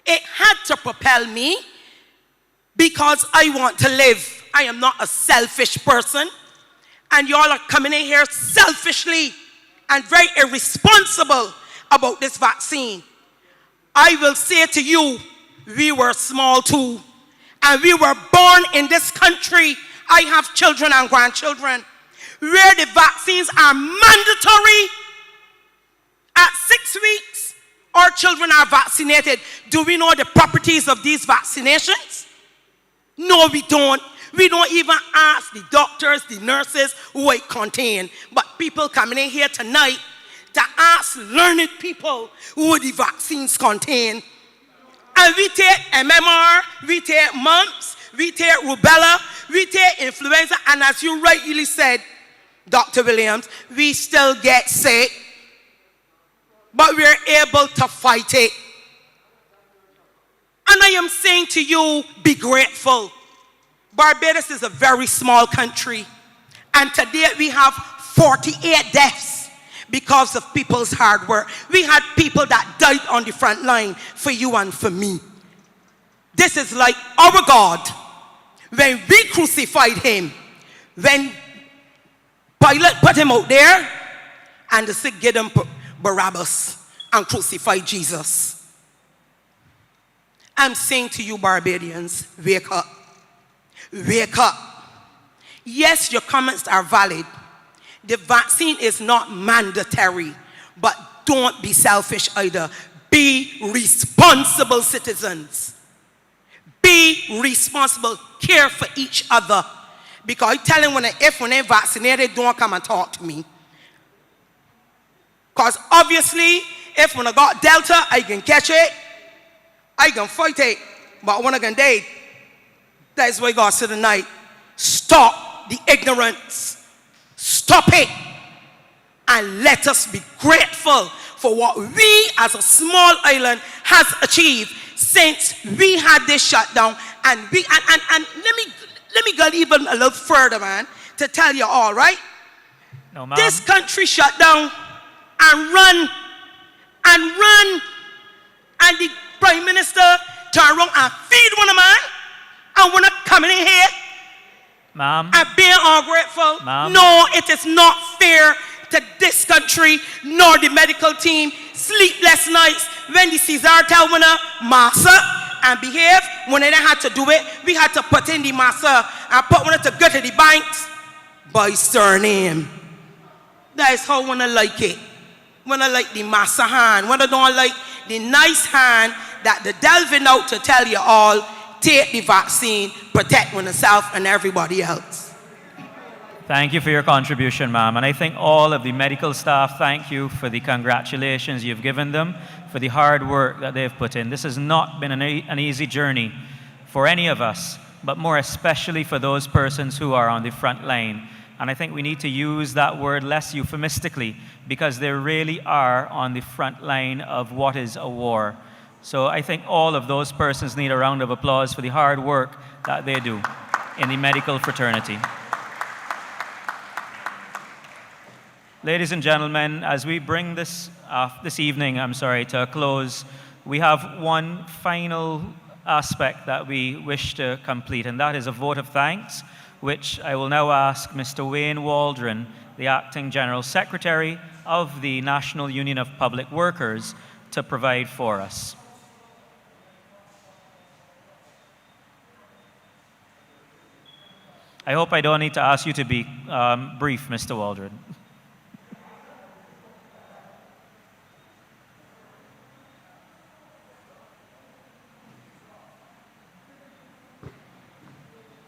Speaker 21: It had to propel me because I want to live. I am not a selfish person, and y'all are coming in here selfishly and very irresponsible about this vaccine. I will say to you, we were small too, and we were born in this country. I have children and grandchildren where the vaccines are mandatory. At 6 weeks, our children are vaccinated. Do we know the properties of these vaccinations? No, we don't. We don't even ask the doctors, the nurses, what it contains. But people coming in here tonight to ask learned people what the vaccines contain. And we take MMR, we take mumps, we take rubella, we take influenza, and as you rightly said, Dr. Williams, we still get sick, but we're able to fight it. And I am saying to you, be grateful. Barbados is a very small country, and today we have 48 deaths because of people's hard work. We had people that died on the front line for you and for me. This is like our God. When we crucified him, when Pilate put him out there, and the sick gave him Barabbas and crucified Jesus. I'm saying to you, Barbadians, wake up. Wake up. Yes, your comments are valid. The vaccine is not mandatory, but don't be selfish either. Be responsible citizens. Be responsible. Care for each other. Because I tell them if when they're vaccinated, don't come and talk to me. Because obviously, if when I got Delta, I can catch it.
Speaker 3: I can fight it, but when I can date, that's why God said tonight, stop the ignorance. Stop it. And let us be grateful for what we as a small island has achieved since we had this shutdown. And let me go even a little further, man, to tell you all, right?
Speaker 1: No, ma'am.
Speaker 3: This country shut down and run, and the Prime Minister turn around and feed one of mine, and we're not coming in here
Speaker 1: ma'am,
Speaker 3: and being ungrateful.
Speaker 1: Ma'am.
Speaker 3: No, it is not fair to this country nor the medical team. Sleepless nights when the Caesar tell one master and behave. When they had to do it, we had to put in the master and put one to go to the banks by surname. That is how one like it. When I like the master hand, when I don't like the nice hand that the delving out to tell you all, take the vaccine, protect oneself and everybody else.
Speaker 1: Thank you for your contribution, ma'am. And I think all of the medical staff, thank you for the congratulations you've given them, for the hard work that they've put in. This has not been an easy journey for any of us, but more especially for those persons who are on the front line. And I think we need to use that word less euphemistically, because they really are on the front line of what is a war. So I think all of those persons need a round of applause for the hard work that they do in the medical fraternity. Ladies and gentlemen, as we bring this evening to a close, we have one final aspect that we wish to complete, and that is a vote of thanks, which I will now ask Mr. Wayne Waldron, the Acting General Secretary of the National Union of Public Workers, to provide for us. I hope I don't need to ask you to be brief, Mr. Waldron.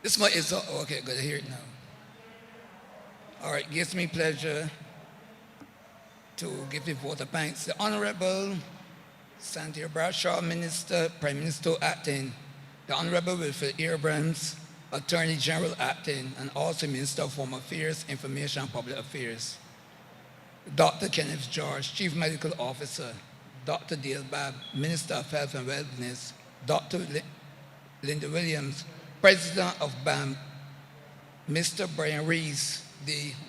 Speaker 22: This one is, okay, good to hear it now. All right, gives me pleasure to give you vote of thanks. The Honorable Santia Bradshaw, Minister, Prime Minister Acting, the Honorable Wilfred Abrams, Attorney General Acting, and also Minister of Home Affairs, Information and Public Affairs. Dr. Kenneth George, Chief Medical Officer, Dr. Dale Babb, Minister of Health and Wellness, Dr. Linda Williams, President of BAM, Mr. Brian Rees,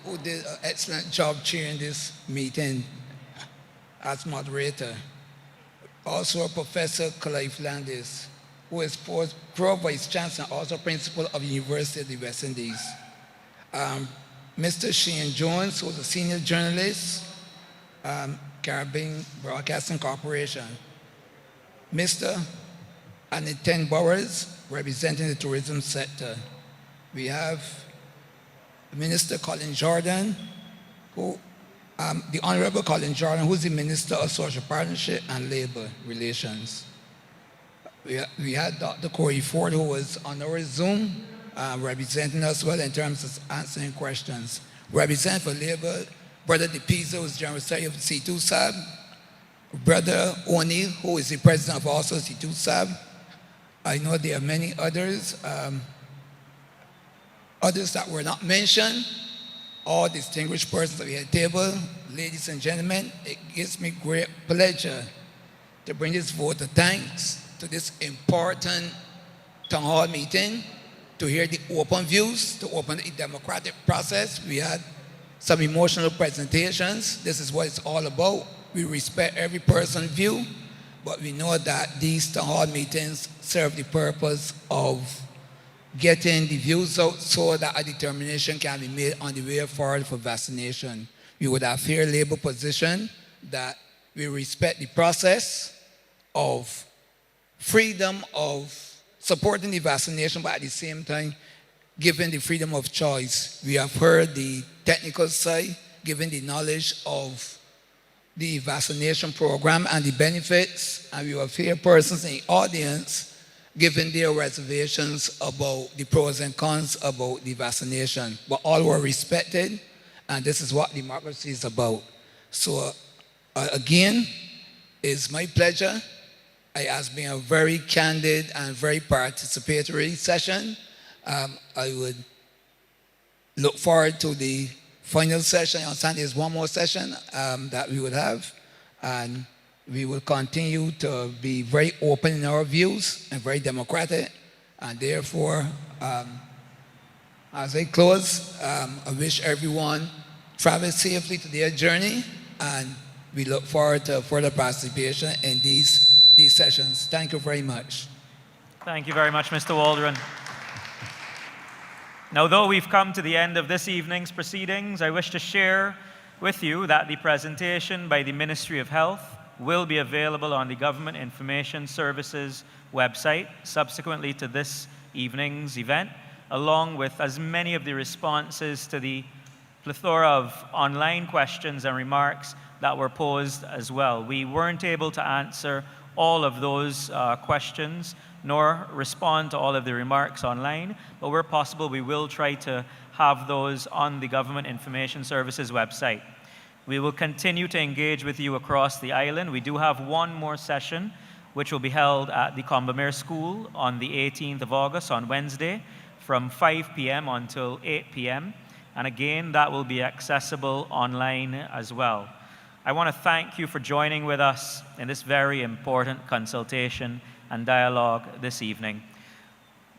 Speaker 22: who did an excellent job chairing this meeting as moderator. Also Professor Clive Landis, who is Pro Vice Chancellor and also Principal of the University of the West Indies. Mr. Shane Jones, who is a Senior Journalist, Caribbean Broadcasting Corporation. Mr. Anitin Bowers, representing the tourism sector. We have Minister Colin Jordan, the Honorable Colin Jordan, who's the Minister of Social Partnership and Labor Relations. We had Dr. Corey Ford, who was on our Zoom, representing us well in terms of answering questions. Representing for Labor, Brother DePisa, who's General Secretary of the C2SAB, Brother O'Neill, who is the President of also C2SAB. I know there are many others, others that were not mentioned, all distinguished persons that we had table. Ladies and gentlemen, it gives me great pleasure to bring this vote of thanks to this important town hall meeting, to hear the open views, to open the democratic process. We had some emotional presentations. This is what it's all about. We respect every person's view, but we know that these town hall meetings serve the purpose of getting the views out so that a determination can be made on the way forward for vaccination. We would have fair labor position that we respect the process of freedom of supporting the vaccination, but at the same time, giving the freedom of choice. We have heard the technical side, given the knowledge of the vaccination program and the benefits, and we have fair persons in the audience giving their reservations about the pros and cons about the vaccination. But all were respected, and this is what democracy is about. So again, it's my pleasure. It has been a very candid and very participatory session. I would look forward to the final session. On Sunday is one more session that we would have. And we will continue to be very open in our views and very democratic. And therefore, as I close, I wish everyone travel safely to their journey, and we look forward to further participation in these sessions. Thank you very much.
Speaker 1: Thank you very much, Mr. Waldron. Now, though we've come to the end of this evening's proceedings, I wish to share with you that the presentation by the Ministry of Health will be available on the Government Information Services website subsequently to this evening's event, along with as many of the responses to the plethora of online questions and remarks that were posed as well. We weren't able to answer all of those questions nor respond to all of the remarks online, but where possible, we will try to have those on the Government Information Services website. We will continue to engage with you across the island. We do have one more session, which will be held at the Combermere School on the 18th of August, on Wednesday, from 5 p.m. until 8 p.m. And again, that will be accessible online as well. I want to thank you for joining with us in this very important consultation and dialogue this evening.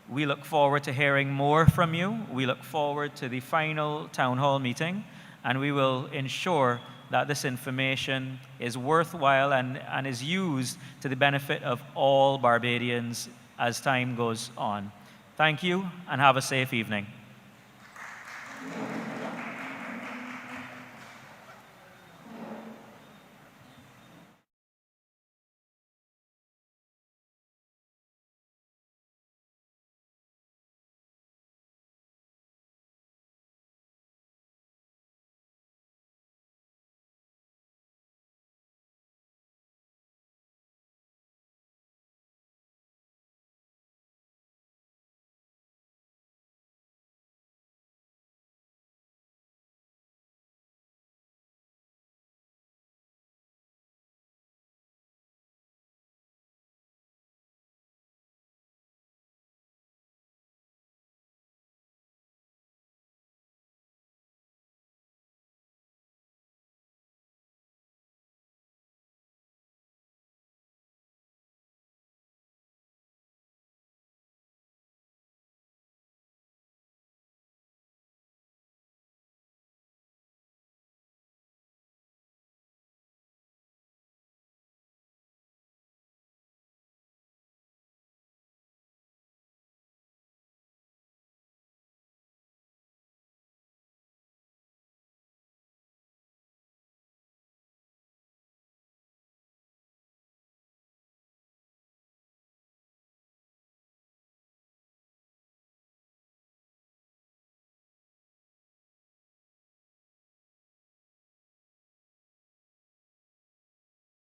Speaker 1: We look forward to hearing more from you. We look forward to the final town hall meeting, and we will ensure that this information is worthwhile and is used to the benefit of all Barbadians as time goes on. Thank you, and have a safe evening.